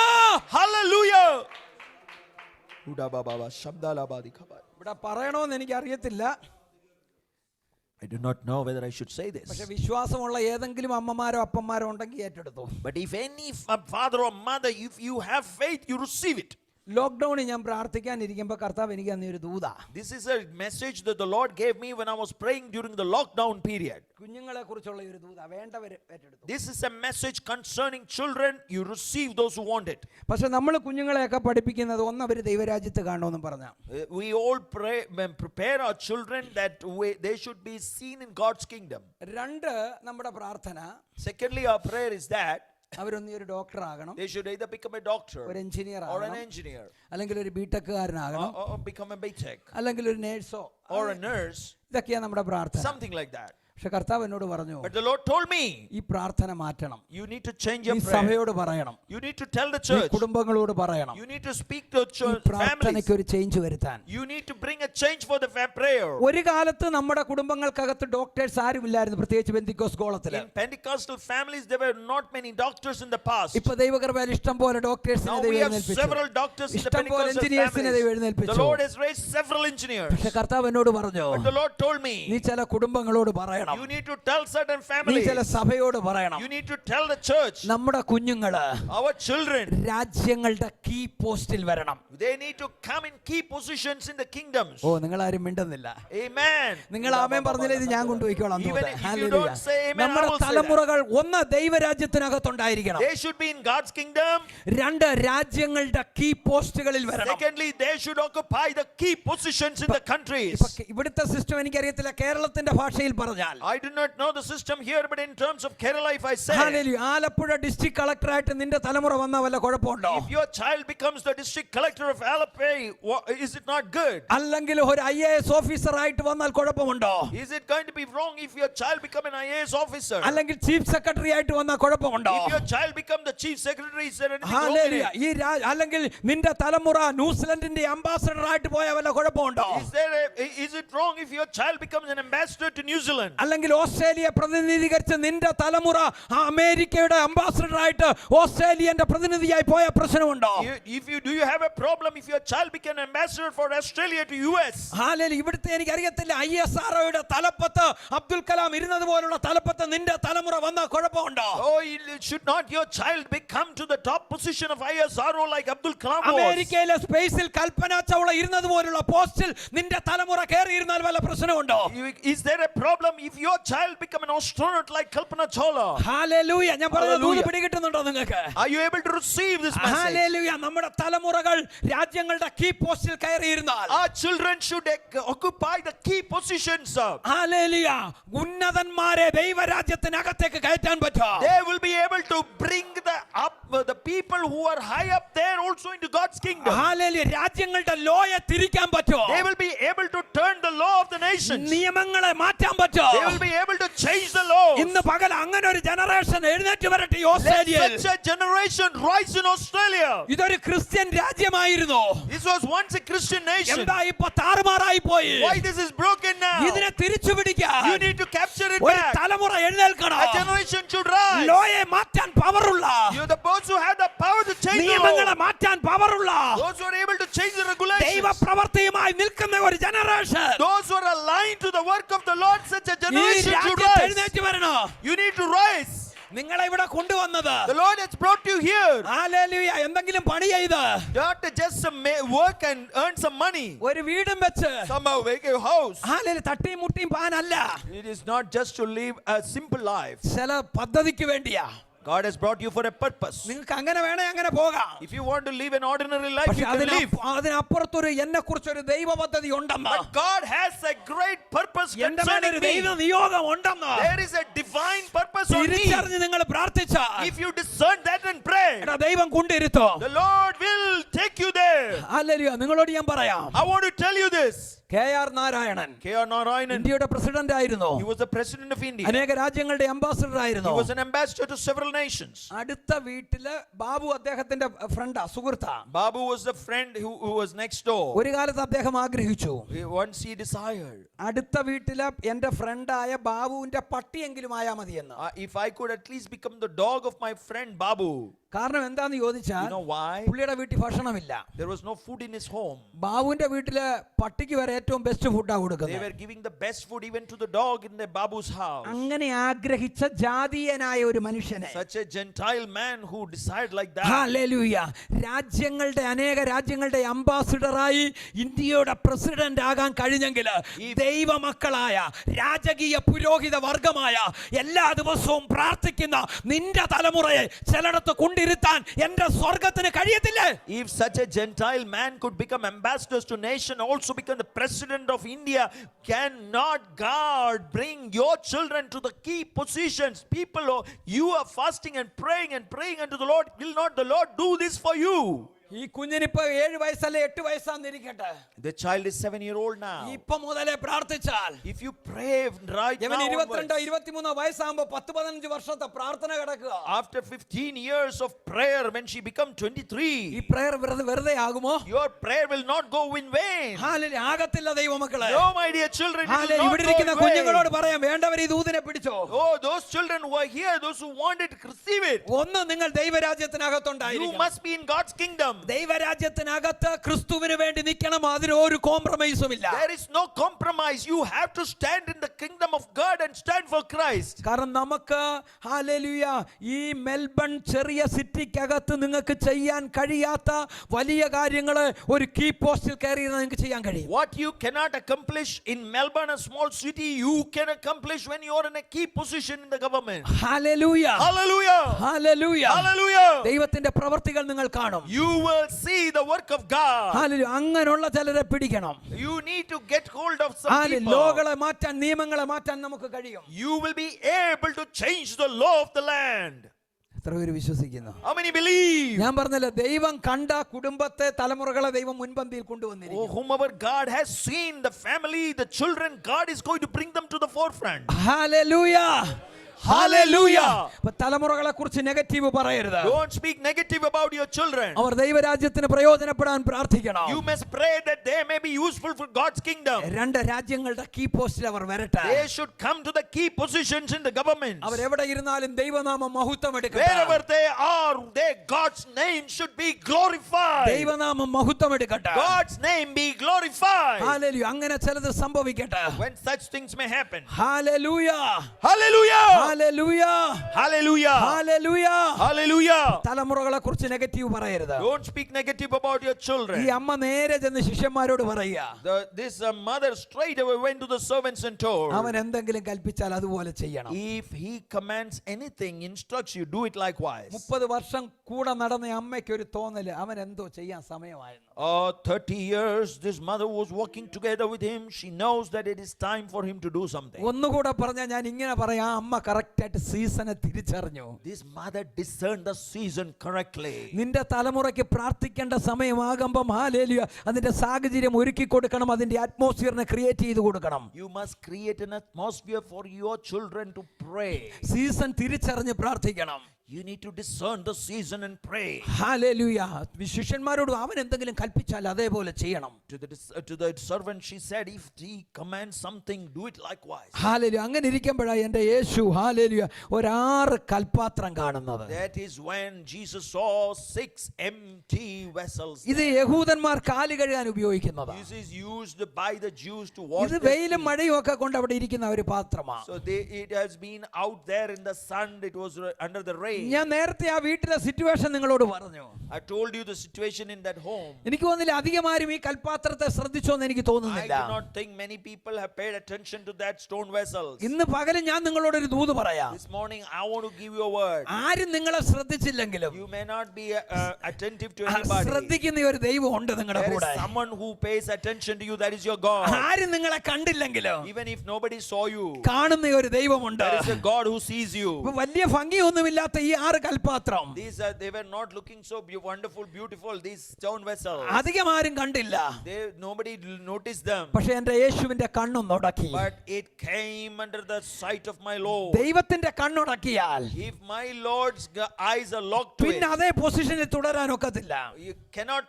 Hallelujah. ഇവിടെ പറയണോന്ന് എനിക്ക് അറിയത്തില്ല. I do not know whether I should say this. പക്ഷെ വിശ്വാസമുള്ള ഏതെങ്കിലും അമ്മമാരോ അപ്പന്മാരോ ഉണ്ടെങ്കിൽ ഏറ്റെടുത്തു. But if any father or mother, if you have faith, you receive it. ലോക്ക്ഡൌണിൽ ഞാൻ പ്രാർത്ഥിക്കാനിരിക്കുമ്പോൾ കർത്താവ് എനിക്ക് അന്ന് ഒരു ദൂത. This is a message that the Lord gave me when I was praying during the lockdown period. കുഞ്ഞുങ്ങളെ കുറിച്ചുള്ള ഒരു ദൂത വേണ്ടവർ ഏറ്റെടുത്തു. This is a message concerning children. You receive those who want it. പക്ഷെ നമ്മൾ കുഞ്ഞുങ്ങളെയൊക്കെ പഠിപ്പിക്കുന്നത് ഒന്ന് അവർ ദൈവരാജ്യത്ത് കാണുമെന്ന് പറഞ്ഞ. We all prepare our children that they should be seen in God's kingdom. രണ്ട്, നമ്മുടെ പ്രാർത്ഥന, Secondly, our prayer is that അവരൊന്നീ ഒരു ഡോക്ടർ ആകണം, they should either become a doctor ഒരു എഞ്ചിനീയർ or an ആകണം, engineer അല്ലെങ്കിൽ ഒരു ബിടെക്കുകാരനാകണം, or become a BTech അല്ലെങ്കിൽ ഒരു നേഴ്സോ, or a nurse, ഇതൊക്കെയാണ് നമ്മുടെ പ്രാർത്ഥന. something like that. പക്ഷെ കർത്താവ് എന്നോട് പറഞ്ഞു, But the Lord told me, ഈ പ്രാർത്ഥന മാറ്റണം. you need to change ഈ your prayer. സഭയോട് പറയണം, You need to tell the ഈ church. കുടുംബങ്ങളോട് പറയണം, You need to speak to ഈ families. പ്രാർത്ഥനയ്ക്ക് ഒരു ചേഞ്ച് വരുത്താൻ. You need to bring a change for the prayer. ഒരു കാലത്ത് നമ്മുടെ കുടുംബങ്ങൾക്കകത്ത് ഡോക്ടേഴ്സ് ആരുമില്ലായിരുന്നു, പ്രത്യേകിച്ച് ബെന്തിക്കോസ് ഗോളത്തില്. In Pentecostal families, there were not many doctors in the past. ഇപ്പൊ ദൈവകൃപയിൽ ഇഷ്ടം പോലെ ഡോക്ടേഴ്സിനെ Now ദൈവം we have എഴുന്നേൽപ്പിച്ചു. several doctors in the ഇഷ്ടം പോലെ Pentecostal എഞ്ചിനീയേഴ്സിനെ ദൈവം families. The എഴുന്നേൽപ്പിച്ചു. Lord has raised several engineers. പക്ഷെ കർത്താവ് എന്നോട് പറഞ്ഞു, But the Lord told me, നീ ചില കുടുംബങ്ങളോട് പറയണം, you need to tell certain നീ families. ചില സഭയോട് പറയണം, You need to tell the church. നമ്മുടെ കുഞ്ഞുങ്ങള് Our children, രാജ്യങ്ങളുടെ കീ പോസ്റ്റിൽ വരണം. they need to come in key positions in the kingdoms. ഓ, നിങ്ങൾ ആരും മിണ്ടുന്നില്ല. Amen. നിങ്ങൾ ആമേൻ പറഞ്ഞില്ലേ, ഇത് ഞാൻ കൊണ്ടുപോയിക്കോളാം. Even if you don't say amen, I നമ്മുടെ will say that. തലമുറകൾ ഒന്ന് ദൈവരാജ്യത്തിനകത്തുണ്ടായിരിക്കണം. They should be in God's kingdom. രണ്ട്, രാജ്യങ്ങളുടെ കീ പോസ്റ്റുകളിൽ വരണം. Secondly, they should occupy the key positions in the countries. ഇപ്പൊ ഇവിടുത്തെ സിസ്റ്റം എനിക്കറിയത്തില്ല, കേരളത്തിന്റെ ഭാഷയിൽ പറഞ്ഞാൽ I do not know the system here, but in terms of Kerala, if I say, hallelujah, Alappuzha district കളക്ടറായിട്ട് നിന്റെ തലമുറ വന്ന വല്ല കുഴപ്പമുണ്ടോ? if your child becomes the district collector of Alappuzha, is it not good? അല്ലെങ്കിൽ ഒരു IAS ഓഫീസർ ആയിട്ട് വന്നാൽ കുഴപ്പമുണ്ടോ? Is it going to be wrong if your child become an IAS officer? അല്ലെങ്കിൽ ചീഫ് സെക്രട്ടറി ആയിട്ട് വന്നാൽ കുഴപ്പമുണ്ടോ? If your child become the chief secretary, is there anything wrong in hallelujah, it? അല്ലെങ്കിൽ നിന്റെ തലമുറ ന്യൂസിലൻഡിന്റെ അംബാസഡർ ആയിട്ട് പോയ വല്ല കുഴപ്പമുണ്ടോ? Is it wrong if your child becomes an ambassador to New Zealand? അല്ലെങ്കിൽ ഓസ്ട്രേലിയ പ്രതിനിധീകരിച്ച് നിന്റെ തലമുറ അമേരിക്കയുടെ അംബാസഡർ ആയിട്ട് ഓസ്ട്രേലിയന്റെ പ്രതിനിധിയായി പോയ പ്രശ്നമുണ്ടോ? Do you have a problem if your child became an ambassador for Australia to US? Hallelujah, ഇവിടുത്തെ എനിക്കറിയത്തില്ല, ISROയുടെ തലപ്പത്ത് അബ്ദുൽ കലാം ഇരുന്നത് പോലുള്ള തലപ്പത്ത് നിന്റെ തലമുറ വന്ന കുഴപ്പമുണ്ടോ? Oh, should not your child become to the top position of ISRO like Abdul Kalam was? അമേരിക്കയിലെ സ്പേസിൽ കൽപ്പന ചൗള ഇരുന്നത് പോലുള്ള പോസ്റ്റിൽ നിന്റെ തലമുറ കയറിയിരുന്നാൽ വല്ല പ്രശ്നമുണ്ടോ? Is there a problem if if your child become an astronaut like Kalpana Chawla? Hallelujah. ഞാൻ പറഞ്ഞ ദൂത് Hallelujah. പിടികിട്ടുന്നുണ്ടോ നിങ്ങൾക്ക്? Are you able to receive this message? Hallelujah. നമ്മുടെ തലമുറകൾ രാജ്യങ്ങളുടെ കീ പോസ്റ്റിൽ കയറിയിരുന്നാൽ Our children should occupy the key positions. Hallelujah, ഉന്നതന്മാരെ ദൈവരാജ്യത്തിനകത്തേക്ക് കയറ്റാൻ പറ്റും. They will be able to bring the people who are high up there also into God's kingdom. Hallelujah. രാജ്യങ്ങളുടെ ലോയെ തിരിക്കാൻ പറ്റും. They will be able to turn the law of the nations. നിയമങ്ങളെ മാറ്റാൻ പറ്റും. They will be able to change the laws. ഇന്ന് പകൽ അങ്ങനെ ഒരു ജനറേഷൻ എഴുന്നേറ്റ് വരട്ടെ ഈ Let ഓസ്ട്രേലിയയിൽ. such a generation rise in Australia. ഇതൊരു Christian രാജ്യമായിരുന്നു. This was once a Christian nation. എന്താ ഇപ്പൊ താറുമാറായി പോയി? Why this is broken now? ഇതിനെ തിരിച്ചു പിടിക്കാൻ You need to capture it ഒരു back. തലമുറ എഴുന്നേൽക്കണം. A generation should rise. ലോയെ മാറ്റാൻ പവറുള്ള, You're the ones who have the power to change the നിയമങ്ങളെ law. മാറ്റാൻ പവറുള്ള, Those who are able to change the regulations. ദൈവപ്രവൃത്തിയുമായി നിൽക്കുന്ന ഒരു generation Those who are aligned to the work of the Lord, such a ഈ generation should രാജ്യത്ത് rise. എഴുന്നേറ്റ് വരണം. You need to rise. നിങ്ങളെ ഇവിടെ കൊണ്ടുവന്നത് The Lord has brought you here. Hallelujah, എന്തെങ്കിലും പണി ചെയ്ത് Not to just work and earn some money. ഒരു വീടും വെച്ച് Somehow make a house. Hallelujah തട്ടിയും മുട്ടിയും പാനല്ല, It is not just to live a simple life. ചില പദ്ധതിക്ക് വേണ്ടിയാ. God has brought you for a purpose. നിങ്ങൾക്ക് അങ്ങനെ വേണേ അങ്ങനെ പോകാം. If you want to live an ordinary life, പക്ഷെ you can live. അതിനപ്പുറത്തൊരു എന്നെ കുറിച്ചൊരു ദൈവ പദ്ധതി ഉണ്ടെന്ന്, But God has a great purpose എന്റെ മേലൊരു concerning ദൈവ me. നിയോഗം ഉണ്ടെന്ന് There is a divine purpose on me. തിരിച്ചറിഞ്ഞ് നിങ്ങൾ പ്രാർത്ഥിച്ചാൽ If you discern that and pray, എടാ ദൈവം കൊണ്ടിരുത്തും. the Lord will take you there. Hallelujah. നിങ്ങളോട് ഞാൻ പറയാം, I want to tell you this. KR Narayanan K.R. Narayanan, ഇന്ത്യയുടെ പ്രസിഡന്റ് ആയിരുന്നു. he was the president of India. അനേക രാജ്യങ്ങളുടെ അംബാസഡർ He ആയിരുന്നു. was an ambassador to several nations. അടുത്ത വീട്ടില് ബാബു അദ്ദേഹത്തിന്റെ ഫ്രണ്ടാ, സുഹൃത്താ. Babu was the friend who was next door. ഒരു കാലത്ത് അദ്ദേഹം ആഗ്രഹിച്ചു, Once he desired, അടുത്ത വീട്ടിലെ എന്റെ ഫ്രണ്ടായ ബാബുവിന്റെ പട്ടിയെങ്കിലും ആയാ മതിയെന്ന്. if I could at least become the dog of my friend Babu. കാരണം എന്താന്ന് ചോദിച്ചാൽ, You know why? പുള്ളിയുടെ വീട്ടിൽ ഭക്ഷണമില്ല. There was no food in his home. ബാബുവിന്റെ വീട്ടില് പട്ടിക്ക് വരെ ഏറ്റവും ബെസ്റ്റ് ഫുഡാ They കൊടുക്കുന്നത്. were giving the best food even to the dog in the Babu's house. അങ്ങനെ ആഗ്രഹിച്ച ജാതീയനായ ഒരു മനുഷ്യനെ, Such a Gentile man who decided like that. Hallelujah, അനേക രാജ്യങ്ങളുടെ അംബാസിഡറായി ഇന്ത്യയുടെ പ്രസിഡന്റ് ആകാൻ കഴിഞ്ഞെങ്കിൽ ദൈവമക്കളായ രാജകീയ പുരോഹിത വർഗമായ എല്ലാ ദിവസവും പ്രാർത്ഥിക്കുന്ന നിന്റെ തലമുറയെ ചിലടത്ത് കൊണ്ടിരുത്താൻ എന്റെ സ്വർഗത്തിന് കഴിയത്തില്ലേ? If such a Gentile man could become ambassadors to nation, also become the president of India, cannot God bring your children to the key positions? People, you are fasting and praying unto the Lord. Will not the Lord do this for you? ഈ കുഞ്ഞിനിപ്പോ 7 വയസ്സല്ലേ 8 വയസ്സാന്നിരിക്കട്ടെ, The child is 7-year-old now. ഇപ്പൊ മുതലേ പ്രാർത്ഥിച്ചാൽ If you pray right ഇവൻ now, 22 23 വയസ്സാകുമ്പോ 10-15 വർഷത്തെ പ്രാർത്ഥന കിടക്കുക. after 15 years of prayer, when she become 23, ഈ പ്രയർ വെറുതെ ആകുമോ? your prayer will not go in vain. Hallelujah, ആകത്തില്ല ദൈവമക്കളെ. No, my dear children, it will hallelujah, not ഇവിടെ go ഇരിക്കുന്ന in കുഞ്ഞുങ്ങളോട് vain. പറയാം, വേണ്ടവർ ഈ ദൂതിനെ പിടിച്ചോ. Oh, those children who are here, those who want it, receive it. ഒന്ന് നിങ്ങൾ You ദൈവരാജ്യത്തിനകത്തുണ്ടായിരിക്കണം. must be in God's kingdom. ദൈവരാജ്യത്തിനകത്ത് ക്രിസ്തുവിന് വേണ്ടി നിൽക്കണം. അതിനൊരു കോംപ്രമൈസും ഇല്ല. There is no compromise. You have to stand in the kingdom of God and stand for Christ. കാരണം നമുക്ക് hallelujah ഈ മെൽബൺ ചെറിയ സിറ്റിക്കകത്ത് നിങ്ങൾക്ക് ചെയ്യാൻ കഴിയാത്ത വലിയ കാര്യങ്ങള് ഒരു കീ പോസ്റ്റിൽ കയറി നിങ്ങൾക്ക് ചെയ്യാൻ കഴിയും. What you cannot accomplish in Melbourne, a small city, you can accomplish when you are in a key position in the government. Hallelujah, Hallelujah. Hallelujah. Hallelujah. ദൈവത്തിന്റെ പ്രവർത്തികൾ നിങ്ങൾ കാണും. You will see the work of God. Hallelujah. അങ്ങനെയുള്ള ചിലരെ പിടിക്കണം. You need to get hold of some hallelujah. people. ലോകളെ മാറ്റാൻ, നിയമങ്ങളെ മാറ്റാൻ നമുക്ക് കഴിയും. You will be able to change the law of the land. എത്ര പേര് വിശ്വസിക്കുന്നു? How many believe? ഞാൻ പറഞ്ഞല്ലോ, ദൈവം കണ്ട കുടുംബത്തെ, തലമുറകളെ ദൈവം മുൻപന്തിയിൽ Oh, കൊണ്ടുവന്നിരിക്കും. whomever God has seen, the family, the children, God is going to bring them to the forefront. Hallelujah, Hallelujah. അപ്പൊ തലമുറകളെ കുറിച്ച് നെഗറ്റീവ് പറയരുത്. Don't speak negative about your children. അവർ ദൈവരാജ്യത്തിന് പ്രയോജനപ്പെടാൻ പ്രാർത്ഥിക്കണം. You must pray that they may be useful for God's kingdom. രണ്ട് രാജ്യങ്ങളുടെ key പോസ്റ്റിൽ അവർ വരട്ടെ. They should come to the key positions in the government. അവർ എവിടെ ഇരുന്നാലും ദൈവനാമം മഹത്വം എടുക്കട്ടെ. Wherever they are, God's name should be glorified. ദൈവനാമം മഹത്വം എടുക്കട്ടെ. God's name be glorified. Hallelujah. അങ്ങനെ ചിലത് സംഭവിക്കട്ടെ. When such things may happen. Hallelujah, Hallelujah. Hallelujah, Hallelujah. Hallelujah. Hallelujah. തലമുറകളെ കുറിച്ച് നെഗറ്റീവ് പറയരുത്. Don't speak negative about your ഈ children. അമ്മ നേരെ ചെന്ന് ശിഷ്യന്മാരോട് പറയുക, This mother straight away went to the servants and told, അവൻ എന്തെങ്കിലും കൽപ്പിച്ചാൽ അതുപോലെ ചെയ്യണം. if he commands anything, instructs you, do it likewise. 30 വർഷം കൂടെ നടന്ന അമ്മയ്ക്ക് ഒരു തോന്നല് അവൻ എന്തോ ചെയ്യാൻ സമയമായിരുന്നു. 30 years this mother was working together with him. She knows that it is time for him to do something. ഒന്നുകൂടെ പറഞ്ഞാൽ ഞാൻ ഇങ്ങനെ പറയാം, ആ അമ്മ കറക്റ്റ് ആയിട്ട് സീസണെ തിരിച്ചറിഞ്ഞു. This mother discerned the season correctly. നിന്റെ തലമുറയ്ക്ക് പ്രാർത്ഥിക്കേണ്ട സമയമാകുമ്പം ഹല്ലേലൂയ അതിന്റെ സാഹചര്യം ഒരുക്കി കൊടുക്കണം, അതിന്റെ അറ്റ്മോസ്ഫിയറിനെ ക്രിയേറ്റ് ചെയ്ത് കൊടുക്കണം. You must create an atmosphere for your children to pray. Season തിരിച്ചറിഞ്ഞ് പ്രാർത്ഥിക്കണം. You need to discern the season and pray. Hallelujah. ശിഷ്യന്മാരോട് അവൻ എന്തെങ്കിലും കൽപ്പിച്ചാൽ അതേപോലെ ചെയ്യണം. To the servant she said, if he commands something, do it likewise. Hallelujah. അങ്ങനെ ഇരിക്കുമ്പോഴാണ് എൻ്റെ യേശു ഹല്ലേലൂയ 6 കൽപാത്രം കാണുന്നത്. That is when Jesus saw 6 empty vessels. ഇത് യഹൂദന്മാർ കാല് കഴുകാൻ ഉപയോഗിക്കുന്നതാണ്. This is used by the Jews to wash ഇത് their വെയിലും feet. മഴയും ഒക്കെ കൊണ്ട് അവിടെ ഇരിക്കുന്ന ഒരു പാത്രമാണ്. So it has been out there in the sun. It was under the rain. ഞാൻ നേരത്തെ ആ വീട്ടിലെ സിറ്റുവേഷൻ നിങ്ങളോട് പറഞ്ഞു. I told you the situation in that home. എനിക്ക് തോന്നുന്നില്ല അധികമാരും ഈ കൽപാത്രത്തെ ശ്രദ്ധിച്ചോന്ന് എനിക്ക് I തോന്നുന്നില്ല. do not think many people have paid attention to that stone vessels. ഇന്ന് പകലും ഞാൻ നിങ്ങളോട് ഒരു ദൂത് പറയാം. This morning I want to give you a word. ആരും നിങ്ങളെ ശ്രദ്ധിച്ചില്ലെങ്കിലും You may not be attentive to anybody. ശ്രദ്ധിക്കുന്ന ഒരു ദൈവം ഉണ്ട് നിങ്ങളുടെ There കൂടെ. is someone who pays attention to you. That is your God. ആരും നിങ്ങളെ കണ്ടില്ലെങ്കിലും Even if nobody saw you, കാണുന്ന ഒരു ദൈവമുണ്ട്. there is a God who sees you. ഇപ്പൊ വലിയ ഭംഗിയൊന്നുമില്ലാത്ത ഈ 6 കൽപാത്രം They were not looking so wonderful, beautiful. These stone vessels. അധികം ആരും കണ്ടില്ല. Nobody noticed them. പക്ഷെ എന്റെ യേശുവിന്റെ കണ്ണും ഉടക്കി. But it came under the sight of my Lord. ദൈവത്തിന്റെ കണ്ണുടക്കിയാൽ If my Lord's eyes are locked to പിന്നെ it, അതേ പൊസിഷനിൽ തുടരാൻ ഒക്കത്തില്ല. you cannot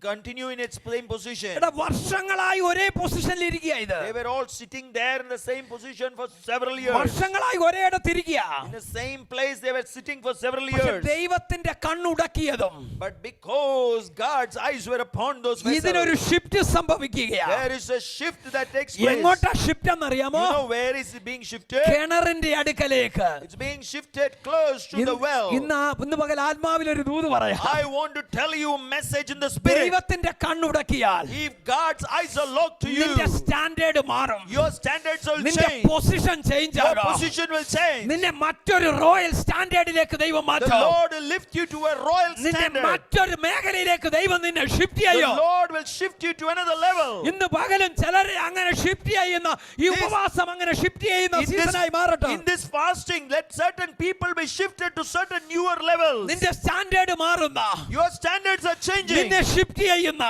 continue in its same position. എടാ വർഷങ്ങളായി ഒരേ പൊസിഷനിൽ ഇരിക്കുക. ഇത് They were all sitting there in the same position for several years. വർഷങ്ങളായി ഒരേ ഇടത്ത് ഇരിക്കുക. In the same place they were sitting for several പക്ഷെ years. ദൈവത്തിന്റെ കണ്ണുടക്കിയതും But because God's eyes were upon those ഇതിനൊരു vessels, ഷിഫ്റ്റ് സംഭവിക്കുകയാണ്. there is a shift that takes place. എങ്ങോട്ടാ ഷിഫ്റ്റ് എന്നറിയാമോ? You know where is it being shifted? കിണറിന്റെ അടുക്കലേക്ക്. It's being shifted close to the well. ഇന്ന് പകൽ ആത്മാവിൽ ഒരു ദൂത് പറയാം. I want to tell you a message in the spirit. ദൈവത്തിന്റെ കണ്ണുടക്കിയാൽ If God's eyes are locked to you, നിന്റെ standard മാറും. your standards will നിന്റെ change. പൊസിഷൻ ചേഞ്ച് Your ആകും. position will change. നിന്നെ മറ്റൊരു റോയൽ സ്റ്റാൻഡേർഡിലേക്ക് ദൈവം The മാറ്റും. Lord will lift you to a royal നിന്നെ standard. മറ്റൊരു മേഖലയിലേക്ക് ദൈവം നിന്നെ ഷിഫ്റ്റ് The ചെയ്യും. Lord will shift you to another level. ഇന്ന് പകലും ചിലരെ അങ്ങനെ ഷിഫ്റ്റ് ചെയ്യുന്ന ഈ ഉപവാസം അങ്ങനെ ഷിഫ്റ്റ് ചെയ്യുന്ന സീസണായി മാറട്ടെ. In this fasting, let certain people be shifted to certain newer levels. നിന്റെ സ്റ്റാൻഡേർഡ് മാറുന്ന, Your standards are changing. നിന്നെ ഷിഫ്റ്റ് ചെയ്യുന്ന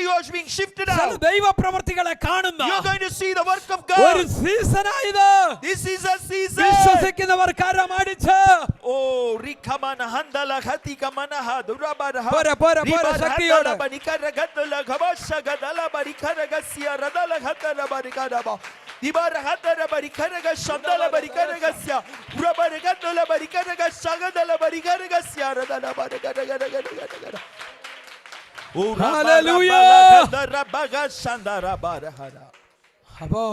You are being shifted ചില out. ദൈവ പ്രവർത്തികളെ കാണുന്ന You're going to see the work of ഒരു God. സീസണായത്. This is a season. വിശ്വസിക്കുന്നവർ കരമടിച്ച് Oh, Rikamana Handala Hatika Manaha Durabara. പോരാ പോരാ പോരാ ശക്തിയോടെ. Banikara Gatala Kabasha Gadala Barikara Gasia Radala Hatana Barikadaba. Dibara Hatana Barikara Shandala Barikara Gasia. Rabarigatola Barikara Sagadala Barikara Gasia Radala Barikara. Oh, Hallelujah. Rabaga Shandara Barahara. അപ്പോ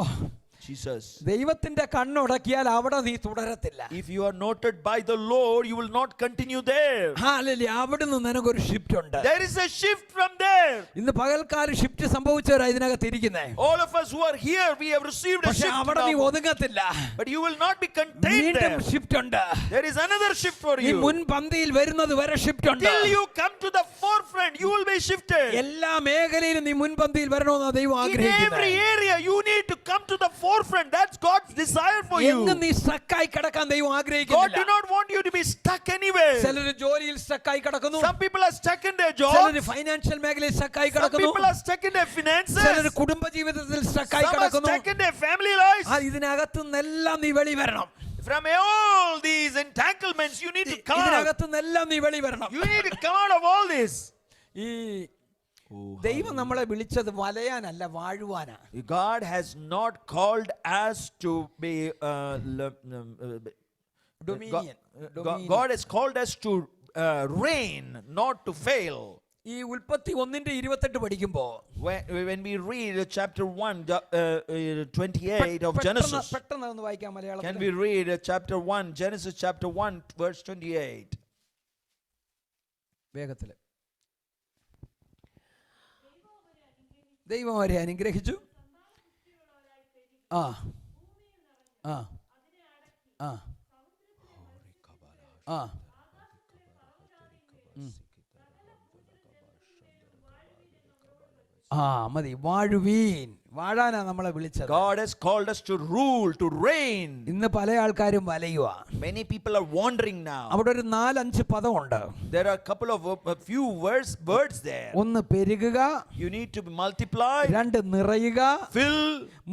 Jesus. ദൈവത്തിന്റെ കണ്ണുടക്കിയാൽ അവിടെ നീ തുടരത്തില്ല. If you are noted by the Lord, you will not continue there. Hallelujah. അവിടുന്ന് നിനക്കൊരു shift ഉണ്ട്. There is a shift from there. ഇന്ന് പകൽക്കാലം shift സംഭവിച്ചവരാ ഇതിനകത്ത് ഇരിക്കുന്നേ. All of us who are here, we have received a പക്ഷെ shift അവിടെ നീ now. ഒതുങ്ങത്തില്ല. But you will not be contained വീണ്ടും there. ഷിഫ്റ്റ് ഉണ്ട്. There is another shift for ഈ you. മുൻപന്തിയിൽ വരുന്നത് വരെ ഷിഫ്റ്റ് ഉണ്ട്. Till you come to the forefront, you will be shifted. എല്ലാ മേഖലയിലും നീ മുൻപന്തിയിൽ വരണമെന്ന് ദൈവം In ആഗ്രഹിക്കുന്നു. every area, you need to come to the forefront. That's God's desire for you. എങ്ങും നീ സ്ട്രക്കായി കിടക്കാൻ ദൈവം God do ആഗ്രഹിക്കുന്നില്ല. not want you to be stuck anywhere. ചിലര് ജോലിയിൽ സ്ട്രക്കായി കിടക്കുന്നു. Some people are stuck in their jobs. ചിലര് ഫൈനാൻഷ്യൽ മേഖലയിൽ സ്ട്രക്കായി Some കിടക്കുന്നു. people are stuck in their finances. ചിലര് കുടുംബ ജീവിതത്തിൽ സ്ട്രക്കായി Some are കിടക്കുന്നു. stuck in their family lives. ഇതിനകത്തു നിന്നെല്ലാം നീ വെളി വരണം. From all these entanglements, you need to come out. ഇതിനകത്തു നിന്നെല്ലാം നീ വെളി വരണം. You need to come out of all this. ഈ ദൈവം നമ്മളെ വിളിച്ചത് വലയാനല്ല വാഴുവാനാ. God has not called us to be Dominion. God has called us to reign, not to fail. ഈ ഉൽപ്പത്തി 1:28 പഠിക്കുമ്പോ when we read chapter 1, 28 of Genesis. പെട്ടെന്ന് ഒന്ന് വായിക്കാം Can മലയാളത്തിൽ. we read chapter 1, Genesis chapter 1, verse 28? വേഗത്തില്. ദൈവം അവരെ അനുഗ്രഹിച്ചു. ആ ആ ആ ആ ആ മതി. വാഴുവീൻ, വാഴാനാ നമ്മളെ വിളിച്ചത്. God has called us to rule, to reign. ഇന്ന് പല ആൾക്കാരും വലയുക. Many people are wandering now. അവിടെ ഒരു 4-5 പദമുണ്ട്. There are a couple of a few words there. ഒന്ന് പെരുകുക, You need to multiply, 2 നിറയുക, fill,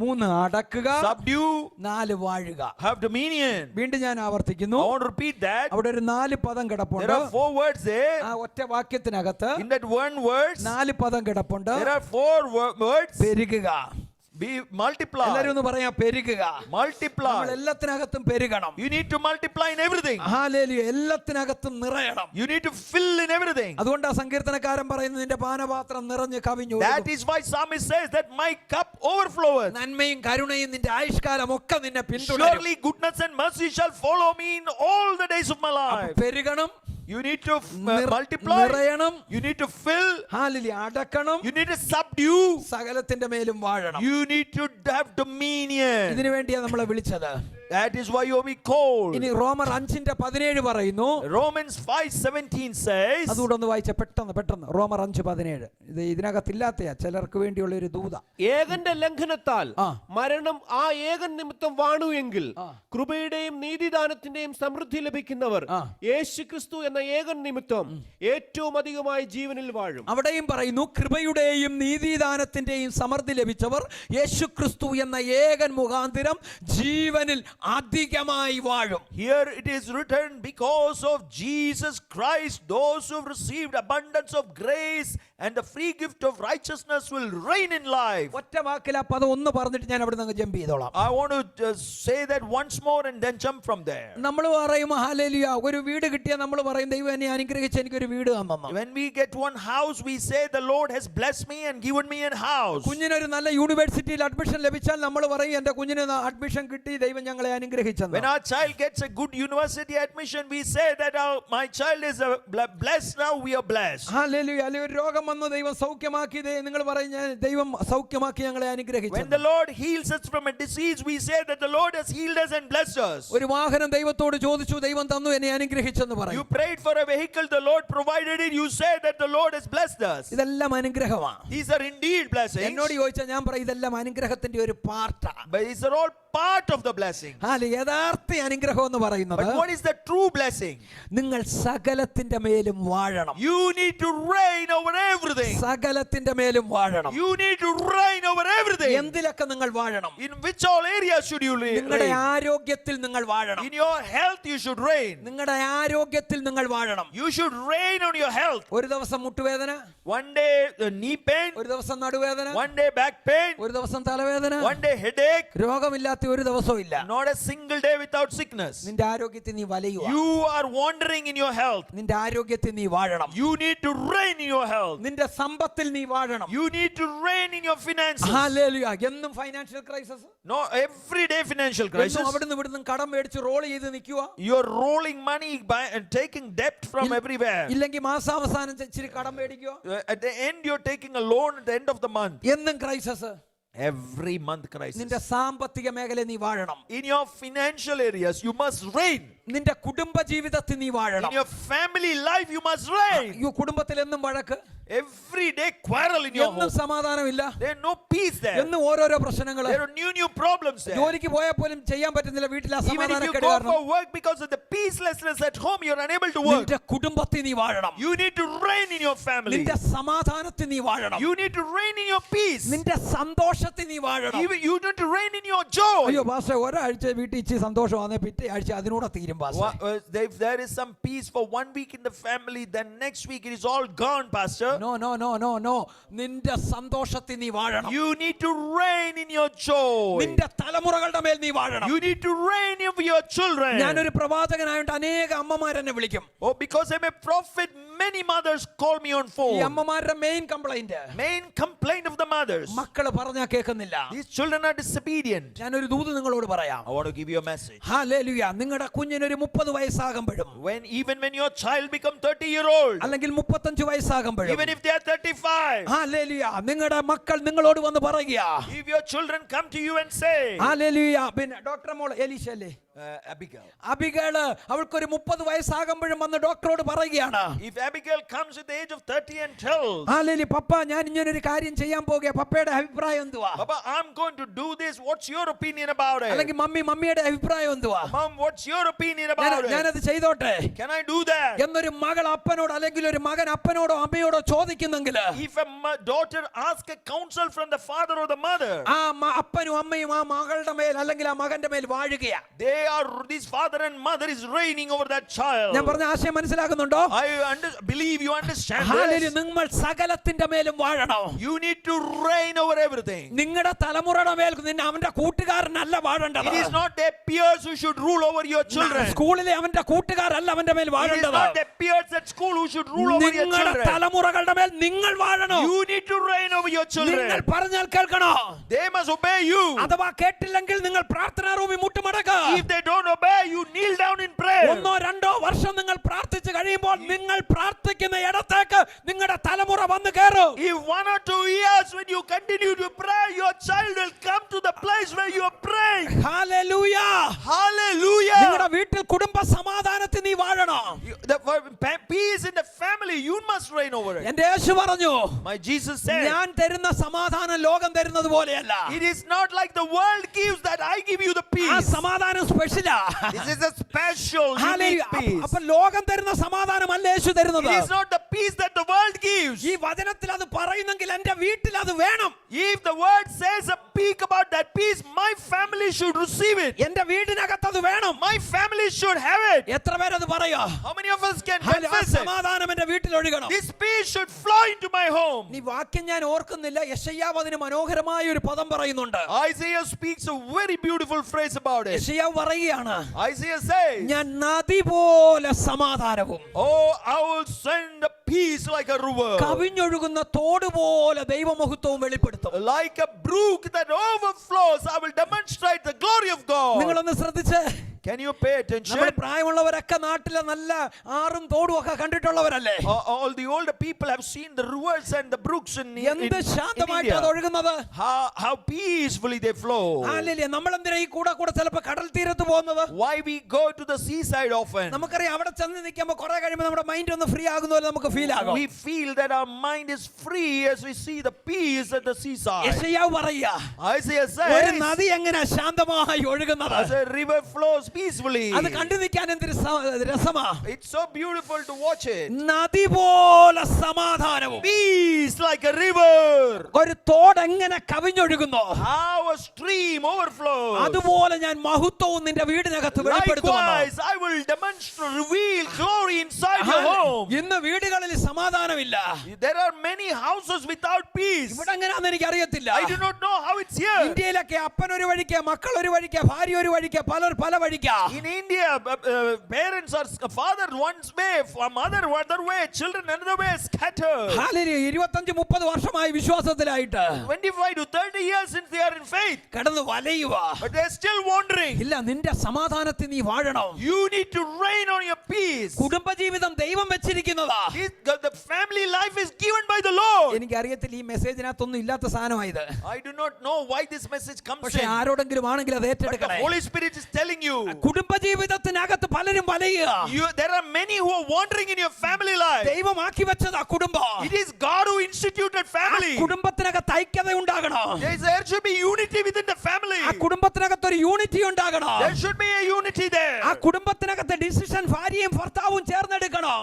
3 അടക്കുക, subdue, 4 വാഴുക. have dominion. വീണ്ടും ഞാൻ ആവർത്തിക്കുന്നു. I want to repeat that. അവിടെ ഒരു 4 പദം There കിടപ്പുണ്ട്. are 4 words there. ആ ഒറ്റ വാക്യത്തിനകത്ത് In that one verse, 4 പദം കിടപ്പുണ്ട്. there are 4 words. പെരുകുക. Be multiply. എല്ലാരും ഒന്ന് പറയാ, പെരുകുക. നമ്മൾ Multiply. എല്ലാത്തിനകത്തും പെരുകണം. You need to multiply in everything. Hallelujah. എല്ലാത്തിനകത്തും നിറയണം. You need to fill in everything. അതുകൊണ്ടാ സങ്കീർത്തനക്കാരൻ പറയുന്നത് നിന്റെ പാനപാത്രം നിറഞ്ഞ് കവിഞ്ഞു. That is why psalmist says that my cup overfloweth. നന്മയും കരുണയും നിന്റെ ആയുഷ്കാലം ഒക്കെ നിന്നെ പിന്തുടരും. Surely goodness and mercy shall follow me in all the days of my life. പെരുകണം, You need to multiply. നിറയണം, You need to fill. Hallelujah, അടക്കണം, You need to subdue. സകലത്തിന്റെ മേലും വാഴണം. You need to have dominion. ഇതിനു വേണ്ടിയാ നമ്മളെ വിളിച്ചത്. That is why you will be called. ഇനി റോമർ 5:17 പറയുന്നു. Romans 5:17 says. അതുകൂടെ ഒന്ന് വായിച്ച പെട്ടെന്ന്. റോമർ 5:17. ഇത് ഇതിനകത്തില്ലാത്തയാ, ചിലർക്ക് വേണ്ടിയുള്ള ഒരു ദൂത. ഏകന്റെ ലംഘനത്താൽ ആ. മരണം ആ ഏകൻ നിമിത്തം വാണു എങ്കിൽ കൃപയുടെയും നീതിദാനത്തിന്റെയും സമൃദ്ധി ലഭിക്കുന്നവർ ആ. യേശുക്രിസ്തു എന്ന ഏകൻ നിമിത്തം ഏറ്റവും അധികമായി ജീവനിൽ വാഴും. അവിടെയും പറയുന്നു, കൃപയുടെയും നീതിദാനത്തിന്റെയും സമൃദ്ധി ലഭിച്ചവർ യേശുക്രിസ്തു എന്ന ഏകൻ മുഖാന്തരം ജീവനിൽ അധികമായി വാഴും. Here it is written, because of Jesus Christ, those who have received abundance of grace and the free gift of righteousness will reign in life. ഒറ്റ വാക്കിൽ ആ പദം ഒന്ന് പറഞ്ഞിട്ട് ഞാൻ അവിടെ നിന്ന് ജമ്പ് ചെയ്തോളാം. I want to say that once more and then jump from there. നമ്മൾ പറയും ഹല്ലേലൂയ, ഒരു വീട് കിട്ടിയാൽ നമ്മൾ പറയും ദൈവം എന്നെ അനുഗ്രഹിച്ച് എനിക്കൊരു വീട് തന്നു. When we get one house, we say the Lord has blessed me and given me a house. കുഞ്ഞിനൊരു നല്ല യൂണിവേഴ്സിറ്റിയിൽ അഡ്മിഷൻ ലഭിച്ചാൽ നമ്മൾ പറയും എന്റെ കുഞ്ഞിന് അഡ്മിഷൻ കിട്ടി, ദൈവം ഞങ്ങളെ അനുഗ്രഹിച്ചെന്ന്. When our child gets a good university admission, we say that my child is blessed, now we are blessed. Hallelujah. അല്ലെങ്കിൽ ഒരു രോഗം വന്നു ദൈവം സൗഖ്യമാക്കി, നിങ്ങൾ പറയും ദൈവം സൗഖ്യമാക്കി ഞങ്ങളെ അനുഗ്രഹിച്ചു. When the Lord heals us from a disease, we say that the Lord has healed us and blessed us. ഒരു വാഹനം ദൈവത്തോട് ചോദിച്ചു, ദൈവം തന്നു, എന്നെ അനുഗ്രഹിച്ചെന്ന് പറയും. You prayed for a vehicle, the Lord provided it, you say that the Lord has blessed us. ഇതെല്ലാം അനുഗ്രഹമാണ്. These are indeed blessings. എന്നോട് ചോദിച്ചാൽ ഞാൻ പറയും ഇതെല്ലാം അനുഗ്രഹത്തിന്റെ ഒരു പാർട്ടാണ്. But these are all part of the blessing. യഥാർത്ഥ അനുഗ്രഹം എന്ന് പറയുന്നത്, But what is the true blessing? നിങ്ങൾ സകലത്തിന്റെ മേലും വാഴണം. You need to reign over everything. സകലത്തിന്റെ മേലും വാഴണം. You need to reign over everything. എന്തിലൊക്കെ നിങ്ങൾ വാഴണം? In which all areas should you നിങ്ങളുടെ reign? ആരോഗ്യത്തിൽ നിങ്ങൾ വാഴണം. In your health you should reign. നിങ്ങളുടെ ആരോഗ്യത്തിൽ നിങ്ങൾ വാഴണം. You should reign on your health. ഒരു ദിവസം മുട്ടുവേദന, One day knee pain, ഒരു ദിവസം നടുവേദന, one day back pain, ഒരു ദിവസം തലവേദന, one day headache. രോഗമില്ലാത്ത ഒരു ദിവസവും ഇല്ല. Not a single day without sickness. നിന്റെ ആരോഗ്യത്തിൽ നീ വലയുക. You are wandering in your health. നിന്റെ ആരോഗ്യത്തിൽ നീ വാഴണം. You need to reign in your health. നിന്റെ സമ്പത്തിൽ നീ വാഴണം. You need to reign in your finances. Hallelujah. എന്നും financial crisis, No, everyday financial crisis. അവിടുന്ന് ഇവിടുന്ന് കടം മേടിച്ച് റോൾ ചെയ്ത് നിൽക്കുക. You're rolling money by and taking debt from everywhere. ഇല്ലെങ്കിൽ മാസാവസാനം ഇച്ചിരി കടം മേടിക്കുക. At the end, you're taking a loan at the end of the month. എന്നും ക്രൈസിസ്. Every month crisis. നിന്റെ സാമ്പത്തിക മേഖല നീ വാഴണം. In your financial areas, you must reign. നിന്റെ കുടുംബ ജീവിതത്തിൽ നീ വാഴണം. In your family life, you must reign. ഈ കുടുംബത്തിൽ എന്നും വഴക്ക്, Every day quarrel in your എന്നും home. സമാധാനമില്ല, There's no peace there. എന്നും ഓരോരോ പ്രശ്നങ്ങൾ. There are new problems there. ജോലിക്ക് പോയാൽ പോലും ചെയ്യാൻ പറ്റുന്നില്ല, വീട്ടിൽ Even if you അസമാധാനക്കേട് go കാരണം. for work, because of the peacelessness at home, you're unable to work. നിന്റെ കുടുംബത്തിൽ നീ വാഴണം. You need to reign in your family. നിന്റെ സമാധാനത്തിൽ നീ വാഴണം. You need to reign in your peace. നിന്റെ സന്തോഷത്തിൽ നീ വാഴണം. Even you need to reign in your joy. അയ്യോ പാസ്റ്റർ, ഒരാഴ്ച വീട്ടിൽ ഇച്ചിരി സന്തോഷമാണ്, പിറ്റേ ആഴ്ച അതിനൂടെ തീരുമാനം. വരും pastor. If there is some peace for 1 week in the family, then next week it is all gone, pastor. No നിന്റെ സന്തോഷത്തിൽ നീ വാഴണം. You need to reign in your joy. നിന്റെ തലമുറകളുടെ മേൽ നീ വാഴണം. You need to reign over your children. ഞാനൊരു പ്രവാചകനായിട്ട് അനേക അമ്മമാരെന്നെ വിളിക്കും. Oh, because I'm a prophet, many mothers call me on ഈ phone. അമ്മമാരുടെ main complaint Main complaint of the mothers, മക്കള് പറഞ്ഞാ കേൾക്കുന്നില്ല. these children are disobedient. ഞാനൊരു ദൂത് നിങ്ങളോട് പറയാം. I want to give you a message. Hallelujah. നിങ്ങളുടെ കുഞ്ഞിനൊരു 30 വയസ്സാകുമ്പോഴും Even when your child become 30-year-old, അല്ലെങ്കിൽ 35 വയസ്സാകുമ്പോഴും, even if they are 35, hallelujah, നിങ്ങളുടെ മക്കൾ നിങ്ങളോട് വന്ന് പറയുക, if your children come to you and say, hallelujah. പിന്നെ ഡോക്ടർ മോൾ എലീശ അല്ലേ, Abigail. അബിഗേള് അവൾക്കൊരു 30 വയസ്സാകുമ്പോഴും വന്ന് ഡോക്ടറോട് പറയുകയാണ്, If Abigail comes at the age of 30 and tells, hallelujah, പപ്പ ഞാൻ ഇങ്ങനൊരു കാര്യം ചെയ്യാൻ പോകുക, പപ്പയുടെ അഭിപ്രായം എന്തുവാ? Papa, I'm going to do this. What's your opinion about it? അല്ലെങ്കിൽ മമ്മിയുടെ അഭിപ്രായം എന്തുവാ? Mom, what's your opinion about it? ഞാനത് ചെയ്തോട്ടെ Can I do that? എന്നൊരു മകൾ അപ്പനോട് അല്ലെങ്കിൽ ഒരു മകൻ അപ്പനോടോ അമ്മയോടോ ചോദിക്കുന്നെങ്കിൽ, If a daughter asks a counsel from the father or the mother, ആ അപ്പനും അമ്മയും ആ മകളുടെ മേൽ അല്ലെങ്കിൽ ആ മകന്റെ മേൽ വാഴുകയാ. this father and mother is reigning over that child. ഞാൻ പറഞ്ഞ ആശയം മനസ്സിലാകുന്നുണ്ടോ? I believe you understand hallelujah. this. നിങ്ങൾ സകലത്തിന്റെ മേലും വാഴണം. You need to reign over everything. നിങ്ങളുടെ തലമുറയുടെ മേൽ അവന്റെ കൂട്ടുകാരനല്ല വാഴേണ്ടത്. It is not their peers who should rule over your children. സ്കൂളിലെ അവന്റെ കൂട്ടുകാരല്ല അവന്റെ മേൽ It is വാഴേണ്ടത്. not their peers at school who should rule over your നിങ്ങളുടെ children. തലമുറകളുടെ മേൽ നിങ്ങൾ വാഴണം. You need to reign over your നിങ്ങൾ children. പറഞ്ഞാൽ കേൾക്കണോ? They must obey you. അഥവാ കേട്ടില്ലെങ്കിൽ നിങ്ങൾ പ്രാർത്ഥനാ റൂമിൽ മുട്ടുമടക്കുക. If they don't obey, you kneel down in prayer. 1-2 വർഷം നിങ്ങൾ പ്രാർത്ഥിച്ചു കഴിയുമ്പോൾ നിങ്ങൾ പ്രാർത്ഥിക്കുന്ന ഇടത്തേക്ക് നിങ്ങളുടെ തലമുറ വന്നു കയറും. If 1 or 2 years when you continue to pray, your child will come to the place where you are praying. Hallelujah. Hallelujah. നിങ്ങളുടെ വീട്ടിൽ കുടുംബ സമാധാനത്തിൽ നീ വാഴണം. The peace in the family, you must reign over it. എന്റെ യേശു പറഞ്ഞു, My Jesus said, ഞാൻ തരുന്ന സമാധാനം ലോകം തരുന്നത് പോലെയല്ല. it is not like the world gives that I give you the ആ peace. സമാധാനം സ്പെഷ്യലാ. This is a special, unique peace. അപ്പൊ ലോകം തരുന്ന സമാധാനമല്ല യേശു തരുന്നത്. It is not the peace that the world gives. ഈ വചനത്തിൽ അത് പറയുന്നെങ്കിൽ എന്റെ വീട്ടിൽ അത് വേണം. If the word says a peak about that peace, my family should receive it. എന്റെ വീടിനകത്ത് അത് വേണം. My family should have it. എത്ര പേരത് പറയാ? How many of us can confess it? സമാധാനം എന്റെ വീട്ടിൽ ഒഴുകണം. This peace should flow into my home. നീ വാക്യം ഞാൻ ഓർക്കുന്നില്ല. യെശയ്യാവ് അതിന് മനോഹരമായ ഒരു പദം പറയുന്നുണ്ട്. Isaiah speaks a very beautiful phrase about it. യെശയ്യാവ് പറയുകയാണ്, Isaiah says, ഞാൻ നദി പോലെ സമാധാനവും oh, I will send a peace like a river, കവിഞ്ഞൊഴുകുന്ന തോട് പോലെ ദൈവമഹത്വവും വെളിപ്പെടുത്തും. like a brook that overflows. I will demonstrate the glory of God. നിങ്ങളൊന്ന് ശ്രദ്ധിച്ച്. Can you pay attention? നമ്മുടെ പ്രായമുള്ളവരൊക്കെ നാട്ടിലെ നല്ല ആറും തോടും ഒക്കെ കണ്ടിട്ടുള്ളവരല്ലേ? All the older people have seen the rivers and the brooks in എന്ത് ശാന്തമായിട്ട് അത് India. ഒഴുകുന്നത്. How peacefully they flow. Hallelujah. നമ്മൾ എന്തിനാ ഈ കൂടെ ചിലപ്പോൾ കടൽ തീരത്ത് പോകുന്നത്? Why we go to the seaside often? നമുക്കറിയാം അവിടെ ചെന്ന് നിൽക്കുമ്പോൾ കുറെ കഴിയുമ്പോൾ നമ്മുടെ മൈൻഡ് ഒന്ന് ഫ്രീ ആകുന്ന പോലെ നമുക്ക് ഫീൽ ആകും. We feel that our mind is free as we see the peace at the seaside. യെശയ്യാവ് പറയുക, Isaiah ഒരു says, നദി എങ്ങനെ ശാന്തമായി ഒഴുകുന്നത്? as a river flows peacefully. അത് കണ്ടു നിൽക്കാൻ എന്തൊരു രസമാ. It's so beautiful to watch it. നദി പോലെ സമാധാനവും. Peace like a river. ഒരു തോട് എങ്ങനെ കവിഞ്ഞൊഴുകുന്നു, How a stream overflows. അതുപോലെ ഞാൻ മഹത്വവും നിന്റെ വീടിനകത്ത് വെളിപ്പെടുത്തുമെന്ന്. Likewise, I will demonstrate, reveal glory inside your home. ഇന്ന് വീടുകളിൽ സമാധാനമില്ല. There are many houses without peace. ഇവിടെ എങ്ങനെയാണെന്ന് എനിക്ക് അറിയത്തില്ല. I do not know how it's here. ഇന്ത്യയിലൊക്കെ അപ്പൻ ഒരു വഴിക്ക്, മക്കൾ ഒരു വഴിക്ക്, ഭാര്യ ഒരു വഴിക്ക്, പലർ പല വഴിക്കാ. In India, parents are father one way, mother other way, children another way, scattered. Hallelujah. 25-30 വർഷമായി വിശ്വാസത്തിലായിട്ട് 25 to 30 years since they are in faith, കടന്ന് വലയുവാ. but they are still wandering. ഇല്ല, നിന്റെ സമാധാനത്തിൽ നീ വാഴണം. You need to reign on your peace. കുടുംബജീവിതം ദൈവം വെച്ചിരിക്കുന്നതാ. The family life is given by the Lord. എനിക്കറിയത്തില്ല ഈ മെസ്സേജിനകത്തൊന്നും ഇല്ലാത്ത സാധനമായത്. I do not know why this message comes പക്ഷെ in, ആരോടെങ്കിലും ആണെങ്കിൽ അത് but the ഏറ്റെടുക്കണേ. Holy Spirit is telling you, കുടുംബജീവിതത്തിനകത്ത് പലരും വലയുക. there are many who are wandering in your family life. ദൈവമാക്കി വെച്ചതാ കുടുംബം. It is God who instituted family. കുടുംബത്തിനകത്ത് ഐക്യത ഉണ്ടാകണം. There should be unity within the family. ആ കുടുംബത്തിനകത്ത് ഒരു unity ഉണ്ടാകണം. There should be a unity there. ആ കുടുംബത്തിനകത്ത് decision ഭാര്യ ഭാര്യയും ഭർത്താവും ചേർന്നെടുക്കണം.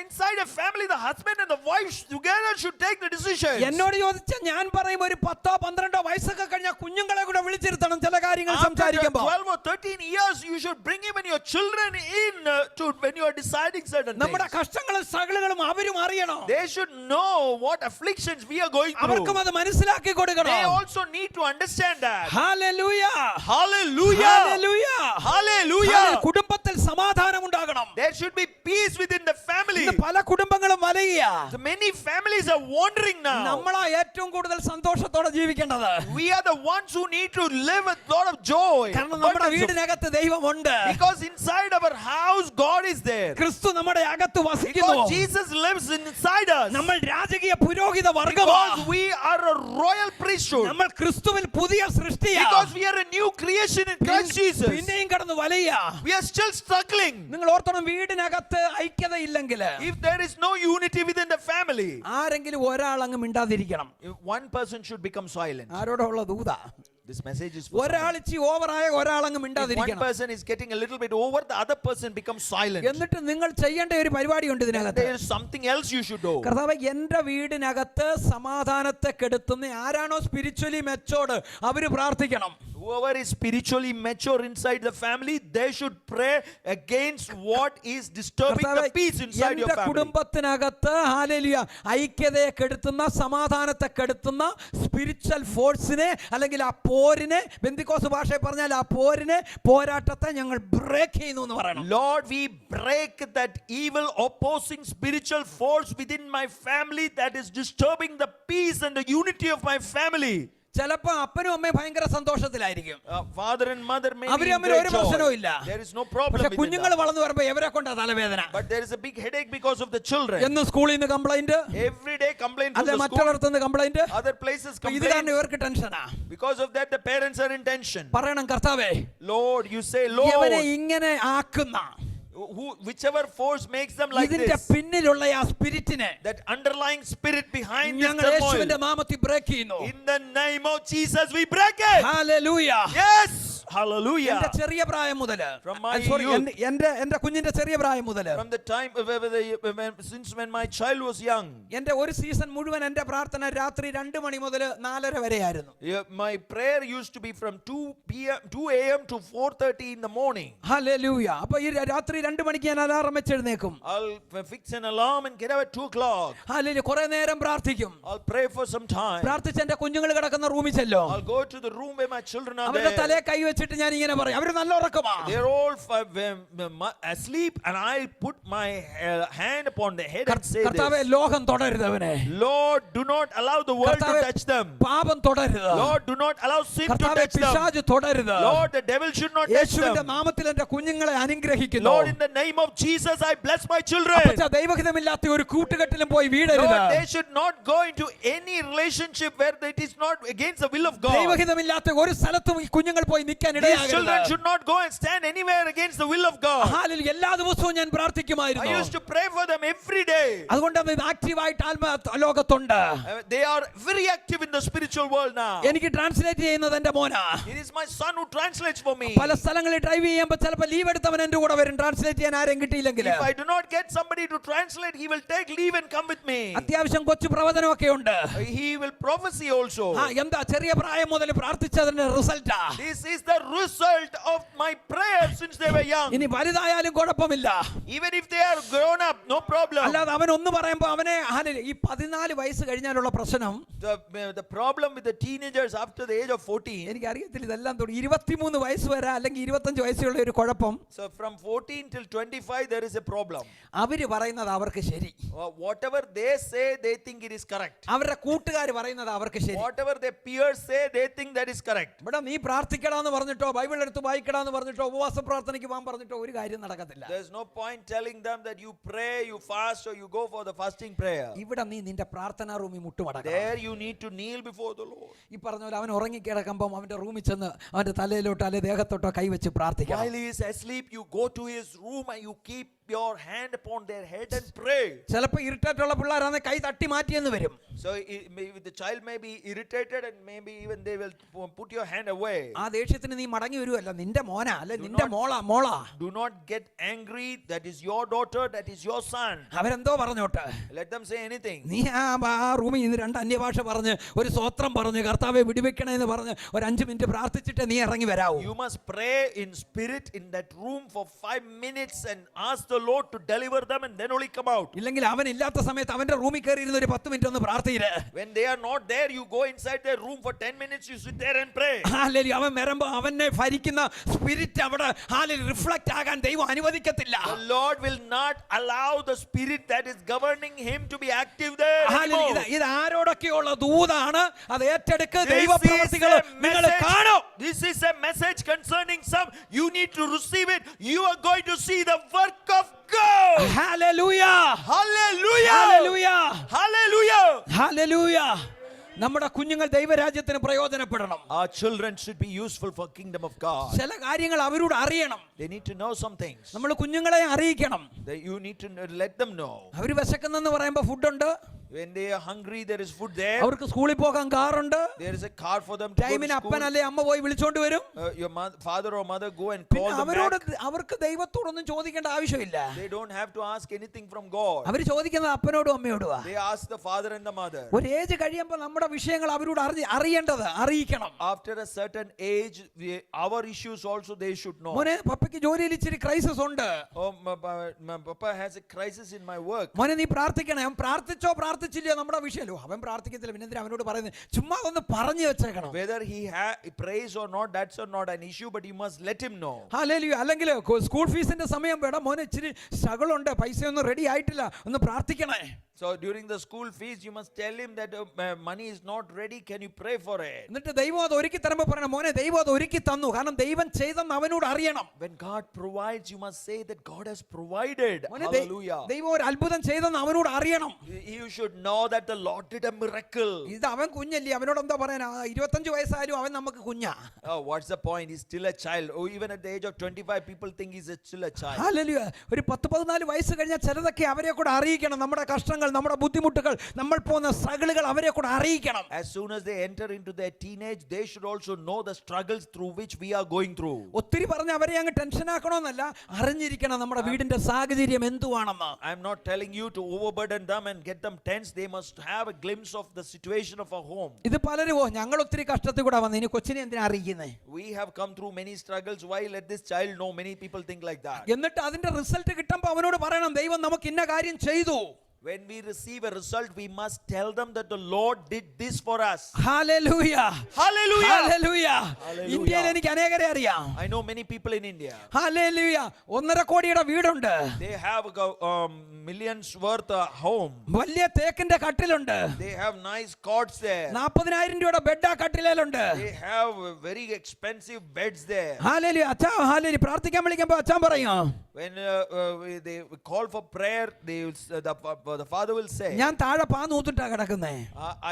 Inside a family, the husband and the wife together should take the decision. എന്നോട് ചോദിച്ച ഞാൻ പറയും ഒരു 10-12 വയസ്സൊക്കെ കഴിഞ്ഞാൽ കുഞ്ഞുങ്ങളെ കൂടെ വിളിച്ചിരുത്തണം ചില കാര്യങ്ങൾ After സംസാരിക്കുമ്പോൾ. 12 or 13 years, you should bring even your children in to when you are deciding certain നമ്മുടെ things. കഷ്ടങ്ങളും സകലങ്ങളും അവരും അറിയണം. They should know what afflictions we are going through. അവർക്കും അത് മനസ്സിലാക്കി They കൊടുക്കണം. also need to understand that. Hallelujah. Hallelujah! Hallelujah. Hallelujah! കുടുംബത്തിൽ സമാധാനം ഉണ്ടാകണം. There should be peace within the family. ഇന്ന് പല കുടുംബങ്ങളും വലയുക. The many families are wandering now. നമ്മളാ ഏറ്റവും കൂടുതൽ സന്തോഷത്തോടെ ജീവിക്കേണ്ടത്. We are the ones who need to live with a lot of joy. കാരണം നമ്മുടെ വീടിനകത്ത് ദൈവമുണ്ട്. Because inside our house, God is there. ക്രിസ്തു നമ്മുടെ അകത്ത് വസിക്കുന്നു. Because Jesus lives inside us. നമ്മൾ രാജകീയ പുരോഹിത വർഗ്ഗമാണ്. Because we are a royal priesthood. നമ്മൾ ക്രിസ്തുവിൽ പുതിയ സൃഷ്ടിയാണ്. Because we are a new creation in Christ Jesus. പിന്നെയും കടന്ന് വലയുക. We are still struggling. നിങ്ങൾ ഓർത്തോണം വീടിനകത്ത് ഐക്യതയില്ലെങ്കിൽ If there is no unity within the family, ആരെങ്കിലും ഒരാൾ അങ്ങ് മിണ്ടാതിരിക്കണം. if one person should become silent. ആരോടുള്ള Dootha. This message is for ഒരാൾ ഇച്ചി ഓവറായ ഒരാൾ അങ്ങ് if one മിണ്ടാതിരിക്കണം. person is getting a little bit over, the other person becomes silent. എന്നിട്ട് നിങ്ങൾ ചെയ്യേണ്ട ഒരു പരിപാടിയുണ്ട് ഇതിനകത്ത്. There is something else you should do. കർത്താവേ എന്റെ വീടിനകത്ത് സമാധാനത്തെ കെടുത്തുന്ന ആരാണോ സ്പിരിച്വലി മെച്ചോർഡ് അവര് പ്രാർത്ഥിക്കണം. Whoever is spiritually mature inside the family, they should pray against what is disturbing the peace inside your എന്റെ family. കുടുംബത്തിനകത്ത് ഹല്ലേലൂയ ഐക്യതയെ കെടുത്തുന്ന സമാധാനത്തെ കെടുത്തുന്ന സ്പിരിച്വൽ ഫോഴ്സിനെ അല്ലെങ്കിൽ ആ പോരിനെ ബെന്തിക്കോസ് ഭാഷയിൽ പറഞ്ഞാൽ ആ പോരിനെ പോരാട്ടത്തെ ഞങ്ങൾ ബ്രേക്ക് ചെയ്യുന്നു എന്ന് പറയണം. Lord, we break that evil opposing spiritual force within my family that is disturbing the peace and the unity of my family. ചിലപ്പോ അപ്പനും അമ്മയും ഭയങ്കര സന്തോഷത്തിലായിരിക്കും. Father and mother may അവര് be in തമ്മിൽ great ഒരു പ്രശ്നവും ഇല്ല. joy. There is no problem പക്ഷെ within കുഞ്ഞുങ്ങൾ them. വളർന്നു വരുമ്പോ ഇവരെ കൊണ്ടാ തലവേദന. But there is a big headache because of the children. എന്നും സ്കൂളിൽ നിന്ന് complaint, Every day complaint from അല്ലെ the school, മറ്റുള്ളവർക്ക് നിന്ന് കംപ്ലൈന്റ്. other places ഇത് complaint. കാരണം ഇവർക്ക് ടെൻഷനാ. Because of that, the parents are in tension. പറയണം കർത്താവേ Lord, you say, ഇവനെ Lord, ഇങ്ങനെ ആക്കുന്ന whichever force makes them like ഇതിന്റെ this, പിന്നിലുള്ള ആ സ്പിരിറ്റിനെ that underlying spirit behind this ഞങ്ങൾ യേശുവിന്റെ turmoil, നാമത്തിൽ ബ്രേക്ക് ചെയ്യുന്നു. in the name of Jesus, we break it. Hallelujah. Yes, hallelujah. എന്റെ ചെറിയ പ്രായം മുതല് From my sorry, youth. എന്റെ കുഞ്ഞിന്റെ ചെറിയ പ്രായം മുതല് From the time since when my child was young, എന്റെ ഒരു സീസൺ മുഴുവൻ എന്റെ പ്രാർത്ഥന രാത്രി 2 മണി മുതൽ 4:30 വരെയായിരുന്നു. my prayer used to be from 2 a.m. to 4:30 in the morning. Hallelujah. അപ്പൊ ഈ രാത്രി 2 മണിക്ക് ഞാൻ alarm വെച്ചെഴുന്നേക്കും. I'll fix an alarm and get up at 2 o'clock. Hallelujah. കുറെ നേരം പ്രാർത്ഥിക്കും. I'll pray for some time. പ്രാർത്ഥിച്ച് എന്റെ കുഞ്ഞുങ്ങൾ കിടക്കുന്ന റൂമിൽ ചെല്ലും. I'll go to the room where my children are അവരുടെ there. തലയെ കൈ വെച്ചിട്ട് ഞാൻ ഇങ്ങനെ പറയും അവര് നല്ല ഉറക്കമാ. They're all asleep, and I'll put my hand upon their head and say കർത്താവേ this. ലോകം തൊടരുത് അവനെ. Lord, do not allow the world to കർത്താവേ touch them. പാപം തൊടരുത്. Lord, do not allow sin to കർത്താവേ touch them. പിശാച് തൊടരുത്. Lord, the devil should not touch യേശുവിന്റെ them. നാമത്തിൽ എന്റെ കുഞ്ഞുങ്ങളെ അനുഗ്രഹിക്കുന്നു. Lord, in the name of Jesus, I bless my children. അപ്പച്ചാ ദൈവഹിതമില്ലാത്ത ഒരു കൂട്ടുകെട്ടിലും പോയി വീടരുത്. Lord, they should not go into any relationship where it is not against the will of God. ദൈവഹിതമില്ലാത്ത ഒരു സ്ഥലത്തും ഈ കുഞ്ഞുങ്ങൾ പോയി നിൽക്കാൻ These children ഇടയാകരുത്. should not go and stand anywhere against the will of God. Hallelujah. എല്ലാ ദിവസവും ഞാൻ I പ്രാർത്ഥിക്കുമായിരുന്നു. used to pray for them every day. അതുകൊണ്ടാണ് ഇത് ആക്റ്റീവായിട്ട് ലോകത്തുണ്ട്. They are very active in the spiritual world now. എനിക്ക് translate ചെയ്യുന്നത് എന്റെ മോനാ. It is my son who translates for me. പല സ്ഥലങ്ങളിൽ ഡ്രൈവ് ചെയ്യുമ്പോൾ ചിലപ്പോൾ ലീവ് എടുത്തവൻ എന്റെ കൂടെ വരും ട്രാൻസ്ലേറ്റ് ചെയ്യാൻ ആരും കിട്ടിയില്ലെങ്കിൽ. If I do not get somebody to translate, he will take leave and come with me. അത്യാവശ്യം കൊച്ചു പ്രവചനമൊക്കെ ഉണ്ട്. He will prophesy also. എന്താ ചെറിയ പ്രായം മുതൽ പ്രാർത്ഥിച്ചതിന്റെ റിസൾട്ടാ. This is the result of my prayers since they were young. ഇനി വലുതായാലും കുഴപ്പമില്ല. Even if they are grown up, no problem. അല്ലാതെ അവൻ ഒന്ന് പറയുമ്പോ അവനെ ഈ 14 വയസ്സ് കഴിഞ്ഞാലുള്ള പ്രശ്നം. The problem with the teenagers after the age of 14. എനിക്ക് അറിയത്തില്ല ഇതെല്ലാം 23 വയസ്സ് വരെ അല്ലെങ്കിൽ 25 വയസ്സുള്ള ഒരു കുഴപ്പം. So from 14 till 25 there is a problem. അവര് പറയുന്നത് അവർക്ക് ശരി. Whatever they say, they think it is correct. അവരുടെ കൂട്ടുകാർ പറയുന്നത് അവർക്ക് ശരി. Whatever their peers say, they think that is correct. ഇവിടെ നീ പ്രാർത്ഥിക്കടാന്ന് പറഞ്ഞിട്ടോ ബൈബിൾ എടുത്ത് വായിക്കടാന്ന് പറഞ്ഞിട്ടോ ഉപവാസ പ്രാർത്ഥനയ്ക്ക് പോകാൻ പറഞ്ഞിട്ടോ ഒരു കാര്യം നടക്കത്തില്ല. There's no point telling them that you pray, you fast, or you go for the fasting prayer. ഇവിടെ നീ നിന്റെ പ്രാർത്ഥനാ റൂമിൽ മുട്ടുമടക്കണം. There you need to kneel before the Lord. ഈ പറഞ്ഞ പോലെ അവൻ ഉറങ്ങിക്കിടക്കുമ്പോൾ അവന്റെ റൂമിൽ ചെന്ന് അവന്റെ തലയിലോട്ടോ അല്ലെ ദേഹത്തോട്ടോ കൈവച്ച് പ്രാർത്ഥിക്കണം. While he is asleep, you go to his room and you keep your hand upon their head and pray. ചിലപ്പോൾ ഇറിറ്റേറ്റുള്ള പിള്ളേരാണെങ്കിൽ കൈ തട്ടി മാറ്റിയെന്ന് വരും. So the child may be irritated and maybe even they will put your hand away. ആ ദേഷ്യത്തിന് നീ മടങ്ങി വരുവല്ല, നിന്റെ മോനാ അല്ലെ നിന്റെ മോളാ. Do not get angry. That is your daughter, that is your son. അവരെന്തോ പറഞ്ഞോട്ടെ, Let them say anything. നീ ആ റൂമിൽ നിന്ന് 2 അന്യഭാഷ പറഞ്ഞ് ഒരു സ്തോത്രം പറഞ്ഞ് കർത്താവെ വിടുവിക്കണേന്ന് പറഞ്ഞ് ഒരു 5 മിനിറ്റ് പ്രാർത്ഥിച്ചിട്ട് നീ ഇറങ്ങി വരാവൂ. You must pray in spirit in that room for 5 minutes and ask the Lord to deliver them and then only come out. ഇല്ലെങ്കിൽ അവൻ ഇല്ലാത്ത സമയത്ത് അവന്റെ റൂമിൽ കയറി ഇരുന്ന് ഒരു 10 മിനിറ്റ് ഒന്ന് പ്രാർത്ഥിയില്ലേ. When they are not there, you go inside their room for 10 minutes, you sit there and pray. Hallelujah. അവൻ വരുമ്പോൾ അവനെ ഭരിക്കുന്ന സ്പിരിറ്റ് അവിടെ റിഫ്ലക്ട് ആകാൻ ദൈവം അനുവദിക്കത്തില്ല. The Lord will not allow the spirit that is governing him to be active there anymore. ഇത് ആരോടൊക്കെയുള്ള ദൂതാണ്, അത് ഏറ്റെടുക്ക്. ദൈവപ്രവൃത്തികൾ നിങ്ങൾ കാണും. This is a message concerning some. You need to receive it. You are going to see the work of God. Hallelujah, Hallelujah. Hallelujah, Hallelujah. Hallelujah. നമ്മുടെ കുഞ്ഞുങ്ങൾ ദൈവരാജ്യത്തിന് പ്രയോജനപ്പെടണം. Our children should be useful for kingdom of God. ചില കാര്യങ്ങൾ അവരോട് അറിയണം. They need to know some things. നമ്മൾ കുഞ്ഞുങ്ങളെ അറിയിക്കണം. You need to let them know. അവർ വിശക്കുന്നെന്ന് പറയുമ്പോൾ ഫുഡുണ്ട്, When they are hungry, there is food there. അവർക്ക് സ്കൂളിൽ പോകാൻ കാറുണ്ട്, There is a car for them to go ടൈമിന് to അപ്പൻ school. അല്ലെ അമ്മ പോയി വിളിച്ചോണ്ട് വരും. Your father or mother go and പിന്നെ call them അവരോട് back. അവർക്ക് ദൈവത്തോടൊന്നും ചോദിക്കേണ്ട ആവശ്യമില്ല. They don't have to ask anything from God. അവർ ചോദിക്കുന്നത് അപ്പനോടും അമ്മയോടുവാ. They ask the father and the mother. ഒരു ഏജ് കഴിയുമ്പോൾ നമ്മുടെ വിഷയങ്ങൾ അവരോട് അറിയിക്കണം. After a certain age, our issues also they should know. മോനെ പപ്പയ്ക്ക് ജോലിയിൽ ഇച്ചിരി ക്രൈസിസ് ഉണ്ട്. Oh, my papa has a crisis in my work. മോനെ നീ പ്രാർത്ഥിക്കണേ. അവൻ പ്രാർത്ഥിച്ചില്ലയോ നമ്മുടെ വിഷയമല്ലോ. അവൻ പ്രാർത്ഥിക്കത്തില്ല, പിന്നെ എന്തിനാ അവനോട് പറയുന്നത്? ചുമ്മാ ഒന്ന് പറഞ്ഞു വെച്ചേക്കണം. Whether he prays or not, that's not an issue, but you must let him know. Hallelujah. അല്ലെങ്കിൽ സ്കൂൾ ഫീസിന്റെ സമയം വേണം, മോനെ ഇച്ചിരി സ്ട്രഗിൾ ഉണ്ട്, പൈസ ഒന്നും റെഡി ആയിട്ടില്ല, ഒന്ന് പ്രാർത്ഥിക്കണേ. So during the school fees, you must tell him that money is not ready. Can you pray for it? എന്നിട്ട് ദൈവം അത് ഒരുക്കി തരുമ്പോൾ പറയണം, മോനെ ദൈവം അത് ഒരുക്കി തന്നു, കാരണം ദൈവം ചെയ്തെന്ന് അവനോട് അറിയണം. When God provides, you must say that God has provided. മോനെ Hallelujah. ദൈവം ഒരു അത്ഭുതം ചെയ്തെന്ന് അവനോട് അറിയണം. You should know that the Lord did a miracle. ഇത് അവൻ കുഞ്ഞല്ലേ, അവനോട് എന്താ പറയാനാ? 25 വയസ്സായാലും അവൻ നമുക്ക് കുഞ്ഞാ. Oh, what's the point? He's still a child. Oh, even at the age of 25, people think he's still a child. Hallelujah. ഒരു 10-14 വയസ്സ് കഴിഞ്ഞാൽ ചിലതൊക്കെ അവരെ കൂടെ അറിയിക്കണം. നമ്മുടെ കഷ്ടങ്ങൾ, നമ്മുടെ ബുദ്ധിമുട്ടുകൾ, നമ്മൾ പോകുന്ന സ്ട്രഗിളുകൾ അവരെ കൂടെ അറിയിക്കണം. As soon as they enter into their teenage, they should also know the struggles through which we are going through. ഒത്തിരി പറഞ്ഞ് അവരെ അങ്ങ് ടെൻഷൻ ആക്കണമെന്നല്ല, അറിഞ്ഞിരിക്കണം നമ്മുടെ വീടിന്റെ സാഹചര്യം എന്തുവാണെന്ന്. I'm not telling you to overburden them and get them tense. They must have a glimpse of the situation of our home. ഇത് പലരും ഞങ്ങൾ ഒത്തിരി കഷ്ടത്തിൽ കൂടെ വന്നു, ഇനി കൊച്ചിനെ എന്തിനാ അറിയിക്കുന്നേ? We have come through many struggles. Why let this child know? Many people think like that. എന്നിട്ട് അതിന്റെ റിസൾട്ട് കിട്ടുമ്പോൾ അവനോട് പറയണം, ദൈവം നമുക്ക് ഇന്ന കാര്യം ചെയ്തു. When we receive a result, we must tell them that the Lord did this for us. Hallelujah, Hallelujah. Hallelujah. Hallelujah. ഇന്ത്യയിൽ എനിക്ക് അനേകരെ അറിയാം. I know many people in India. Hallelujah. 1.5 കോടിയുടെ വീടുണ്ട്, They have millions worth home. വലിയ തേക്കിന്റെ കട്ടിലുണ്ട്, They have nice cots there. 40,000 രൂപയുടെ bed ആ കട്ടിലുണ്ട്. They have very expensive beds there. Hallelujah. അച്ഛാ ഹല്ലേലൂയ. പ്രാർത്ഥിക്കാൻ വിളിക്കുമ്പോൾ അച്ഛൻ പറയും, When they call for prayer, they will, the father will say, ഞാൻ താഴെ പാന്നൂത്തിട്ടാ കിടക്കുന്നേ.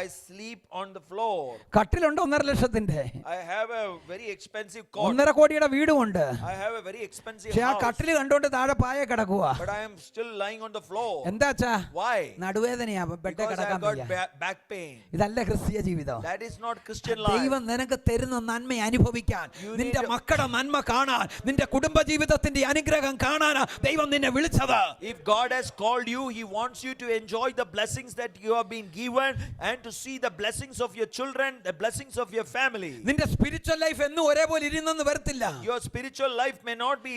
I sleep on the floor. കട്ടിലുണ്ട് 1.5 ലക്ഷത്തിന്റെ, I have a very expensive cot. 1.5 കോടിയുടെ വീടുമുണ്ട്. I have a very expensive പക്ഷെ ആ house. കട്ടില് കണ്ടോണ്ട് താഴെ പായ കിടക്കുക. But I am still lying on the floor. എന്താ അച്ഛാ? Why? നടുവേദനയാ, ബെഡ് Because I കിടക്കാൻ got വയ്യ. back pain. ഇതല്ല ക്രിസ്തീയ ജീവിതം. That is not Christian life. ദൈവം നിനക്ക് തരുന്ന നന്മ അനുഭവിക്കാൻ, നിന്റെ മക്കളുടെ നന്മ കാണാൻ, നിന്റെ കുടുംബ ജീവിതത്തിന്റെ അനുഗ്രഹം കാണാനാ ദൈവം നിന്നെ വിളിച്ചത്. If God has called you, He wants you to enjoy the blessings that you have been given and to see the blessings of your children, the blessings of your family. നിന്റെ സ്പിരിച്വൽ ലൈഫ് എന്നും ഒരേപോലെ ഇരുന്നെന്ന് വരത്തില്ല. Your spiritual life may not be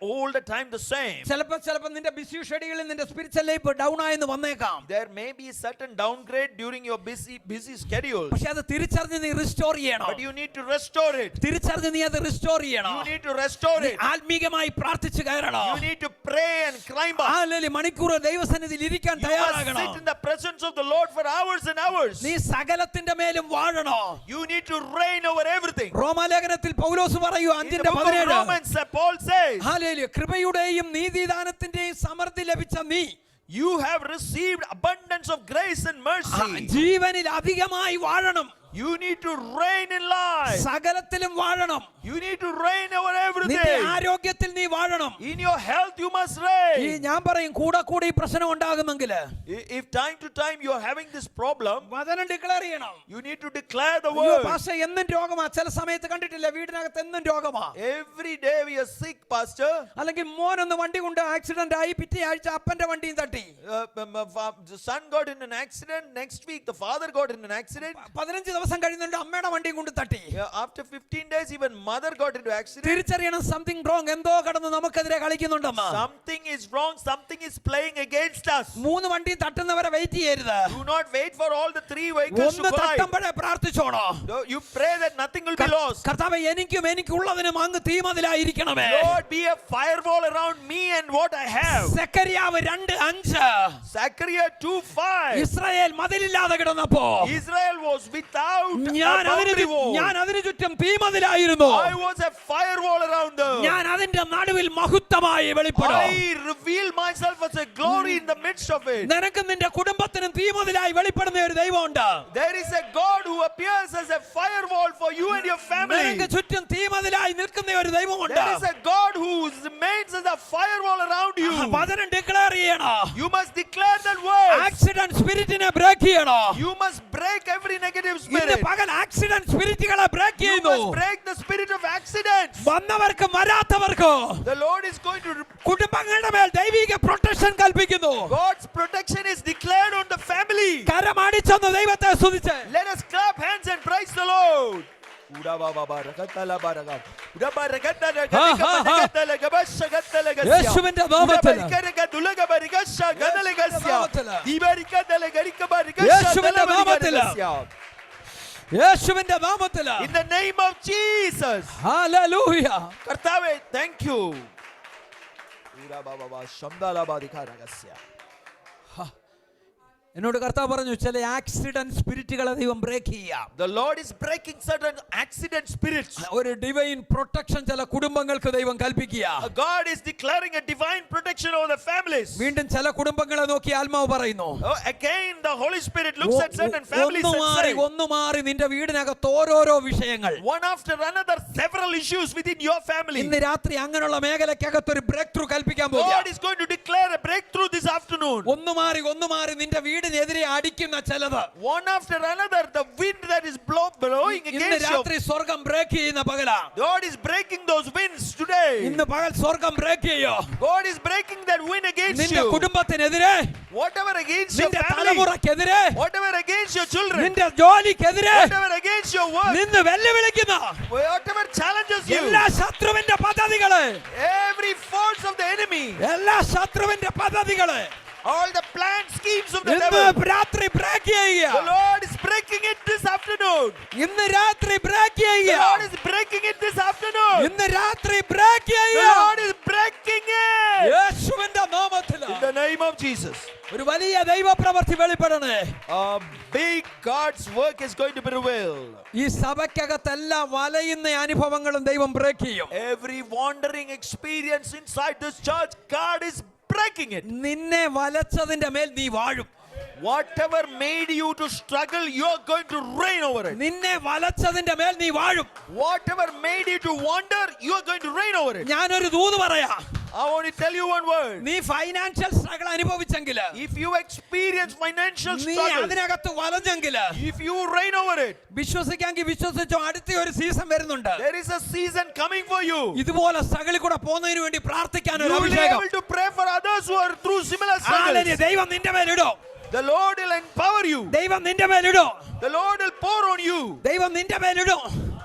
all the time the same. ചിലപ്പോൾ നിന്റെ BC ഷെഡ്യൂളിൽ നിന്റെ spiritual life down ആയെന്ന് വന്നേക്കാം. There may be a certain downgrade during your busy schedule. പക്ഷെ അത് തിരിച്ചറിഞ്ഞ് നീ റിസ്റ്റോർ ചെയ്യണം. But you need to restore it. തിരിച്ചറിഞ്ഞ് നീ അത് റിസ്റ്റോർ ചെയ്യണം. You need to restore it. ആത്മീകമായി പ്രാർത്ഥിച്ചു കയറണം. You need to pray and climb up. മണിക്കൂർ ദൈവസന്നിധിയിൽ ഇരിക്കാൻ You must തയ്യാറാകണം. sit in the presence of the Lord for hours and hours. നീ സകലത്തിന്റെ മേലും വാഴണോ. You need to reign over everything. റോമാലേഖനത്തിൽ പൗലോസ് പറയൂ, In the book of 5:17, Romans, Paul says, hallelujah, കൃപയുടെയും നീതിദാനത്തിന്റെയും സമൃദ്ധി ലഭിച്ച നീ you have received abundance of grace and mercy. ജീവനിൽ അധികമായി വാഴണം. You need to reign in life. സകലത്തിലും വാഴണം. You need to reign over നിന്റെ everything. ആരോഗ്യത്തിൽ നീ വാഴണം. In your health, you must ഈ reign. ഞാൻ പറയും കൂടെ കൂടെ ഈ പ്രശ്നം ഉണ്ടാകുന്നെങ്കിൽ If time to time you are having this problem, വചനം ഡിക്ലെയർ ചെയ്യണം. you need to declare the അയ്യോ word. പാസ്റ്റർ എന്നും രോഗമാ, ചില സമയത്ത് കണ്ടിട്ടില്ല വീടിനകത്ത് എന്നും രോഗമാ. Every day we are sick, Pastor. അല്ലെങ്കിൽ മോനൊന്ന് വണ്ടി കൊണ്ട് ആക്സിഡന്റ് ആയി, പിറ്റേ ആഴ്ച അപ്പന്റെ വണ്ടിയും തട്ടി. The son got in an accident. Next week, the father got in an accident. 15 ദിവസം കഴിയുന്നുണ്ട് അമ്മയുടെ വണ്ടിയും കൊണ്ട് തട്ടി. After 15 days, even mother got into accident. തിരിച്ചറിയണം സംതിങ് റോങ്, എന്തോ കടന്ന് നമുക്കെതിരെ കളിക്കുന്നുണ്ടെന്ന്. Something is wrong. Something is playing against us. 3 വണ്ടിയും തട്ടുന്നവരെ വെയിറ്റ് ചെയ്യരുത്. Do not wait for all the 3 vehicles to ഒന്ന് collide. തട്ടുമ്പോഴേ പ്രാർത്ഥിച്ചോണോ. No, you pray that nothing will be lost. കർത്താവേ എനിക്കുള്ളതിനും അങ്ങ് തീമതിലായിരിക്കണമേ. Lord, be a firewall around me and what I have. സെക്കറിയാവ് 2:5. Zechariah 2:5. Israel മതിലില്ലാതെ കിടന്നപ്പോ Israel was without a ഞാൻ boundary wall. അതിനു ചുറ്റും തീമതിലായിരുന്നു. I was a firewall around them. ഞാൻ അതിന്റെ നടുവിൽ മഹത്വമായി വെളിപ്പെടും. I reveal myself as a glory in the midst of it. നിനക്കും നിന്റെ കുടുംബത്തിനും തീമതിലായി വെളിപ്പെടുന്ന ഒരു ദൈവമുണ്ട്. There is a God who appears as a firewall for you and your family. നിനക്ക് ചുറ്റും തീമതിലായി നിൽക്കുന്ന ഒരു ദൈവമുണ്ട്. There is a God who remains as a firewall around you. വചനം ഡിക്ലെയർ ചെയ്യണം. You must declare that word. Accident സ്പിരിറ്റിനെ break ചെയ്യണം. You must break every negative ഇന്ന് spirit. പകൽ ആക്സിഡന്റ് സ്പിരിറ്റുകളെ ബ്രേക്ക് You ചെയ്യുന്നു. must break the spirit of accidents. വന്നവർക്കും വരാത്തവർക്കും The Lord is going to കുടുംബങ്ങളുടെ മേൽ ദൈവിക പ്രൊട്ടക്ഷൻ കൽപ്പിക്കുന്നു. God's protection is declared on the family. കരമടിച്ചെന്ന് ദൈവത്തെ സ്തുതിച്ച് Let us clap hands and praise the Lord. യേശുവിന്റെ നാമത്തിൽ യേശുവിന്റെ നാമത്തിൽ In the name of Jesus. Hallelujah. കർത്താവേ, thank you. എന്നോട് കർത്താവ് പറഞ്ഞു ചില ആക്സിഡന്റ് സ്പിരിറ്റുകളെ ദൈവം ബ്രേക്ക് ചെയ്യാം. The Lord is breaking certain accident spirits. ഒരു ഡിവൈൻ പ്രൊട്ടക്ഷൻ ചില കുടുംബങ്ങൾക്ക് ദൈവം കൽപ്പിക്കുക. God is declaring a divine protection over the families. വീണ്ടും ചില കുടുംബങ്ങളെ നോക്കി ആത്മാവ് പറയുന്നു. Again the Holy Spirit looks at certain families and says, ഒന്ന് മാറി നിന്റെ വീടിനകത്ത് ഓരോരോ വിഷയങ്ങൾ. one after another, several issues within your family. ഇന്ന് രാത്രി അങ്ങനെയുള്ള മേഖലയ്ക്കകത്ത് ഒരു ബ്രേക്ക് ത്രൂ കൽപ്പിക്കാൻ പോകുക. God is going to declare a breakthrough this afternoon. ഒന്ന് മാറി നിന്റെ വീടിനെതിരെ അടിക്കുന്ന ചിലത്. One after another, the wind that is blowing ഇന്ന് against you. രാത്രി സ്വർഗ്ഗം ബ്രേക്ക് ചെയ്യുന്ന പകലാ. God is breaking those winds today. ഇന്ന് പകൽ സ്വർഗ്ഗം ബ്രേക്ക് ചെയ്യോ. God is breaking that wind against നിന്റെ you. കുടുംബത്തിനെതിരെ, Whatever against your നിന്റെ family, തലമുറക്കെതിരെ, whatever against your children, നിന്റെ ജോലിക്കെതിരെ whatever against your work, നിന്ന് വെല്ലുവിളിക്കുന്ന whatever challenges you, എല്ലാ ശത്രുവിന്റെ പദ്ധതികളെ, every force of the enemy, എല്ലാ ശത്രുവിന്റെ പദ്ധതികളെ all the planned schemes of the ഇന്ന് devil, രാത്രി ബ്രേക്ക് the ചെയ്യുക. Lord is breaking it this afternoon. ഇന്ന് രാത്രി ബ്രേക്ക് The ചെയ്യുക. Lord is breaking it this afternoon. ഇന്ന് രാത്രി ബ്രേക്ക് The ചെയ്യുക. Lord is breaking it. യേശുവിന്റെ നാമത്തിൽ In the name of Jesus. ഒരു വലിയ ദൈവപ്രവൃത്തി വെളിപ്പെടണേ. A big God's work is going to be revealed. ഈ സഭയ്ക്കകത്തെല്ലാ വലയുന്ന അനുഭവങ്ങളും ദൈവം ബ്രേക്ക് ചെയ്യും. Every wandering experience inside this church, God is breaking it. നിന്നെ വലച്ചതിന്റെ മേൽ നീ വാഴും. Whatever made you to struggle, you're going to reign over it. നിന്നെ വലച്ചതിന്റെ മേൽ നീ വാഴും. Whatever made you to wander, you're going to reign over it. ഞാനൊരു ദൂത് പറയാം. I want to tell you one word. നീ ഫൈനാൻഷ്യൽ സ്ട്രഗിൾ അനുഭവിച്ചെങ്കിൽ, If you experience financial നീ struggle, അതിനകത്ത് വലഞ്ഞെങ്കിൽ, if you reign over it, വിശ്വസിക്കാമെങ്കിൽ വിശ്വസിച്ചോ, അടുത്ത ഒരു സീസൺ വരുന്നുണ്ട്. there is a season coming for you. ഇതുപോലെ സ്ട്രഗിൾ കൂടെ പോകുന്നതിന് വേണ്ടി പ്രാർത്ഥിക്കാൻ You ഒരു will be അഭിഷേകം. able to pray for others who are through similar hallelujah. struggles. ദൈവം നിന്റെ മേലിടും. The Lord will empower you. ദൈവം നിന്റെ മേലിടും. The Lord will pour on you. ദൈവം നിന്റെ മേലിടും.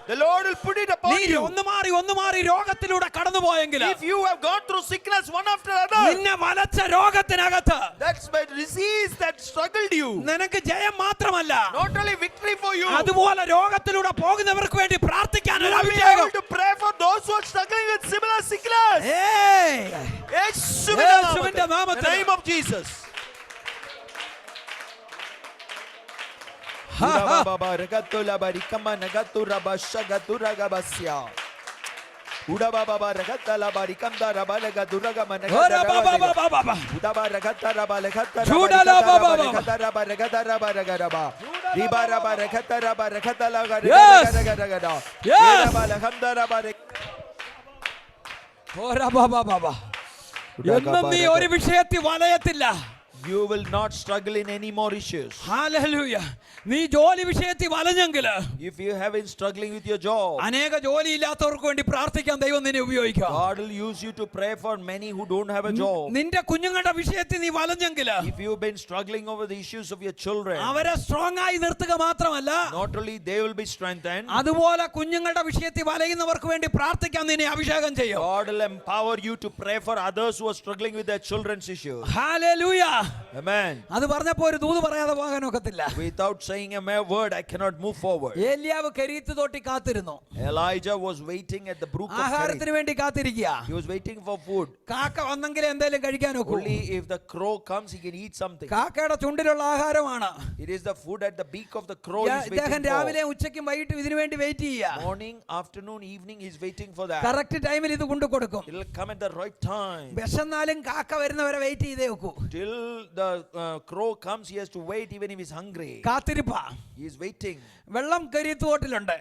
The Lord will put it upon നീ you. ഒന്ന് മാറി രോഗത്തിലൂടെ കടന്നു പോയെങ്കിൽ, If you have gone through sickness one after another, നിന്നെ വലച്ച രോഗത്തിനകത്ത് that's the disease that struggled you. നിനക്ക് ജയം മാത്രമല്ല, Not only victory for you, അതുപോലെ രോഗത്തിലൂടെ പോകുന്നവർക്ക് വേണ്ടി പ്രാർത്ഥിക്കാൻ you ഒരു will be അഭിഷേകം. able to pray for those who are struggling with similar sickness. ഏയ്! യേശുവിന്റെ യേശുവിന്റെ നാമത്തിൽ. നാമത്തിൽ. In the name of Jesus. Ha, ha. Ora ba ba ba ba. Juda la ba ba ba. Ribaraba rakataraba rakatala Yes. gada. Yes. എന്നും നീ ഒരു വിഷയത്തിൽ വലയത്തില്ല. You will not struggle in any more issues. Hallelujah. നീ ജോലി വിഷയത്തിൽ വലഞ്ഞെങ്കിൽ If you have been struggling with your job, അനേക ജോലി ഇല്ലാത്തവർക്ക് വേണ്ടി പ്രാർത്ഥിക്കാൻ ദൈവം നിന്നെ ഉപയോഗിക്കാം. God will use you to pray for many who don't have a job. നിന്റെ കുഞ്ഞുങ്ങളുടെ വിഷയത്തിൽ നീ വലഞ്ഞെങ്കിൽ If you've been struggling over the issues of your children, അവരെ സ്ട്രോങ് ആയി നിർത്തുക മാത്രമല്ല, not only they will be strengthened, അതുപോലെ കുഞ്ഞുങ്ങളുടെ വിഷയത്തിൽ വലയുന്നവർക്ക് വേണ്ടി പ്രാർത്ഥിക്കാൻ നിന്നെ അഭിഷേകം ചെയ്യും. God will empower you to pray for others who are struggling with their children's issues. Hallelujah. Amen. അത് പറഞ്ഞപ്പോ ഒരു ദൂത് പറയാതെ പോകാൻ ഒക്കത്തില്ല. Without saying a mere word, I cannot move forward. ഏലിയാവ് കെരീത്ത് തോട്ടി കാത്തിരുന്നു. Elijah was waiting at the brook of ആഹാരത്തിന് Kerith. വേണ്ടി കാത്തിരിക്കുക. He was waiting for food. കാക്ക വന്നെങ്കിൽ എന്തെങ്കിലും കഴിക്കാൻ ഒക്കൂ. Only if the crow comes, he can eat something. കാക്കയുടെ ചുണ്ടിലുള്ള ആഹാരമാണ്. It is the food at the beak of the crow he's ഇദ്ദേഹം waiting രാവിലെ for. ഉച്ചയ്ക്കും വൈകിട്ടും ഇതിനു വേണ്ടി വെയിറ്റ് ചെയ്യുക. Morning, afternoon, evening, he's waiting for that. Correct ടൈമിൽ ഇത് കൊണ്ടു കൊടുക്കും. It will come at the right time. വിശന്നാലും കാക്ക വരുന്നവരെ വെയിറ്റ് ചെയ്തേ വെക്കൂ. Till the crow comes, he has to wait even if he's hungry. കാത്തിരിപ്പാ. He is waiting. വെള്ളം കരീത്ത് തോട്ടിലുണ്ട്.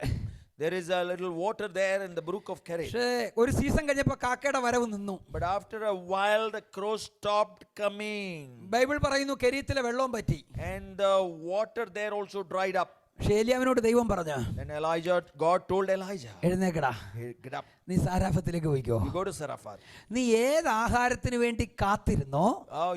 There is a little water there in the brook of Kerith. പക്ഷേ ഒരു season കഴിഞ്ഞപ്പോ കാക്കയുടെ വരവ് നിന്നു. But after a while, the crow stopped coming. Bible പറയുന്നു കെരീത്തിലെ വെള്ളവും പറ്റി. And the water there also dried up. പക്ഷേ ഏലിയാവിനോട് ദൈവം പറഞ്ഞു, Then God told Elijah, എഴുന്നേക്കടാ, "Hey, get up. നീ സാരാഫത്തിലേക്ക് പോയിക്കോ. You go to Zarephath. നീ ഏത് ആഹാരത്തിന് വേണ്ടി കാത്തിരുന്നോ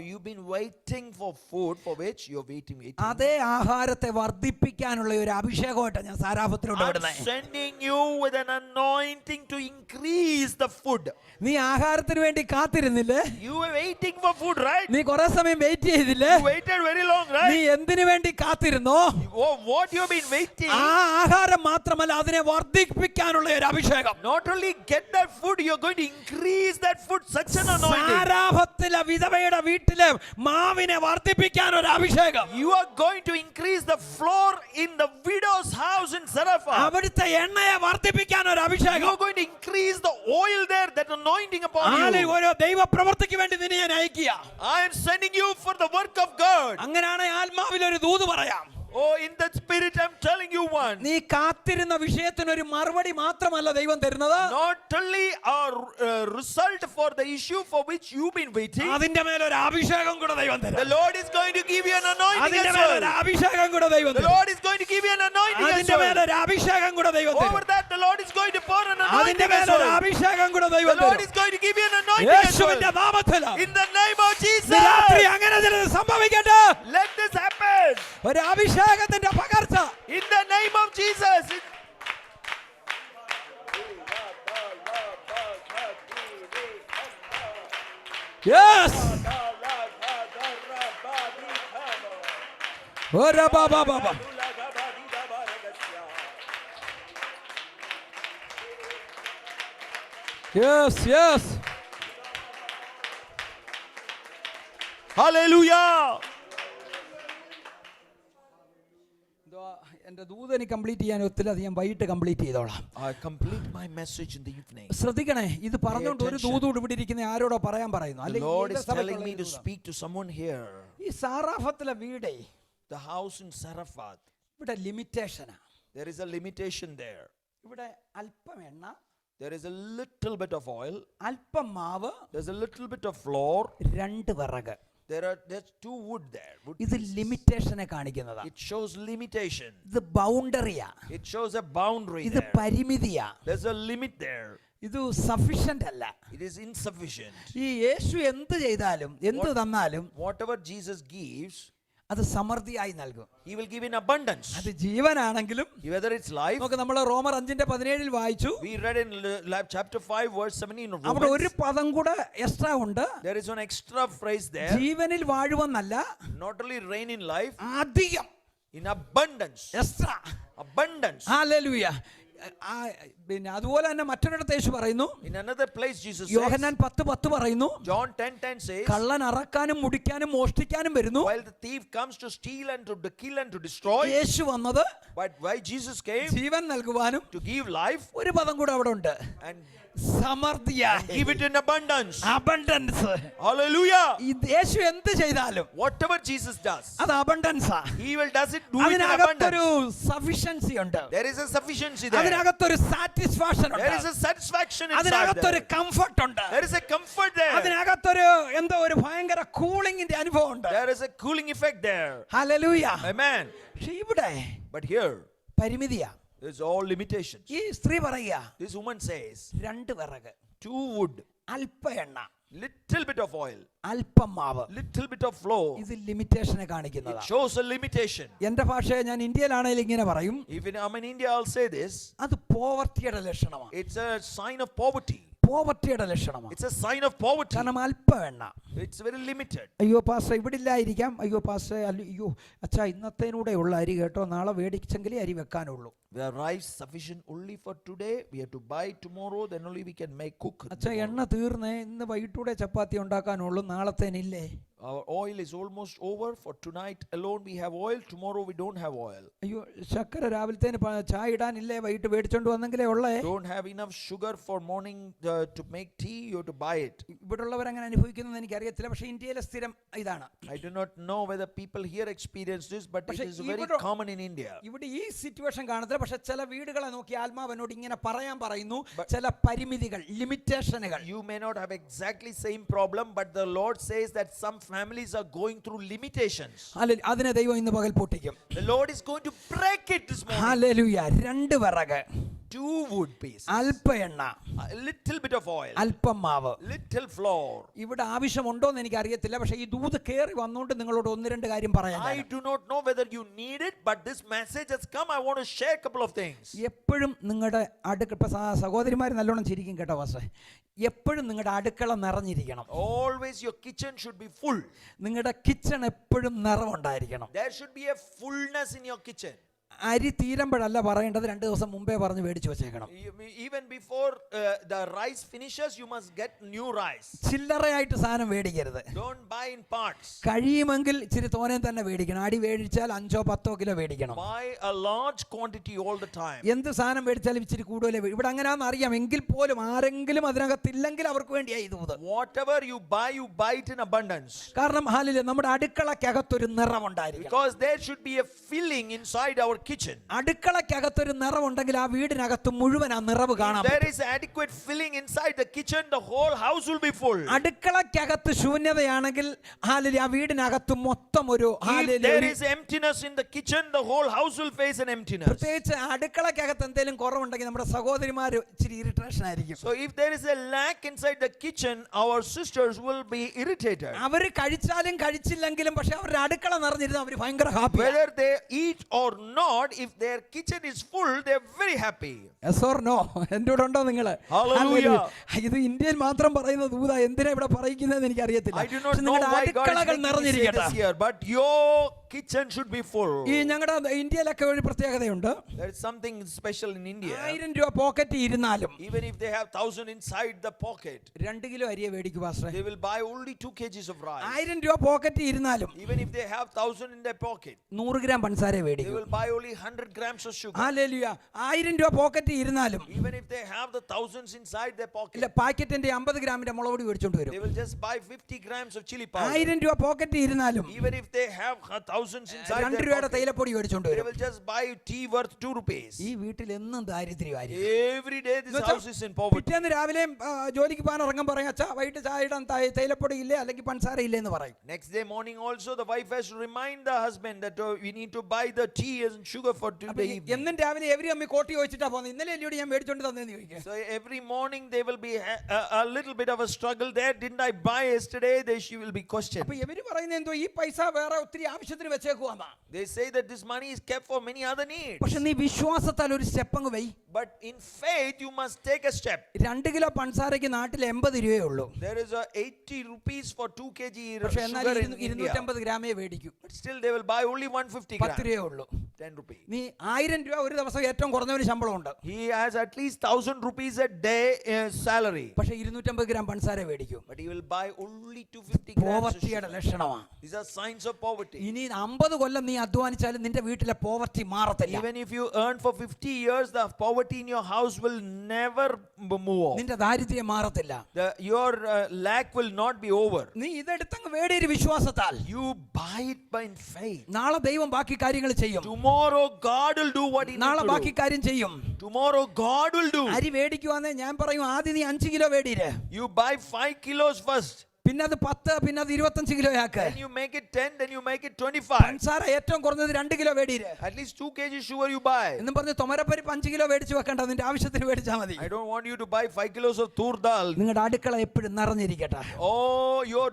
You've been waiting for food for which you're waiting. അതേ ആഹാരത്തെ വർദ്ധിപ്പിക്കാനുള്ള ഒരു അഭിഷേകമായിട്ടാണ് ഞാൻ സാരാഫത്തിലോട്ട് I'm വിടുന്നത്. sending you with an anointing to increase the food. നീ ആഹാരത്തിന് വേണ്ടി കാത്തിരുന്നില്ലേ? You were waiting for food, right? നീ കുറെ സമയം വെയിറ്റ് ചെയ്തില്ലേ? You waited very long, നീ right? എന്തിനു വേണ്ടി കാത്തിരുന്നോ? Oh, what you've been waiting. ആ ആഹാരം മാത്രമല്ല, അതിനെ വർദ്ധിപ്പിക്കാനുള്ള ഒരു അഭിഷേകം. Not only get that food, you're going to increase that food. Such an anointing. സാരാഫത്തിലെ വിധവയുടെ വീട്ടിലെ മാവിനെ വർദ്ധിപ്പിക്കാൻ ഒരു അഭിഷേകം. You are going to increase the flour in the widow's house in Zarephath. അവിടുത്തെ എണ്ണയെ വർദ്ധിപ്പിക്കാൻ ഒരു അഭിഷേകം. You're going to increase the oil there, that anointing upon ആലെ you. ഓരോ ദൈവ പ്രവൃത്തിക്ക് വേണ്ടി നിന്നെ ഞാൻ അയക്കുക. I am sending you for the work of God. അങ്ങനെയാണ് ആത്മാവിൽ ഒരു ദൂത് പറയാം. Oh, in that spirit, I'm telling you one. നീ കാത്തിരുന്ന വിഷയത്തിന് ഒരു മറുപടി മാത്രമല്ല ദൈവം തരുന്നത്, Not only a result for the issue for which you've been waiting, അതിന്റെ മേലെ ഒരു അഭിഷേകം കൂടെ ദൈവം the തരും. Lord is going to give you an anointing അതിന്റെ as മേലെ ഒരു well. അഭിഷേകം കൂടെ ദൈവം The തരും. Lord is going to give you an anointing as അതിന്റെ മേലെ well. ഒരു അഭിഷേകം കൂടെ ദൈവം Over തരും. that, the Lord is going to pour an അതിന്റെ anointing as മേലെ ഒരു well. അഭിഷേകം കൂടെ The ദൈവം Lord തരും. is going to give you an anointing as യേശുവിന്റെ well. നാമത്തിൽ In the name of Jesus, ഇന്ന് രാത്രി അങ്ങനെ ചിലത് സംഭവിക്കട്ടെ. let this happen. ഒരു അഭിഷേകത്തിന്റെ പകർച്ച. In the name of Jesus. Yes. Ora baba baba. Yes, yes. Hallelujah. എന്റെ ദൂത് എനിക്ക് കംപ്ലീറ്റ് ചെയ്യാൻ ഒത്തില്ല, അത് ഞാൻ വൈകിട്ട് കംപ്ലീറ്റ് ചെയ്തോളാം. I complete my message in the evening. ശ്രദ്ധിക്കണേ, ഇത് പറഞ്ഞുകൊണ്ട് ഒരു ദൂതോട് ഇവിടെ ഇരിക്കുന്ന ആരോടോ പറയാൻ പറയുന്നു. The Lord is telling me to speak to someone here. ഈ സാറാഫത്തിലെ വീടേ, The house in Zarephath, ഇവിടെ ലിമിറ്റേഷനാ. there is a limitation there. ഇവിടെ അല്പം എണ്ണ, There is a little bit of oil. അല്പം മാവ്, There's a little bit of flour. രണ്ട് വിറക്. There's two wood there. Wood ഇത് pieces. ലിമിറ്റേഷനെ കാണിക്കുന്നതാ. It shows limitation. ഇത് ബൗണ്ടറിയാ. It shows a boundary ഇത് there. പരിമിതിയാ. There's a limit there. ഇത് sufficient അല്ല. It is insufficient. ഈ യേശു എന്ത് ചെയ്താലും എന്ത് തന്നാലും Whatever Jesus gives, അത് സമൃദ്ധിയായി നൽകും. He will give in abundance. അത് ജീവനാണെങ്കിലും, Whether it's life. നമുക്ക് നമ്മൾ റോമർ 5:17 വായിച്ചു. We read in chapter 5 verse 17 of അവിടെ Romans. ഒരു പദം കൂടെ എക്സ്ട്രാ ഉണ്ട്. There is an extra phrase there. ജീവനിൽ വാഴുവെന്നല്ല, Not only reign in life, അധികം in abundance. Extra. Abundance. Hallelujah. പിന്നെ അതുപോലെ തന്നെ മറ്റൊരിടത്ത് യേശു പറയുന്നു, In another place, Jesus says, യോഹന്നാൻ 10:10 പറയുന്നു, John 10:10 says, കള്ളൻ അറക്കാനും മുടിക്കാനും മോഷ്ടിക്കാനും വരുന്നു, while the thief comes to steal and to kill and to destroy, യേശു വന്നത് but why Jesus came ജീവൻ നൽകുവാനും. to give life ഒരു പദം കൂടെ അവിടെ ഉണ്ട്, and സമൃദ്ധിയായി, give it in abundance. Abundance. Hallelujah. യേശു എന്ത് ചെയ്താലും Whatever Jesus does, അത് അബണ്ടൻസാ. He will does it, do it in അതിനകത്തൊരു abundance. സഫിഷ്യൻസി ഉണ്ട്, There is a sufficiency there. അതിനകത്തൊരു സാറ്റിസ്ഫാക്ഷൻ There is ഉണ്ട്, a satisfaction inside അതിനകത്തൊരു there. കംഫർട്ട് ഉണ്ട്, There is a comfort there. അതിനകത്തൊരു എന്തോ ഒരു ഭയങ്കര കൂളിംഗിന്റെ അനുഭവം ഉണ്ട്. There is a cooling effect there. Hallelujah. Amen. പക്ഷേ ഇവിടെ But here, പരിമിതിയാ. there's all limitations. ഈ സ്ത്രീ പറയുക, This woman says, 2 വിറക്, 2 wood, അല്പ എണ്ണ, little bit of oil, അല്പം മാവ്. little bit of flour. ഇത് ലിമിറ്റേഷനെ It കാണിക്കുന്നതാണ്. shows a limitation. എന്റെ ഭാഷയെ ഞാൻ ഇന്ത്യയിലാണെങ്കിൽ ഇങ്ങനെ പറയും, If I'm in India, I'll say this. അത് പോവർട്ടിയുടെ ലക്ഷണമാണ്. It's a sign of poverty. പോവർട്ടിയുടെ ലക്ഷണമാണ്. It's a sign of poverty. കാരണം അല്പ എണ്ണ. It's very limited. അയ്യോ പാസ്റ്റർ ഇവിടെ ഇല്ലായിരിക്കാം, അയ്യോ പാസ്റ്റർ അയ്യോ അച്ഛാ ഇന്നത്തേനൂടെ ഉള്ള അരി കേട്ടോ, നാളെ മേടിച്ചെങ്കിലേ അരി വെക്കാനുള്ളൂ. We have rice sufficient only for today. We have to buy tomorrow. Then only we can make cook. അച്ഛാ എണ്ണ തീർന്നേ, ഇന്ന് വൈകിട്ടൂടെ ചപ്പാത്തി ഉണ്ടാക്കാനുള്ളൂ, നാളത്തേനില്ലേ. Our oil is almost over. For tonight alone we have oil. Tomorrow we don't have oil. അയ്യോ ശർക്കര രാവിലത്തേന് ചായ ഇടാനില്ലേ, വൈകിട്ട് മേടിച്ചോണ്ട് വന്നെങ്കിലേ ഉള്ളേ. Don't have enough sugar for morning to make tea. You have to buy it. ഇവിടെ ഉള്ളവർ അങ്ങനെ അനുഭവിക്കുന്നത് എനിക്കറിയത്തില്ല, പക്ഷേ ഇന്ത്യയിലെ സ്ഥിരം ഇതാണ്. I do not know whether people here experience this, but it പക്ഷേ is very ഇവിടെ- common in India. ഇവിടെ ഈ സിറ്റുവേഷൻ കാണത്തില്ല, പക്ഷെ ചില വീടുകളെ നോക്കി ആത്മാവനോട് ഇങ്ങനെ പറയുന്നു, ചില പരിമിതികൾ, ലിമിറ്റേഷനുകൾ. You may not have exactly same problem, but the Lord says that some families are going through limitations. അതിനെ ദൈവം ഇന്ന് പകൽ പൊട്ടിക്കും. The Lord is going to break it this morning. Hallelujah. 2 വിറക്, 2 wood pieces, അല്പ എണ്ണ, a little bit of oil, അല്പം മാവ്. little flour. ഇവിടെ ആവശ്യമുണ്ടോ എന്ന് എനിക്ക് അറിയത്തില്ല, പക്ഷെ ഈ ദൂത് കയറി വന്നുകൊണ്ട് നിങ്ങളോട് 1-2 കാര്യം പറയാൻ. I do not know whether you need it, but this message has come. I want to share a couple of things. എപ്പോഴും നിങ്ങളുടെ അടുക്കള, സഹോദരിമാർ നല്ലോണം ചിരിക്കും കേട്ടോ വാസേ, എപ്പോഴും നിങ്ങളുടെ അടുക്കള നിറഞ്ഞിരിക്കണം. Always your kitchen should be full. നിങ്ങളുടെ കിച്ചൺ എപ്പോഴും നിറവുണ്ടായിരിക്കണം. There should be a fullness in your kitchen. അരി തീരുമ്പോഴല്ല പറയേണ്ടത്, 2 ദിവസം മുമ്പേ പറഞ്ഞ് മേടിച്ചു വെച്ചേക്കണം. Even before the rice finishes, you must get new rice. ചില്ലറയായിട്ട് സാധനം മേടിക്കരുത്. Don't buy in parts. കഴിയുമെങ്കിൽ ഇച്ചിരി തോനെ തന്നെ മേടിക്കണം. അടി മേടിച്ചാൽ 5-10 കിലോ മേടിക്കണം. Buy a large quantity all the time. എന്ത് സാധനം മേടിച്ചാലും ഇച്ചിരി കൂടുതലേ. ഇവിടെ അങ്ങനെയാണെന്ന് അറിയാം, എങ്കിൽ പോലും ആരെങ്കിലും അതിനകത്തില്ലെങ്കിൽ അവർക്ക് വേണ്ടിയായി ഇത്. Whatever you buy it in abundance. കാരണം ഹാലില് നമ്മുടെ അടുക്കളക്കകത്തൊരു നിറവുണ്ടായിരിക്കും. Because there should be a filling inside our kitchen. അടുക്കളക്കകത്തൊരു നിറവുണ്ടെങ്കിൽ ആ വീടിനകത്ത് മുഴുവൻ ആ നിറവ് കാണാം. There is adequate filling inside the kitchen, the whole house will be full. അടുക്കളക്കകത്ത് ശൂന്യതയാണെങ്കിൽ ഹാലില് ആ വീടിനകത്ത് മൊത്തം ഒരു If there is emptiness in the kitchen, the whole house will face an emptiness. പ്രത്യേകിച്ച് അടുക്കളക്കകത്ത് എന്തെങ്കിലും കുറവുണ്ടെങ്കിൽ നമ്മുടെ സഹോദരിമാർ ഇച്ചിരി ഇറിറ്റേഷൻ ആയിരിക്കും. So if there is a lack inside the kitchen, our sisters will be irritated. അവർ കഴിച്ചാലും കഴിച്ചില്ലെങ്കിലും പക്ഷെ അവരുടെ അടുക്കള നിറഞ്ഞിരുന്ന അവർ ഭയങ്കര happy. Whether they eat or not, if their kitchen is full, they are very happy. Yes or no? എൻ്റെ കൂടെ ഉണ്ടോ നിങ്ങൾ? Hallelujah. ഇത് ഇന്ത്യയിൽ മാത്രം പറയുന്ന ദൂത, എന്തിനാ ഇവിടെ പറയുന്നതെന്ന് എനിക്ക് അറിയത്തില്ല. I do not know നിങ്ങളുടെ why God അടുക്കളകൾ is making me say നിറഞ്ഞിരിക്കട്ടെ. this here, but your kitchen should be full. ഈ ഞങ്ങളുടെ ഇന്ത്യയിലൊക്കെ ഒരു പ്രത്യേകതയുണ്ട്. There is something special in India. 1000 രൂപ പോക്കറ്റ് ഇരുന്നാലും Even if they have 1,000 inside the pocket, 2 kilo അരിയെ മേടിക്കും പാസ്റ്ററെ. they will buy only 2 kgs of rice. 1000 രൂപ പോക്കറ്റ് ഇരുന്നാലും Even if they have 1,000 in their pocket, 100 gram പഞ്ചസാര they മേടിക്കും. will buy only 100 grams of sugar. Hallelujah. 1000 രൂപ pocket ഇരുന്നാലും Even if they have the thousands inside their pocket, ഇല്ല പാക്കറ്റിന്റെ 50 ഗ്രാമിന്റെ മുളക് പൊടി മേടിച്ചോണ്ട് വരും. they will just buy 50 grams of chili powder. 1000 രൂപ പോക്കറ്റ് ഇരുന്നാലും Even if they have thousands inside 2 their രൂപയുടെ pocket, തൈലപ്പൊടി മേടിച്ചോണ്ട് they വരും. will just buy tea worth 2 rupees. ഈ വീട്ടിൽ എന്നും ദാരിദ്ര്യമായിരിക്കും. Every day this house is in poverty. പിറ്റേന്ന് രാവിലെ ജോലിക്ക് പോകാൻ ഇറങ്ങാൻ പറയും, അച്ഛാ വൈകിട്ട് ചായ ഇടാൻ തൈലപ്പൊടി ഇല്ലേ അല്ലെങ്കിൽ പഞ്ചസാര ഇല്ലേ എന്ന് പറയും. Next day morning also the wife has to remind the husband that we need to buy the tea and sugar for today evening. എന്നും രാവിലെ എവരി അമ്മ കോട്ടി ചോദിച്ചിട്ടാ പോകുന്നത്, ഇന്നലെ അല്ലയോട് ഞാൻ മേടിച്ചോണ്ട് തന്നേന്ന് ചോദിക്കാം. So every morning there will be a little bit of a struggle there. Didn't I buy yesterday? She will be questioned. അപ്പൊ ഇവര് പറയുന്നത് എന്തോ ഈ പൈസ വേറെ ഒത്തിരി ആവശ്യത്തിന് വെച്ചേക്കുവാന്നാ. They say that this money is kept for many other needs. പക്ഷെ നീ വിശ്വാസത്താൽ ഒരു സ്റ്റെപ്പ് അങ്ങ് വൈ. But in faith you must take a step. 2 kilo പഞ്ചസാരയ്ക്ക് നാട്ടിൽ 80 രൂപയേ ഉള്ളൂ. There is a 80 rupees for 2 kg പക്ഷെ എന്നാൽ sugar in India. 250 ഗ്രാമേ മേടിക്കൂ. But still they will buy only 150 10 grams. രൂപയേ ഉള്ളൂ. 10 rupees. നീ 1000 രൂപ ഒരു ദിവസം ഏറ്റവും കുറഞ്ഞവന് ശമ്പളമുണ്ട്. He has at least 1000 rupees a day salary. പക്ഷെ 250 ഗ്രാം പഞ്ചസാര മേടിക്കും. But he will buy only 250 grams. പോവർട്ടിയുടെ ലക്ഷണമാണ്. These are signs of poverty. ഇനി 50 കൊല്ലം നീ അധ്വാനിച്ചാലും നിന്റെ വീട്ടിലെ പോവർട്ടി മാറത്തില്ല. Even if you earn for 50 years, the poverty in your house will never move off. നിന്റെ ദാരിദ്ര്യം മാറത്തില്ല. Your lack will not be over. നീ ഇതെടുത്തങ്ങ് വേടിയൊരു വിശ്വാസത്താൽ You buy it by faith. നാളെ ദൈവം ബാക്കി കാര്യങ്ങൾ ചെയ്യും. Tomorrow God will do what he needs നാളെ to ബാക്കി do. കാര്യം ചെയ്യും. Tomorrow God will do. അരി മേടിക്കുവാന്നേ ഞാൻ പറയും ആദ്യം നീ 5 kilo മേടിയിര്. You buy 5 kilos first. പിന്നെ അത് 10, പിന്നെ അത് 25 കിലോ ആക്ക്. Then you make it 10, then you make it 25. പഞ്ചസാര ഏറ്റവും കുറഞ്ഞത് 2 kilo മേടിയിര്. At least 2 kg sugar you buy. എന്നും പറഞ്ഞ് തൊമരപ്പരിപ്പ് 5 കിലോ മേടിച്ച് വെക്കണ്ട, നിന്റെ ആവശ്യത്തിന് മേടിച്ചാൽ മതി. I don't want you to buy 5 kilos of tur dal. നിങ്ങളുടെ അടുക്കള എപ്പോഴും നിറഞ്ഞിരിക്കട്ടെ. Oh, your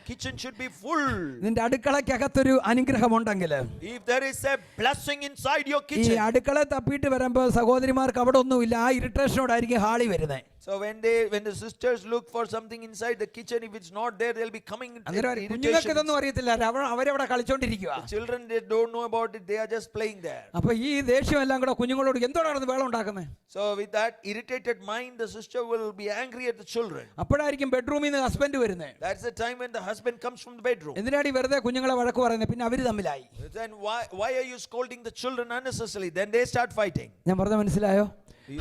kitchen should be full. നിന്റെ അടുക്കളയ്ക്കകത്തൊരു അനുഗ്രഹമുണ്ടെങ്കിൽ, If there is a blessing inside your ഈ kitchen. അടുക്കള തപ്പിയിട്ട് വരുമ്പോൾ സഹോദരിമാർക്ക് അവിടെ ഒന്നുമില്ല, ആ ഇറിറ്റേഷനോടായിരിക്കും ഹാളി വരുന്നത്. So when the sisters look for something inside the kitchen, if it's not there, they'll be coming in കുഞ്ഞുങ്ങൾക്ക് irritation. ഇതൊന്നും അറിയത്തില്ല, അവരവിടെ കളിച്ചോണ്ടിരിക്കുക. The children, they don't know about it, they are just playing there. അപ്പൊ ഈ ദേഷ്യം എല്ലാം കൂടെ കുഞ്ഞുങ്ങളോട് എന്തോടാണ് വേളം ഉണ്ടാക്കുന്നത്. So with that irritated mind, the sister will be angry at the children. അപ്പോഴായിരിക്കും ബെഡ്റൂമിൽ നിന്ന് ഹസ്ബൻഡ് വരുന്നത്. That's the time when the husband comes from the bedroom. എന്തിനാടി വെറുതെ കുഞ്ഞുങ്ങളെ വഴക്ക് പറയുന്നത്? പിന്നെ അവര് തമ്മിലായി. Then why are you scolding the children unnecessarily? Then they start fighting. ഞാൻ പറഞ്ഞ മനസ്സിലായോ?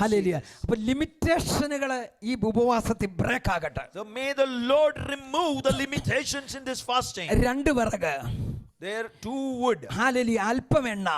ഹല്ലേലൂയ. അപ്പൊ ലിമിറ്റേഷനുകളെ ഈ ഉപവാസത്തിൽ ബ്രേക്ക് ആകട്ടെ. So may the Lord remove the limitations in this fasting. 2 വിറക്, There 2 wood, ഹല്ലേലൂയ, അല്പം എണ്ണ,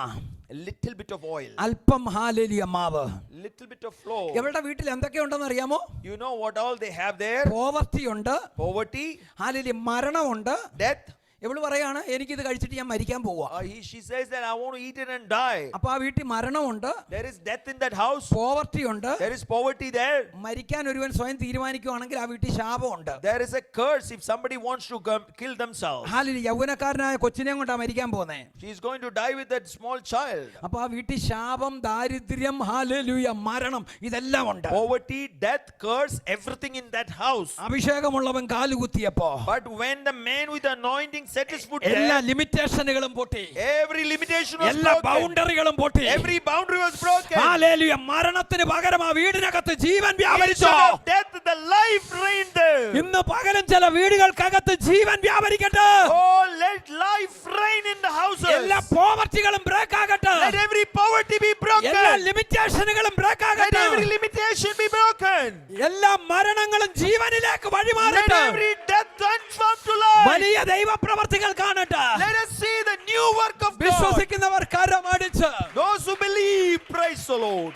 a little bit of oil, അല്പം ഹല്ലേലൂയ മാവ്. little bit of flour. ഇവരുടെ വീട്ടിൽ എന്തൊക്കെയുണ്ടെന്ന് അറിയാമോ? You know what all they have there? Poverty ഉണ്ട്, Poverty, hallelujah, മരണമുണ്ട്. death. ഇവള് പറയാണ് എനിക്കിത് കഴിച്ചിട്ട് ഞാൻ മരിക്കാൻ പോവാ. She says that I want to eat it and die. അപ്പൊ ആ വീട്ടിൽ മരണമുണ്ട്, There is death in that house. Poverty ഉണ്ട്, There is poverty there. മരിക്കാൻ ഒരുവൻ സ്വയം തീരുമാനിക്കുവാണെങ്കിൽ ആ വീട്ടിൽ ശാപമുണ്ട്. There is a curse if somebody wants to kill themselves. Hallelujah. യൗവനക്കാരനായ കൊച്ചിനെ കൊണ്ടാ മരിക്കാൻ പോകുന്നേ. She is going to die with that small child. അപ്പൊ ആ വീട്ടിൽ ശാപം, ദാരിദ്ര്യം, ഹല്ലേലൂയ, മരണം ഇതെല്ലാം ഉണ്ട്. Poverty, death, curse, everything in that house. അഭിഷേകമുള്ളവൻ കാലുകുത്തിയപ്പോ But when the man with the anointing set his foot എല്ലാ there, ലിമിറ്റേഷനുകളും പൊട്ടി, every limitation was എല്ലാ broken. ബൗണ്ടറികളും പൊട്ടി. Every boundary was broken. Hallelujah. മരണത്തിന് പകരം ആ വീടിനകത്ത് ജീവൻ വ്യാപരിച്ചു. Instead of death, the life reigned there. ഇന്ന് പകലും ചില വീടുകൾക്കകത്ത് ജീവൻ വ്യാപരിക്കട്ടെ. Oh, let life reign in the houses. എല്ലാ പോവർട്ടികളും ബ്രേക്ക് ആകട്ടെ. Let every poverty be broken. എല്ലാ ലിമിറ്റേഷനുകളും ബ്രേക്ക് Let ആകട്ടെ. every limitation be broken. എല്ലാ മരണങ്ങളും ജീവനിലേക്ക് Let വഴിമാറട്ടെ. every death transform to life. വലിയ ദൈവപ്രവർത്തികൾ കാണട്ടെ. Let us see the new work of God. വിശ്വസിക്കുന്നവർ കരമടിച്ച് Those who believe, praise the Lord.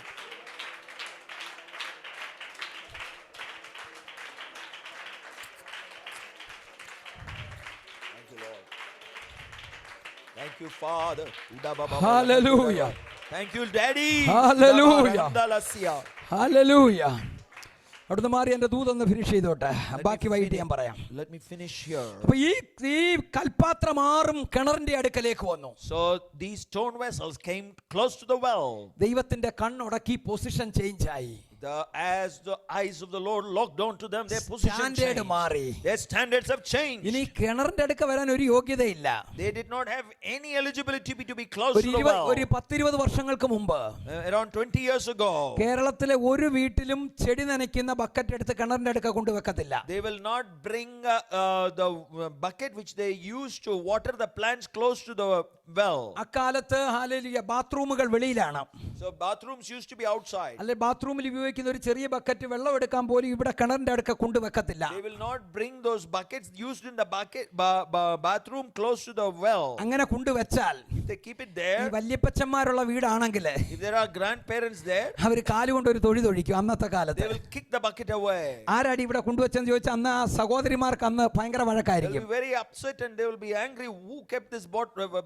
Thank you, Lord. Thank you, Father. Hallelujah. Thank you, Daddy. Hallelujah. Hallelujah. അവിടുന്ന് മാറി എന്റെ ദൂതൊന്ന് finish ചെയ്തോട്ടെ, ബാക്കി വൈകിട്ട് ഞാൻ പറയാം. Let me finish here. അപ്പൊ ഈ കൽപാത്രം 6 കിണറിന്റെ അടുക്കലേക്ക് വന്നു. So these stone vessels came close to the well. ദൈവത്തിന്റെ കണ്ണുടക്കി പൊസിഷൻ ചേഞ്ച് ആയി. As the eyes of the Lord locked onto them, their position standard changed. മാറി. Their standards have changed. ഇനി കിണറിന്റെ അടുക്ക വരാൻ ഒരു യോഗ്യതയില്ല. They did not have any eligibility to be close to the well. ഒരു 10-20 വർഷങ്ങൾക്ക് മുമ്പ് Around 20 years ago, കേരളത്തിലെ ഒരു വീട്ടിലും ചെടി നനയ്ക്കുന്ന ബക്കറ്റ് എടുത്ത് കിണറിന്റെ അടുക്ക കൊണ്ടുവെക്കത്തില്ല. they will not bring the bucket which they use to water the plants close to the well. അക്കാലത്ത് hallelujah ബാത്റൂമുകൾ വെളിയിലാണ്. So bathrooms used to be outside. അല്ലെ ബാത്റൂമിൽ ഉപയോഗിക്കുന്ന ഒരു ചെറിയ ബക്കറ്റ് വെള്ളം എടുക്കാൻ പോലും ഇവിടെ കിണറിന്റെ അടുക്ക കൊണ്ടുവെക്കത്തില്ല. They will not bring those buckets used in the bathroom close to the well. അങ്ങനെ കൊണ്ടുവച്ചാൽ If they keep it ഈ there, വല്യപ്പച്ചന്മാരുള്ള വീടാണെങ്കിൽ if there are grandparents there, അവര് കാലുകൊണ്ട് ഒരു തൊഴിതൊഴിക്കും. അന്നത്തെ they കാലത്ത് will kick the bucket away. ആരാടി ഇവിടെ കൊണ്ടുവച്ചെന്ന് ചോദിച്ചാൽ അന്ന് ആ സഹോദരിമാർക്ക് അന്ന് ഭയങ്കര They will വഴക്കായിരിക്കും. be very upset and they will be angry. Who kept this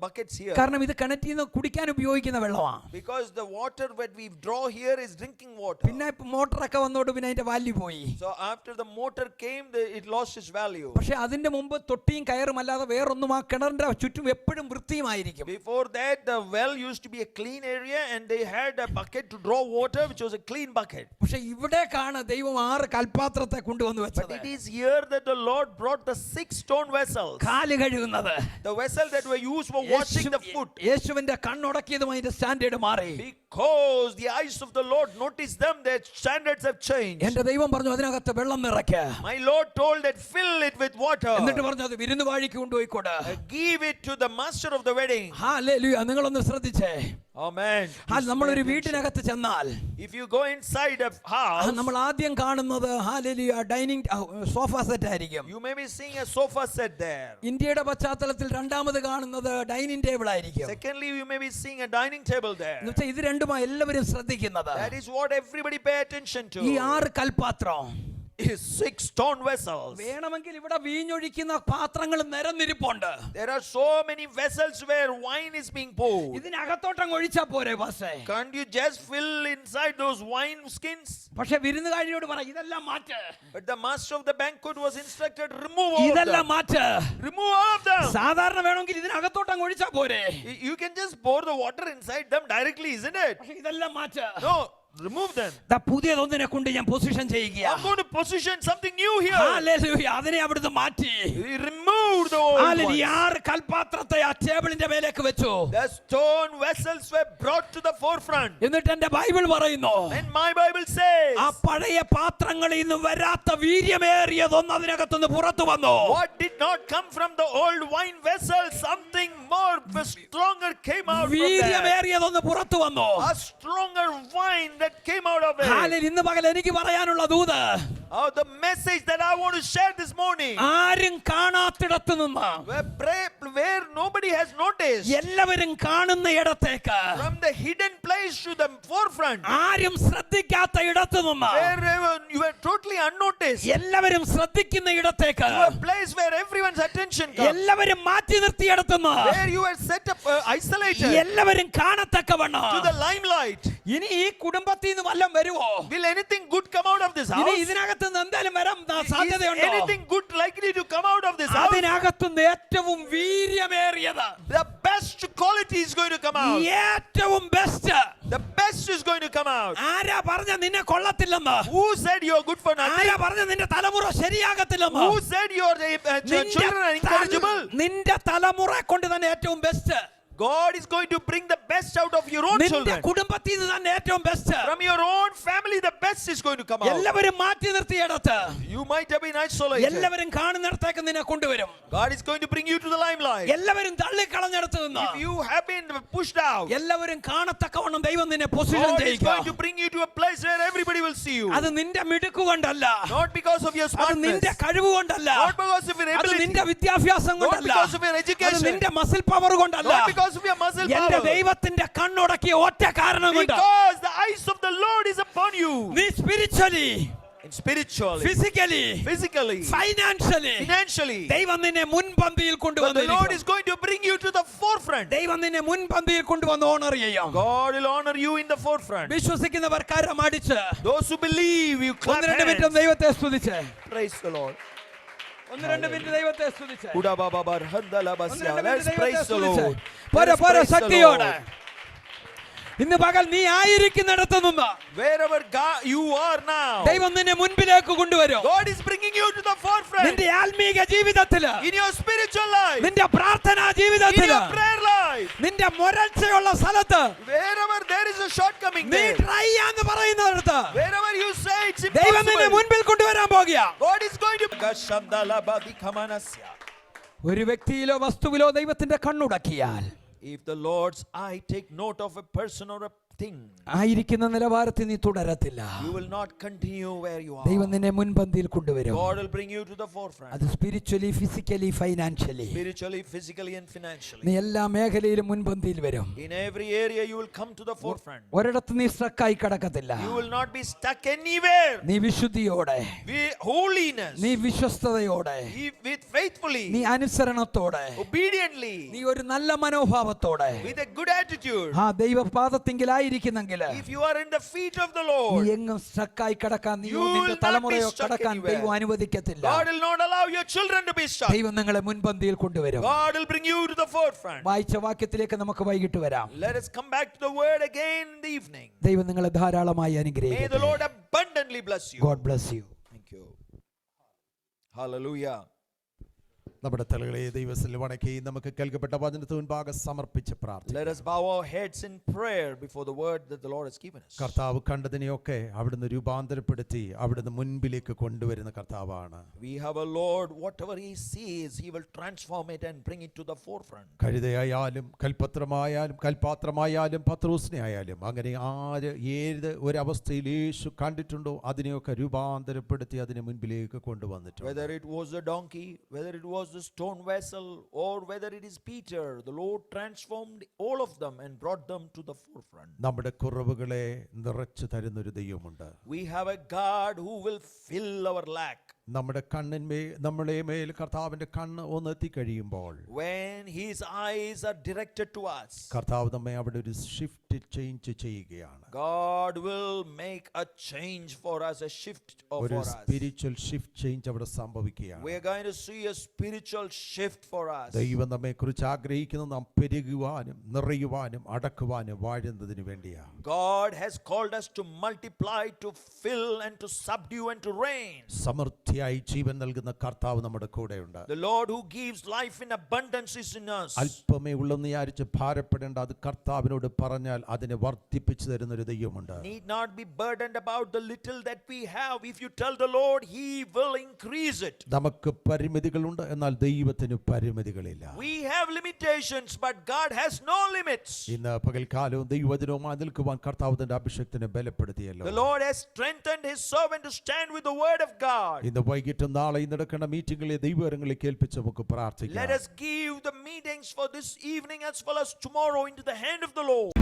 buckets here? കാരണം ഇത് കിണറ്റിൽ നിന്ന് കുടിക്കാൻ ഉപയോഗിക്കുന്ന വെള്ളമാണ്. Because the water that we draw here is drinking water. പിന്നെ മോട്ടറൊക്കെ വന്നോട്ട് പിന്നെ അതിന്റെ വാല്യൂ പോയി. So after the motor came, it lost its value. പക്ഷെ അതിന്റെ മുമ്പ് തൊട്ടിയും കയറും അല്ലാതെ വേറൊന്നും ആ കിണറിന്റെ ചുറ്റും എപ്പോഴും വൃത്തിയുമായിരിക്കും. Before that, the well used to be a clean area, and they had a bucket to draw water, which was a clean bucket. പക്ഷെ ഇവിടേക്കാണ് ദൈവം 6 കൽപാത്രത്തെ കൊണ്ടുവന്ന് But വെച്ചത്. it is here that the Lord brought the 6 stone vessels. കാല് കഴുകുന്നത്. The vessel that were used for washing the foot. യേശുവിന്റെ കണ്ണുടക്കിയതും അതിന്റെ standard മാറി. Because the eyes of the Lord noticed them, their standards have changed. എന്റെ ദൈവം പറഞ്ഞു അതിനകത്ത് വെള്ളം നിറയ്ക്ക. My Lord told that fill it with water. എന്നിട്ട് പറഞ്ഞു അത് വിരുന്നുവാഴിക്ക് കൊണ്ടുപോയിക്കോട്. Give it to the master of the wedding. Hallelujah. നിങ്ങളൊന്ന് ശ്രദ്ധിച്ചേ. Amen. നമ്മളൊരു വീട്ടിനകത്ത് ചെന്നാൽ If you go inside a house, നമ്മൾ ആദ്യം കാണുന്നത് ഹല്ലേലൂയ ഡൈനിങ് സോഫ സെറ്റ് ആയിരിക്കും. you may be seeing a sofa set there. ഇന്ത്യയുടെ പശ്ചാത്തലത്തിൽ രണ്ടാമത് കാണുന്നത് ഡൈനിങ് ടേബിൾ ആയിരിക്കും. Secondly, you may be seeing a dining table there. എന്നുവെച്ചാൽ ഇത് രണ്ടുമാണ് എല്ലാവരും ശ്രദ്ധിക്കുന്നത്. That is what everybody pay attention to. ഈ 6 കൽപാത്രം Is 6 stone vessels. വേണമെങ്കിൽ ഇവിടെ വീഞ്ഞൊഴിക്കുന്ന പാത്രങ്ങൾ നിരന്നിരിപ്പുണ്ട്. There are so many vessels where wine is being poured. ഇതിനകത്തോട്ടങ്ങ് ഒഴിച്ചാ പോരെ പാസ്റ്റേ? Can't you just fill inside those wine skins? പക്ഷെ വിരുന്നുകാരിയോട് പറ ഇതെല്ലാം മാറ്റ്. But the master of the banquet was instructed, remove all of ഇതെല്ലാം them. Mat. Remove all of them. സാധാരണ വേണമെങ്കിൽ ഇതിനകത്തോട്ടങ്ങ് ഒഴിച്ചാ പോരെ? You can just pour the water inside them directly, isn't it? പക്ഷെ ഇതെല്ലാം മാറ്റ്. No, remove them. പുതിയതൊന്നിനെ കൊണ്ട് ഞാൻ position ചെയ്യുക. I'm going to position something new here. Hallelujah. അതിനെ അവിടുന്ന് മാറ്റി. Remove the old ones. 6 കൽപാത്രത്തെ ആ ടേബിളിന്റെ മേലേക്ക് വെച്ചു. The stone vessels were brought to the forefront. എന്നിട്ട് എന്റെ ബൈബിൾ പറയുന്നു And my Bible says, ആ പഴയ പാത്രങ്ങളിൽ നിന്ന് വരാത്ത വീര്യമേറിയതൊന്ന് അതിനകത്തുനിന്ന് പുറത്തു വന്നു. what did not come from the old wine vessel, something more stronger came out from there. വീര്യമേറിയതൊന്ന് പുറത്തു വന്നു. A stronger wine that came out of it. Hallelujah. ഇന്ന് പകൽ എനിക്ക് പറയാനുള്ള ദൂത്, Oh, the message that I want to share this morning, ആരും കാണാത്തിടത്ത് നിന്ന് where nobody has noticed, എല്ലാവരും കാണുന്ന ഇടത്തേക്ക്, from the hidden place to the forefront, ആരും ശ്രദ്ധിക്കാത്ത ഇടത്ത് നിന്ന് wherever you were totally unnoticed, എല്ലാവരും ശ്രദ്ധിക്കുന്ന ഇടത്തേക്ക്, to a place where everyone's attention comes, എല്ലാവരും മാറ്റി നിർത്തിയിടത്തുനിന്ന്, where you were set up isolated, എല്ലാവരും കാണത്തക്കവണ്ണം. to the limelight. ഇനി ഈ കുടുംബത്തിൽ നിന്ന് വല്ലതും വരുവോ? Will anything good come out of this ഇനി house? ഇതിനകത്ത് നിന്ന് എന്തായാലും വരാൻ Is സാധ്യതയുണ്ടോ? anything good likely to come out of this house? അതിനകത്തുനിന്ന് ഏറ്റവും വീര്യമേറിയത്, The best quality is going to come out. ഏറ്റവും best. The best is going to come out. ആരാ പറഞ്ഞ നിന്നെ കൊള്ളത്തില്ലെന്ന്? Who said you are good for nothing? ആരാ പറഞ്ഞ നിന്റെ തലമുറ ശരിയാകത്തില്ലെന്ന്? Who said your children are incorrigible? നിന്റെ തലമുറ കൊണ്ട് തന്നെ ഏറ്റവും best. God is going to bring the best out of your own നിന്റെ children. കുടുംബത്തിൽ നിന്ന് തന്നെ ഏറ്റവും best. From your own family, the best is going to come out. എല്ലാവരും മാറ്റി നിർത്തിയിടത്ത്, You might have been isolated. എല്ലാവരും കാണുന്നിടത്തേക്ക് നിന്നെ കൊണ്ടുവരും. God is going to bring you to the limelight. എല്ലാവരും തള്ളിക്കളഞ്ഞിടത്ത് നിന്ന് If you have been pushed out, എല്ലാവരും കാണത്തക്കവണ്ണം ദൈവം നിന്നെ position God is ചെയ്യിക്കും. going to bring you to a place where everybody will see you. അത് നിന്റെ മിടുക്ക് കൊണ്ടല്ല, Not because of your അത് smartness, നിന്റെ കഴിവ് കൊണ്ടല്ല, not because of your അത് ability, നിന്റെ വിദ്യാഭ്യാസം not കൊണ്ടല്ല, because of your അത് education, നിന്റെ മസിൽ പവർ കൊണ്ടല്ല. not because of your muscle എന്റെ power, ദൈവത്തിന്റെ കണ്ണുടക്കിയ ഒറ്റ കാരണം കൊണ്ട്. because the eyes of the Lord is upon you. നീ spiritually, And spiritually, physically, physically, financially financially, ദൈവം നിന്നെ മുൻപന്തിയിൽ but the Lord കൊണ്ടുവന്നിരിക്കും. is going to bring you to the forefront. ദൈവം നിന്നെ മുൻപന്തിയിൽ കൊണ്ടുവന്ന് ഓണർ ചെയ്യും. God will honor you in the forefront. വിശ്വസിക്കുന്നവർ കരമടിച്ച് Those who believe, you clap 1-2 minute hands. ദൈവത്തെ സ്തുതിച്ച്, Praise the Lord. 1-2 മിനിറ്റ് ദൈവത്തെ സ്തുതിച്ച്, Udabababar handalabasya. 1-2 Let's minute praise ദൈവത്തെ the സ്തുതിച്ച്. Lord. പോരെ Let's പോരെ praise the ശക്തിയോടെ. Lord. ഇന്ന് പകൽ നീ ആയിരിക്കുന്നിടത്ത് നിന്ന് Wherever you are now, ദൈവം നിന്നെ മുൻപിലേക്ക് കൊണ്ടുവരും. God is bringing you to the forefront. നിന്റെ ആത്മീക ജീവിതത്തില്, In your spiritual life, നിന്റെ പ്രാർത്ഥനാ in ജീവിതത്തില്, your prayer life, നിന്റെ മുരൾച്ചയുള്ള സ്ഥലത്ത്, wherever there is a shortcoming നീ there, ട്രൈ എന്ന് പറയുന്നിടത്ത് wherever you say it's ദൈവം നിന്നെ impossible, മുൻപിൽ കൊണ്ടുവരാൻ പോകുക. God is going to Gashandalabadikamanasya. ഒരു വ്യക്തിയിലോ വസ്തുവിലോ ദൈവത്തിന്റെ കണ്ണുടക്കിയാൽ, If the Lord's eye take note of a person or a thing, ആയിരിക്കുന്ന നിലവാരത്തിൽ നീ തുടരത്തില്ല. you will not continue where you are. ദൈവം നിന്നെ മുൻപന്തിയിൽ കൊണ്ടുവരും. God will bring you to the forefront. അത് spiritually, physically, financially, Spiritually, physically and financially. നീ എല്ലാ മേഖലയിലും മുൻപന്തിയിൽ വരും. In every area you will come to the forefront. ഒരിടത്ത് നീ സ്ട്രക്കായി കിടക്കത്തില്ല. You will not be stuck anywhere. നീ വിശുദ്ധിയോടെ, With holiness, നീ വിശ്വസ്തയോടെ, with faithfully, നീ അനുസരണത്തോടെ, obediently, നീ ഒരു നല്ല മനോഭാവത്തോടെ with a good attitude. ആ ദൈവപാദത്തിങ്കിലായി കാലിലായിരിക്കുന്നെങ്കിൽ if you are in the feet of the നീ Lord, എങ്ങും സ്ട്രക്കായി കിടക്കാൻ നീയോ You will നിന്റെ not be തലമുറയോ stuck കിടക്കാൻ anywhere. ദൈവം അനുവദിക്കത്തില്ല. God will not allow your children to be stuck. ദൈവം നിങ്ങളെ മുൻപന്തിയിൽ കൊണ്ടുവരും. God will bring you to the forefront. വായിച്ച വാക്യത്തിലേക്ക് നമുക്ക് വൈകിട്ട് വരാം. Let us come back to the word again in the evening. ദൈവം നിങ്ങളെ ധാരാളമായി May the അനുഗ്രഹിക്കട്ടെ. Lord abundantly bless you. God bless you. Thank you. Hallelujah. നമ്മുടെ തലകളെ ദൈവത്തിൽ വണക്കി നമുക്ക് കേൾക്കപ്പെട്ട വചനത്തിന് മുൻപാകെ സമർപ്പിച്ച് പ്രാർത്ഥിക്കാം. Let us bow our heads in prayer before the word that the Lord has given us. കർത്താവ് കണ്ടതിനെയൊക്കെ അവിടുന്ന് രൂപാന്തരപ്പെടുത്തി അവിടുന്ന് മുൻപിലേക്ക് കൊണ്ടുവരുന്ന കർത്താവാണ്. We have a Lord, whatever He sees, He will transform it and bring it to the forefront. കഴുതയായാലും കൽപത്രമായാലും കൽപാത്രമായാലും പത്രോസിനെ ആയാലും അങ്ങനെ ഏത് ഒരവസ്ഥയിൽ യേശു കണ്ടിട്ടുണ്ടോ അതിനെയൊക്കെ രൂപാന്തരപ്പെടുത്തി അതിനെ മുൻപിലേക്ക് കൊണ്ടുവന്നിട്ടുണ്ട്. Whether it was a donkey, whether it was a stone vessel, or whether it is Peter, the Lord transformed all of them and brought them to the forefront. നമ്മുടെ കുറവുകളെ നിറച്ചു തരുന്നൊരു ദൈവമുണ്ട്. We have a God who will fill our lack. നമ്മുടെ നമ്മളെ മേൽ കർത്താവിന്റെ കണ്ണ് ഒന്ന് എത്തിക്കഴിയുമ്പോൾ When His eyes are directed to us, കർത്താവ് നമ്മെ അവിടെ ഒരു ഷിഫ്റ്റ് ചേഞ്ച് ചെയ്യുകയാണ്. God will make a change for us, a shift ഒരു for us. Spiritual shift change അവിടെ സംഭവിക്കുകയാണ്. We are going to see a spiritual shift for us. ദൈവം നമ്മെ കുറിച്ച് ആഗ്രഹിക്കുന്നത് നാം പെരുകുവാനും നിറയുവാനും അടക്കുവാനും വാഴുന്നതിന് വേണ്ടിയാണ്. God has called us to multiply, to fill and to subdue and to reign. സമൃദ്ധിയായി ജീവൻ നൽകുന്ന കർത്താവ് നമ്മുടെ കൂടെയുണ്ട്. The Lord who gives life in abundance is in us. അല്പമേ ഉള്ളെന്ന് വിചാരിച്ച് ഭാരപ്പെടേണ്ട, അത് കർത്താവിനോട് പറഞ്ഞാൽ അതിനെ വർദ്ധിപ്പിച്ചു തരുന്ന ഒരു ദൈവമുണ്ട്. Need not be burdened about the little that we have. If you tell the Lord, He will increase it. നമുക്ക് പരിമിതികളുണ്ട്, എന്നാൽ ദൈവത്തിന് പരിമിതികളില്ല. We have limitations, but God has no limits. ഇന്ന് പകൽക്കാലവും ദൈവവചനവുമായി നിൽക്കുവാൻ കർത്താവ് തന്റെ അഭിഷേകത്തിനെ ബലപ്പെടുത്തിയല്ലോ. The Lord has strengthened His servant to stand with the word of God. ഇന്ന് വൈകിട്ട് നാളെ നടക്കുന്ന മീറ്റിംഗുകളെ ദൈവകരങ്ങളിൽ കേൾപ്പിച്ച് നമുക്ക് പ്രാർത്ഥിക്കാം. Let us give the meetings for this evening as well as tomorrow into the hand of the Lord.